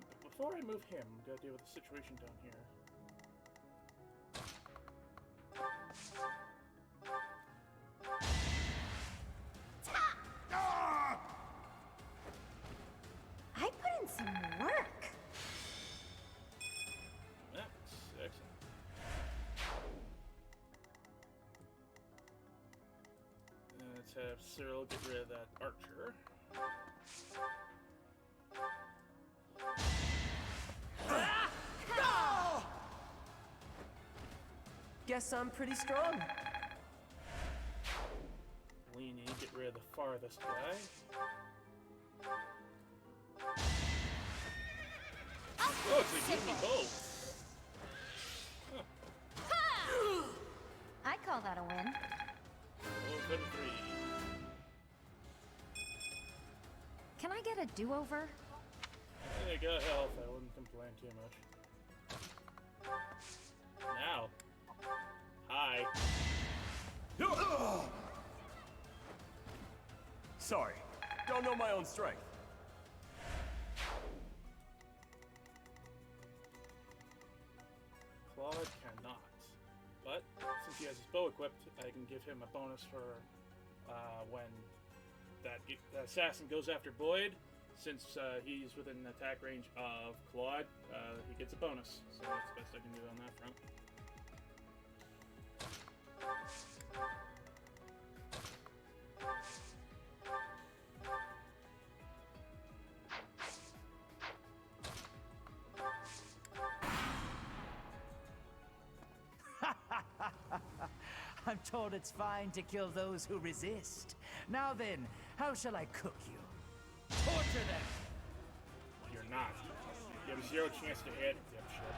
But before I move him, I'm gonna deal with the situation down here. I put in some work. That's excellent. Let's have Cyril get rid of that archer. Guess I'm pretty strong. Leany, get rid of the farthest guy. Oh, it's a gimme both. Huh. I call that a win. Oh, good 3. Can I get a do-over? Hey, got health. I wouldn't complain too much. Now. Hi. Sorry. Don't know my own strength. But since he has his bow equipped, I can give him a bonus for when that assassin goes after Boyd. Since he's within attack range of Claude, he gets a bonus. So that's the best I can do on that front. I'm told it's fine to kill those who resist. Now then, how shall I cook you? Torture them! You're not. You have 0 chance to hit, dipshit.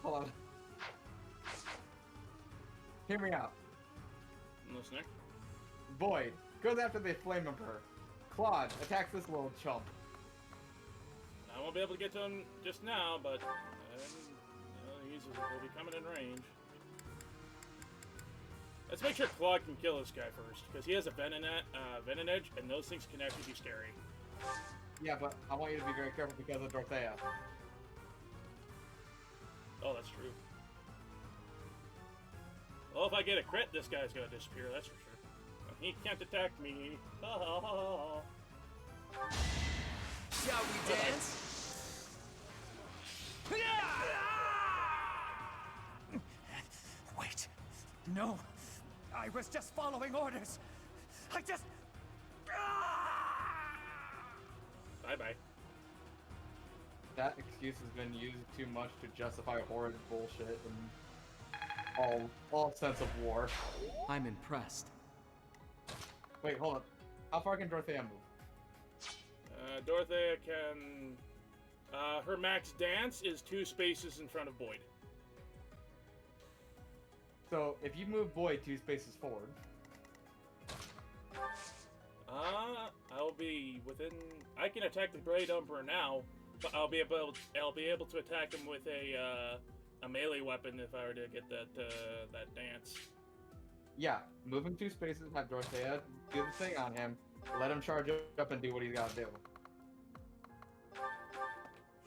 Hold on. Hear me out. I'm listening. Boyd goes after the Flame Emperor. Claude attacks this little chump. I won't be able to get to him just now, but will be coming in range. Let's make sure Claude can kill this guy first, because he has a Venom Edge, and those things can actually be scary. Yeah, but I want you to be very careful because of Dorothea. Oh, that's true. Well, if I get a crit, this guy's gonna disappear, that's for sure. He can't attack me. Oh. Shall we dance? Wait. No. I was just following orders. I just... Bye-bye. That excuse has been used too much to justify horrid bullshit and all sense of war. I'm impressed. Wait, hold up. How far can Dorothea move? Dorothea can... her max dance is 2 spaces in front of Boyd. So, if you move Boyd 2 spaces forward... I'll be within... I can attack the Blade Emperor now, but I'll be able to attack him with a melee weapon if I were to get that dance. Yeah, move him 2 spaces, have Dorothea do the thing on him, let him charge up and do what he's gotta do.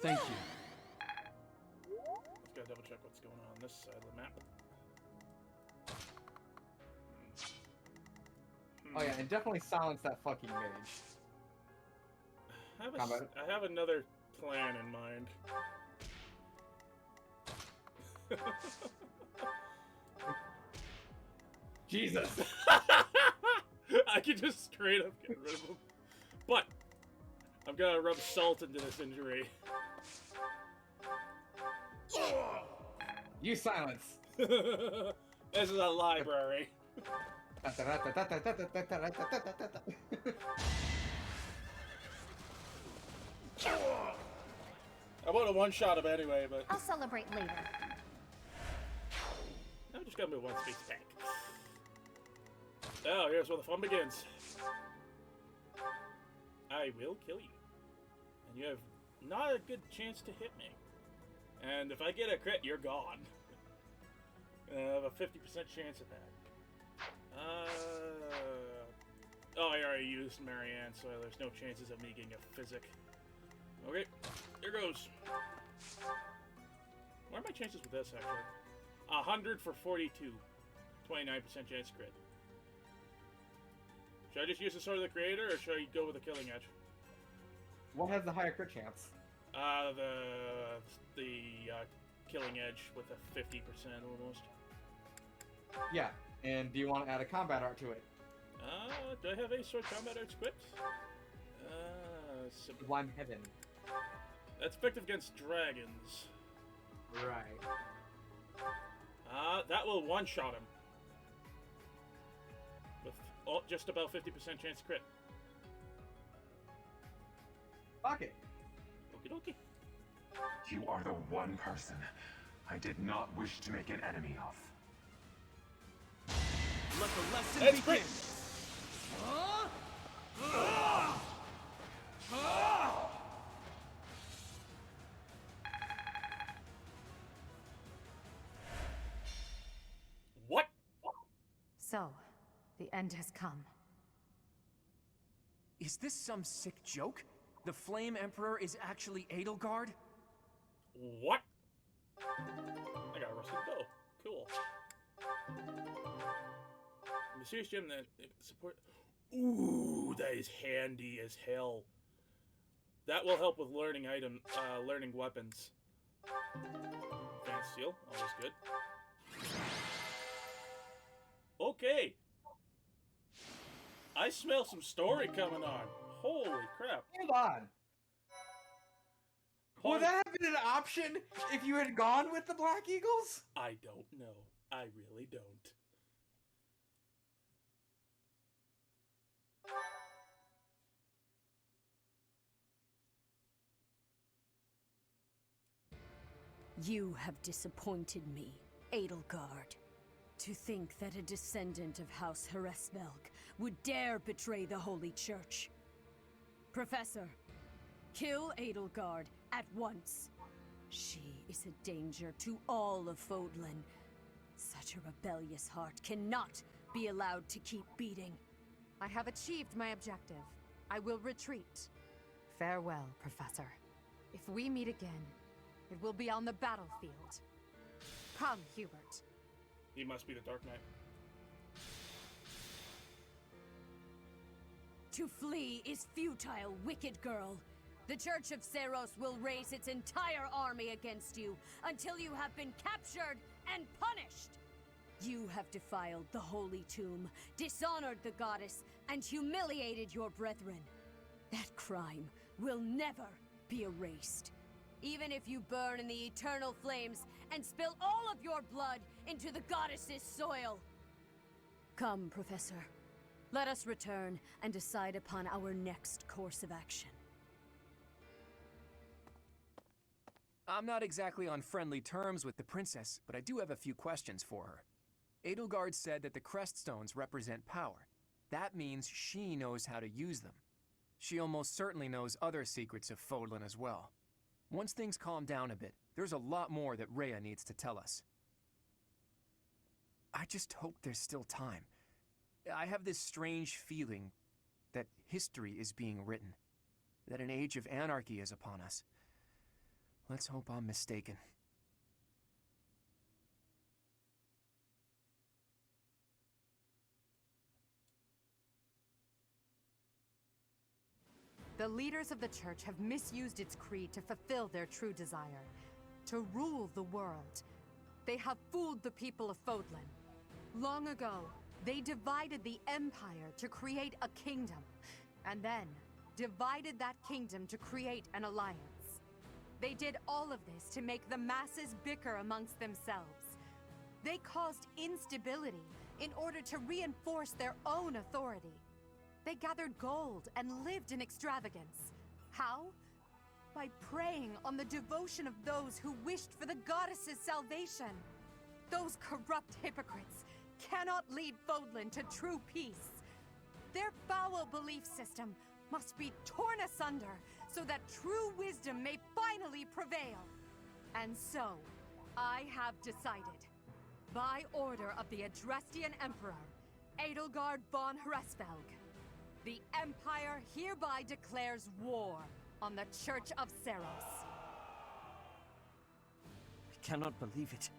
Thank you. Let's go double check what's going on this side of the map. Oh yeah, and definitely silence that fucking mage. I have another plan in mind. Jesus! I can just straight up get rid of him. But, I'm gonna rub salt into this injury. You silence! This is a library. I would have one-shot him anyway, but... I'll celebrate later. I'm just gonna move 1 space back. Oh, here's where the fun begins. I will kill you. And you have not a good chance to hit me. And if I get a crit, you're gone. I have a 50% chance of that. Oh, I already used Marianne, so there's no chances of me getting a physic. Okay, here goes. What are my chances with this, actually? 100 for 42. 29% chance crit. Should I just use the Sword of the Creator, or should I go with the Killing Edge? What has the higher crit chance? The Killing Edge with a 50% almost. Yeah, and do you want to add a combat art to it? Do I have a sword combat arts equipped? Sublime Heaven. That's effective against dragons. Right. That will one-shot him. With just about 50% chance crit. Fuck it. Okie dokie. You are the one person I did not wish to make an enemy of. Let the lesson Let's begin! What? So, The end has come. Is this some sick joke? The Flame Emperor is actually Edelgard? What? I got a rusted bow. Cool. Mysterious gem that support. Ooh, that is handy as hell. That will help with learning learning weapons. Advanced steel, always good. Okay. I smell some story coming on. Holy crap. Hold on. Would that have been an option if you had gone with the Black Eagles? I don't know. I really don't. You have disappointed me, Edelgard. To think that a descendant of House Hresvelg would dare betray the Holy Church. Professor, kill Edelgard at once. She is a danger to all of Fodlan. Such a rebellious heart cannot be allowed to keep beating. I have achieved my objective. I will retreat. Farewell, Professor. If we meet again, it will be on the battlefield. Come, Hubert. He must be the Dark Knight. To flee is futile, wicked girl. The Church of Seros will raise its entire army against you until you have been captured and punished. You have defiled the Holy Tomb, dishonored the goddess, and humiliated your brethren. That crime will never be erased. Even if you burn in the eternal flames and spill all of your blood into the goddess's soil. Come, Professor. Let us return and decide upon our next course of action. I'm not exactly on friendly terms with the princess, but I do have a few questions for her. Edelgard said that the Creststones represent power. That means she knows how to use them. She almost certainly knows other secrets of Fodlan as well. Once things calm down a bit, there's a lot more that Rhea needs to tell us. I just hope there's still time. I have this strange feeling that history is being written, that an age of anarchy is upon us. Let's hope I'm mistaken. The leaders of the Church have misused its creed to fulfill their true desire, to rule the world. They have fooled the people of Fodlan. Long ago, they divided the Empire to create a kingdom, and then divided that kingdom to create an alliance. They did all of this to make the masses bicker amongst themselves. They caused instability in order to reinforce their own authority. They gathered gold and lived in extravagance. How? By preying on the devotion of those who wished for the goddess's salvation. Those corrupt hypocrites cannot lead Fodlan to true peace. Their foul belief system must be torn asunder so that true wisdom may finally prevail. And so, I have decided, by order of the Adrestian Emperor, Edelgard von Hresvelg, the Empire hereby declares war on the Church of Seros. I cannot believe it.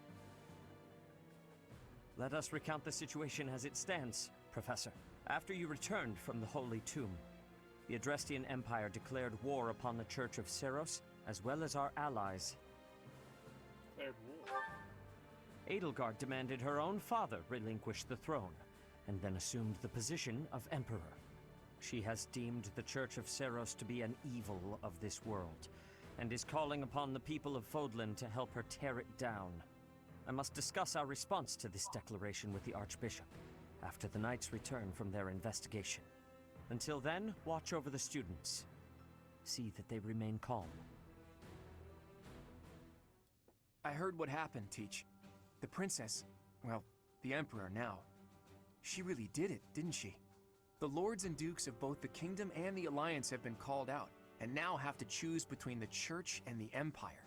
Let us recount the situation as it stands, Professor. After you returned from the Holy Tomb, the Adrestian Empire declared war upon the Church of Seros, as well as our allies. Declared war? Edelgard demanded her own father relinquish the throne, and then assumed the position of Emperor. She has deemed the Church of Seros to be an evil of this world, and is calling upon the people of Fodlan to help her tear it down. I must discuss our response to this declaration with the Archbishop, after the Knights return from their investigation. Until then, watch over the students. See that they remain calm. I heard what happened, Teach. The princess, well, the Emperor now, she really did it, didn't she? The lords and dukes of both the kingdom and the alliance have been called out, and now have to choose between the church and the empire.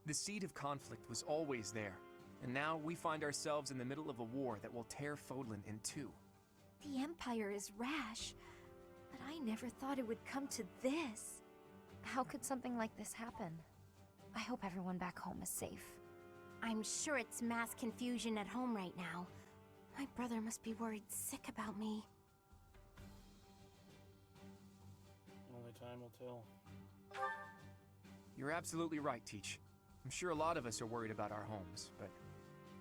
The seed of conflict was always there, and now we find ourselves in the middle of a war that will tear Fodlan in two. The Empire is rash, but I never thought it would come to this. How could something like this happen? I hope everyone back home is safe. I'm sure it's mass confusion at home right now. My brother must be worried sick about me. Only time will tell. You're absolutely right, Teach. I'm sure a lot of us are worried about our homes, but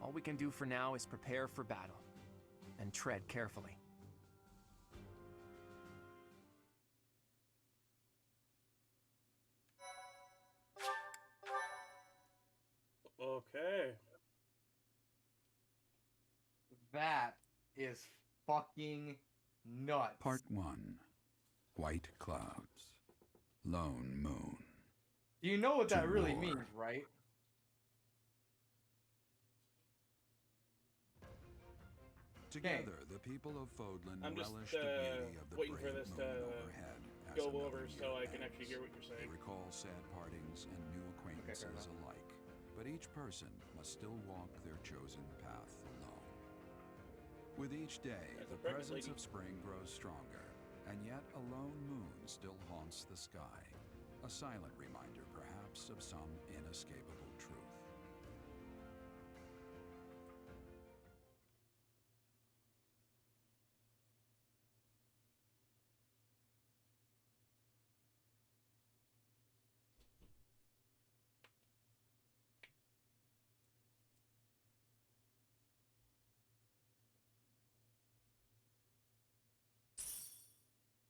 all we can do for now is prepare for battle and tread carefully. Okay. That is fucking nuts. Part 1. White Clouds. Lone Moon. You know what that To really war. means, right? Together, the people of Fodlan I'm just relish the beauty of the waiting for brave this moon to overhead as go another over year so I can ends. actually hear what you're saying. They recall sad partings and new acquaintances alike, but each person must still walk their chosen path alone. With each day, That's the a pregnant presence lady. of spring grows stronger, and yet a lone moon still haunts the sky, a silent reminder perhaps of some inescapable truth.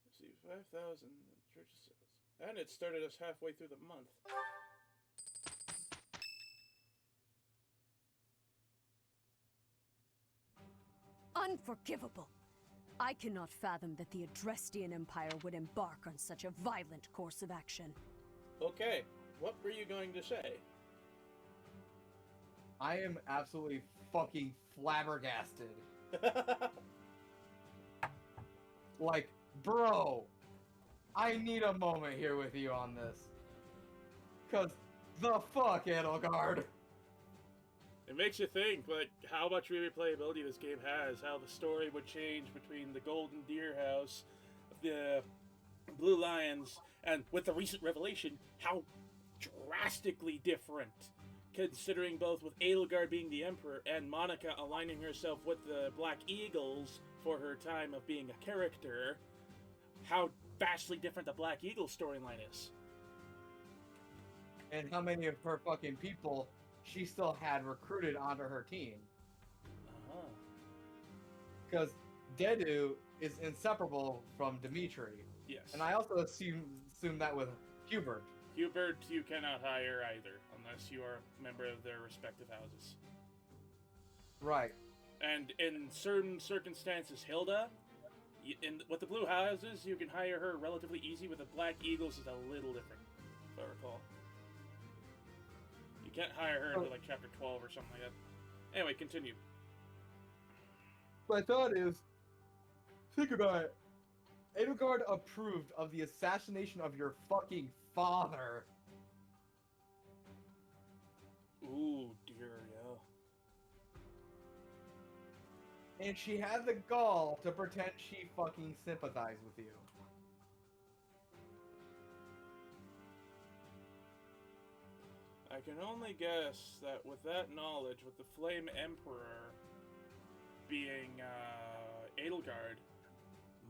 Let's see, 5,000 church sales. And it started us halfway through the month. Unforgivable! I cannot fathom that the Adrestian Empire would embark on such a violent course of action. Okay, what were you going to say? I am absolutely fucking flabbergasted. Like, bro, I need a moment here with you on this. Cause the fuck, Edelgard. It makes you think, like, how much replayability this game has, how the story would change between the Golden Deer House, the Blue Lions, and with the recent revelation, how drastically different. Considering both with Edelgard being the Emperor and Monica aligning herself with the Black Eagles for her time of being a character, how vastly different the Black Eagle storyline is. And how many of her fucking people she still had recruited onto her team. Uh-huh. Because Dedu is inseparable from Dimitri. Yes. And I also assume that with Hubert. Hubert you cannot hire either, unless you are a member of their respective houses. Right. And in certain circumstances, Hilda, with the Blue Houses, you can hire her relatively easy. With the Black Eagles, is a little different, if I recall. You can't hire her until like chapter 12 or something like that. Anyway, continue. My thought is, think about it. Edelgard approved of the assassination of your fucking father. Ooh, dear, yeah. And she had the gall to pretend she fucking sympathized with you. I can only guess that with that knowledge, with the Flame Emperor being Edelgard,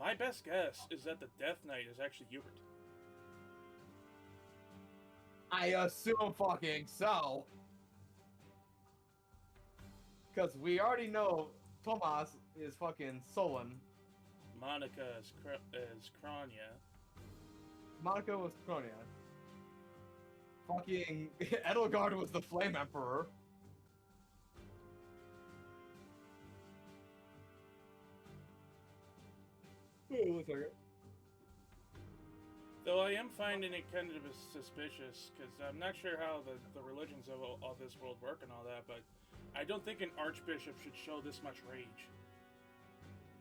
my best guess is that the Death Knight is actually Hubert. I assume fucking so. Because we already know Tomas is fucking Solon. Monica is Kronia. Monica was Kronia. Fucking Edelgard was the Flame Emperor. One second. Though I am finding it kind of suspicious, because I'm not sure how the religions of this world work and all that, but I don't think an archbishop should show this much rage.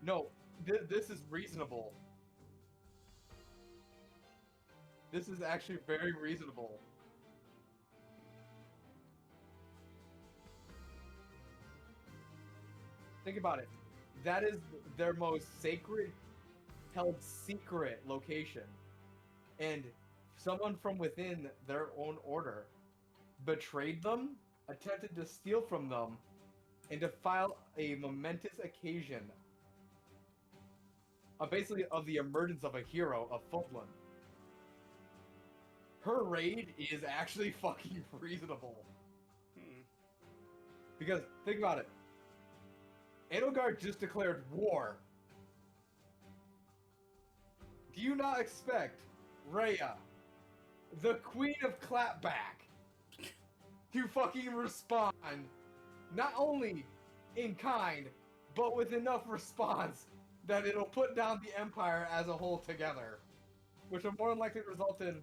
No, this is reasonable. This is actually very reasonable. Think about it. that is their most sacred, held secret location. And someone from within their own order betrayed them, attempted to steal from them, and defile a momentous occasion basically of the emergence of a hero of Fodlan. Her raid is actually fucking reasonable. Because, think about it. Edelgard just declared war. Do you not expect Rhea, the queen of clapback, to fucking respond, not only in kind, but with enough response that it'll put down the Empire as a whole together? Which will more than likely result in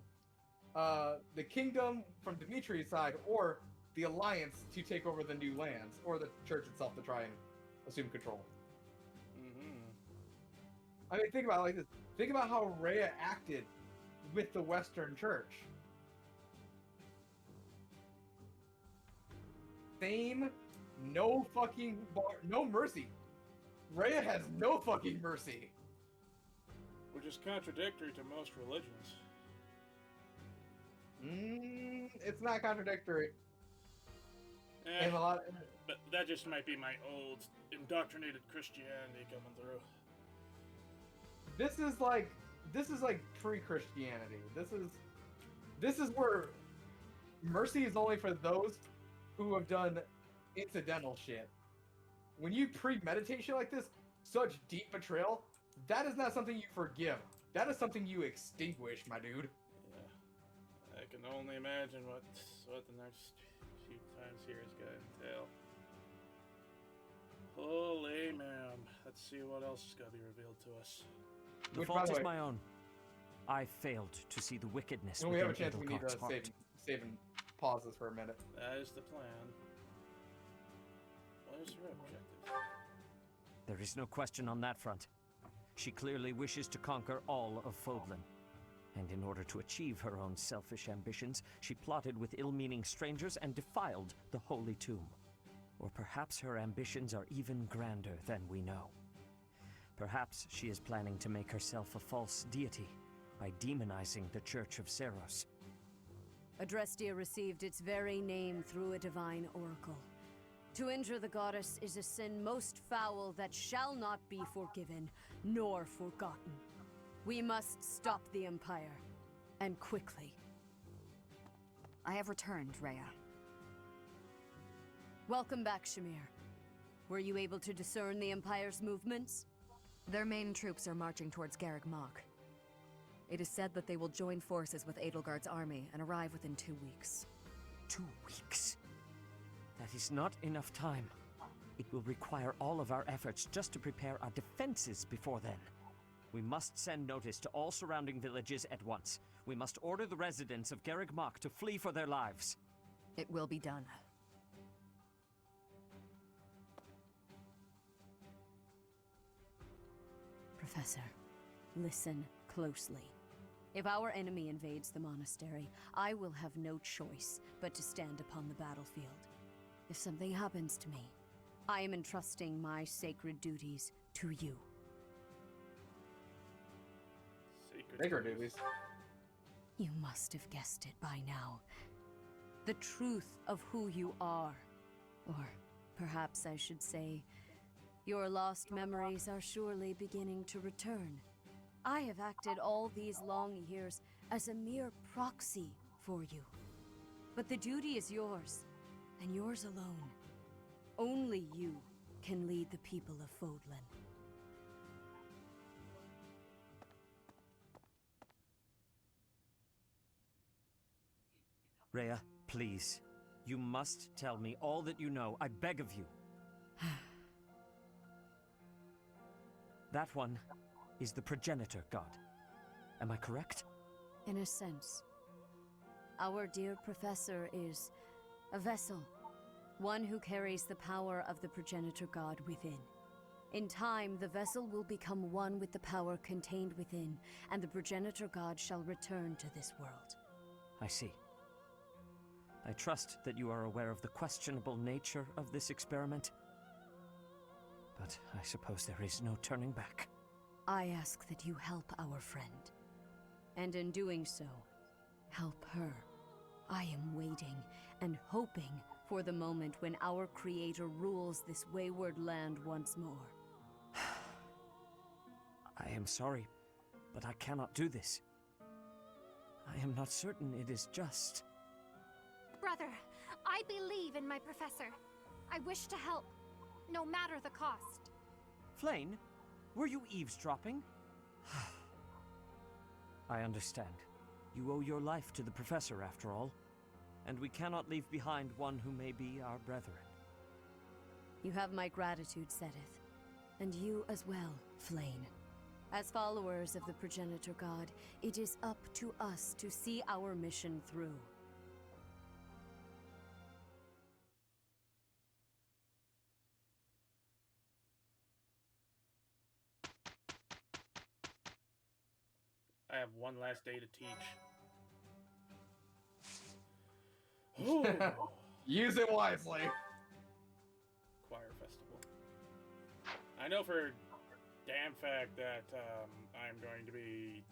the kingdom from Dimitri's side, or the Alliance to take over the new lands, or the church itself to try and assume control. I mean, think about it like this. Think about how Rhea acted with the Western Church. Same, no fucking no mercy. Rhea has no fucking mercy. Which is contradictory to most religions. It's not contradictory. And a lot. But that just might be my old indoctrinated Christianity coming through. This is like pre-Christianity. This is where mercy is only for those who have done incidental shit. When you premeditate shit like this, such deep betrayal, that is not something you forgive. That is something you extinguish, my dude. Yeah. I can only imagine what the next few times here is going to entail. Holy man. Let's see what else is going to be revealed to us. The fault is my own. I failed to see the wickedness when we within have a chance, we need Edelgard's to heart. save and pause this for a minute. That is the plan. What is her objective? There is no question on that front. She clearly wishes to conquer all of Fodlan. And in order to achieve her own selfish ambitions, she plotted with ill-meaning strangers and defiled the Holy Tomb. Or perhaps her ambitions are even grander than we know. Perhaps she is planning to make herself a false deity by demonizing the Church of Seros. Adrestia received its very name through a divine oracle. To injure the goddess is a sin most foul that shall not be forgiven, nor forgotten. We must stop the Empire, and quickly. I have returned, Rhea. Welcome back, Shamir. Were you able to discern the Empire's movements? Their main troops are marching towards Garreg Mach. It is said that they will join forces with Edelgard's army and arrive within 2 weeks. 2 weeks? That is not enough time. It will require all of our efforts just to prepare our defenses before then. We must send notice to all surrounding villages at once. We must order the residents of Garreg Mach to flee for their lives. It will be done. Professor, listen closely. If our enemy invades the monastery, I will have no choice but to stand upon the battlefield. If something happens to me, I am entrusting my sacred duties to you. Sacred duties? You must have guessed it by now. The truth of who you are. Or perhaps I should say, your lost memories are surely beginning to return. I have acted all these long years as a mere proxy for you. But the duty is yours, and yours alone. Only you can lead the people of Fodlan. Rhea, please. You must tell me all that you know. I beg of you. That one is the progenitor god. Am I correct? In a sense. Our dear professor is a vessel. One who carries the power of the progenitor god within. In time, the vessel will become one with the power contained within, and the progenitor god shall return to this world. I see. I trust that you are aware of the questionable nature of this experiment. But I suppose there is no turning back. I ask that you help our friend. And in doing so, help her. I am waiting and hoping for the moment when our creator rules this wayward land once more. I am sorry, but I cannot do this. I am not certain it is just. Brother, I believe in my professor. I wish to help, no matter the cost. Flayn, were you eavesdropping? I understand. You owe your life to the professor, after all. And we cannot leave behind one who may be our brethren. You have my gratitude, Sedith. And you as well, Flayn. As followers of the progenitor god, it is up to us to see our mission through. I have one last day to teach. Ooh. Use it wisely. Choir festival. I know for damn fact that I'm going to be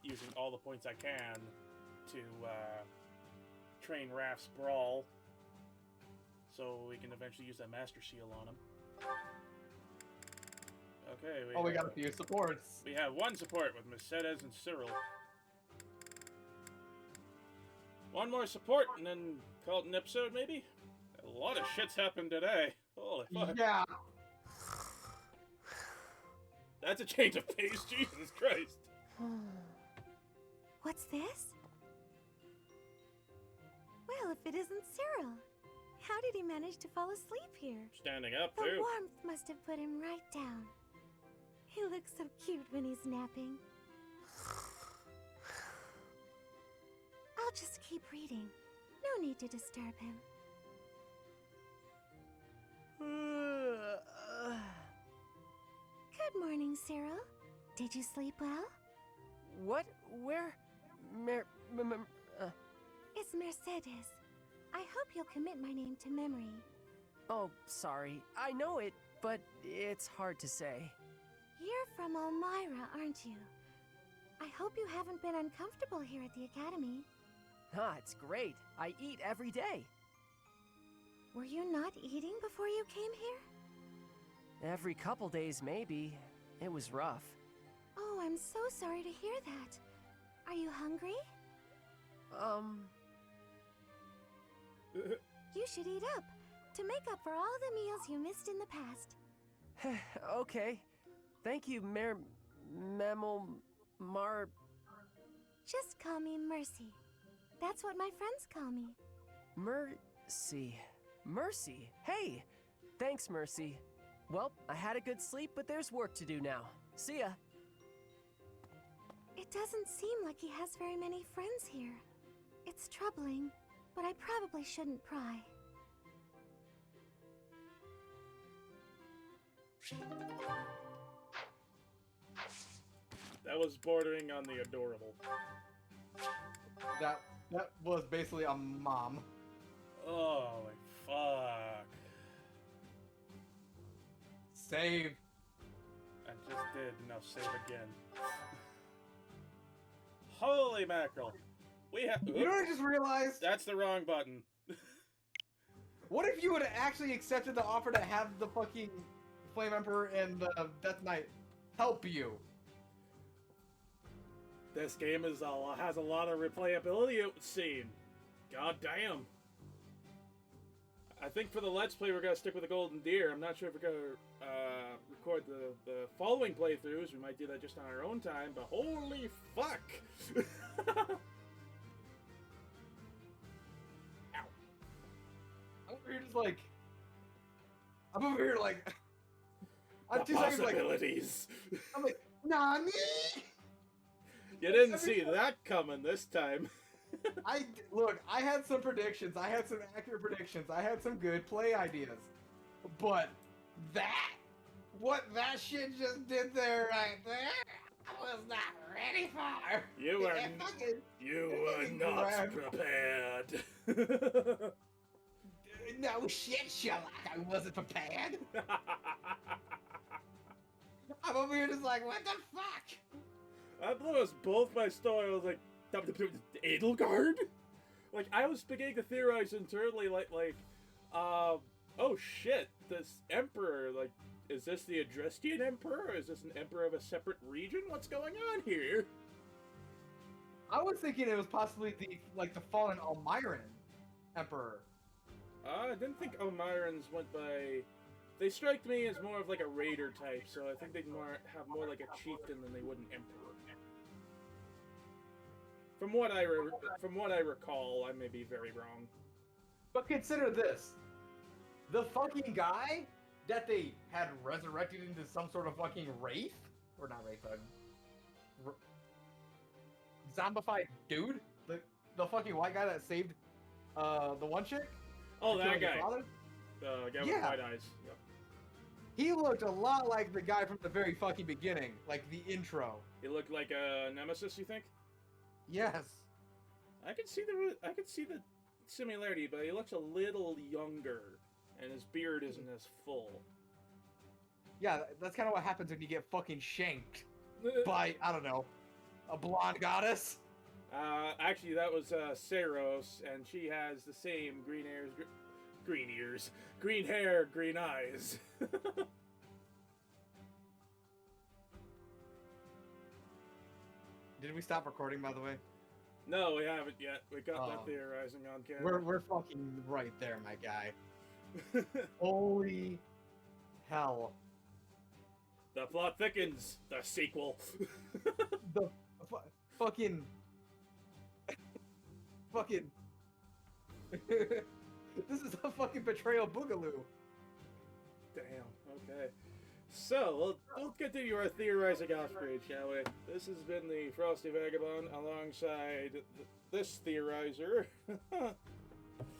using all the points I can to train Raph's Brawl, so we can eventually use that Master Seal on him. Okay. We got a few supports. We have one support with Mercedes and Cyril. One more support, and then call it an episode, maybe? A lot of shit's happened today. Holy fuck. Yeah. That's a change of pace, Jesus Christ. What's this? Well, if it isn't Cyril. How did he manage to fall asleep here? Standing up, The too. warmth must have put him right down. He looks so cute when he's napping. I'll just keep reading. No need to disturb him. Good morning, Cyril. Did you sleep well? What? Where? It's Mercedes. I hope you'll commit my name to memory. Oh, sorry. I know it, but it's hard to say. You're from Elmira, aren't you? I hope you haven't been uncomfortable here at the Academy. Ah, it's great. I eat every day. Were you not eating before you came here? Every couple days, maybe. It was rough. Oh, I'm so sorry to hear that. Are you hungry? You should eat up, to make up for all the meals you missed in the past. Okay. Thank you, Mar... Just call me Mercy. That's what my friends call me. Mercy. Mercy? Hey! Thanks, Mercy. Well, I had a good sleep, but there's work to do now. See ya. It doesn't seem like he has very many friends here. It's troubling, but I probably shouldn't pry. That was bordering on the adorable. That was basically a mom. Oh, my fuck. Save. I just did. Now save again. Holy mackerel. We have. You know what I just realized? That's the wrong button. What if you would have actually accepted the offer to have the fucking Flame Emperor and the Death Knight help you? This game has a lot of replayability, it would seem. God damn. I think for the Let's Play, we're going to stick with the Golden Deer. I'm not sure if we're going to record the following playthroughs. We might do that just on our own time, but holy fuck! Ow. I'm over here just like... I'm over here like... The possibilities! I'm like, Nani? You didn't see that coming this time. Look, I had some predictions. I had some accurate predictions. I had some good play ideas. But what that shit just did there right there, I was not ready for. You were not prepared. No shit, Sherlock. I wasn't prepared. I'm over here just like, what the fuck? I blew us both my story. I was like, Edelgard? Like, I was beginning to theorize internally, oh shit, this emperor, like, is this the Adrestian emperor? Or is this an emperor of a separate region? What's going on here? I was thinking it was possibly the fallen Almiran emperor. I didn't think Almirans went by... They strike me as more of like a raider type, so I think they'd have more like a chieftain than they would an emperor. From what I recall, I may be very wrong. But consider this. The fucking guy that they had resurrected into some sort of fucking wraith? Or not wraith, zombified dude? The fucking white guy that saved the one chick? Oh, that guy. The guy with white eyes. Yep. He looked a lot like the guy from the very fucking beginning, like the intro. He looked like a nemesis, you think? Yes. I could see the similarity, but he looks a little younger, and his beard isn't as full. Yeah, that's kind of what happens when you get fucking shanked by, I don't know, a blonde goddess. Actually, that was Saros, and she has the same green hair, green eyes. Did we stop recording, by the way? No, we haven't yet. We got that theorizing on camera. We're fucking right there, my guy. Holy hell. The plot thickens. The sequel. The fucking... fucking... This is a fucking betrayal boogaloo. Damn, okay. So, we'll continue our theorizing off-screen, shall we? This has been the Frosty Vagabond alongside this theorizer.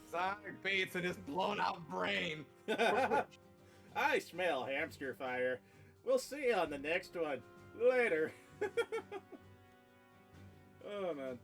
Sonic Bates and his blown-out brain. I smell hamster fire. We'll see you on the next one. Later. Oh, man.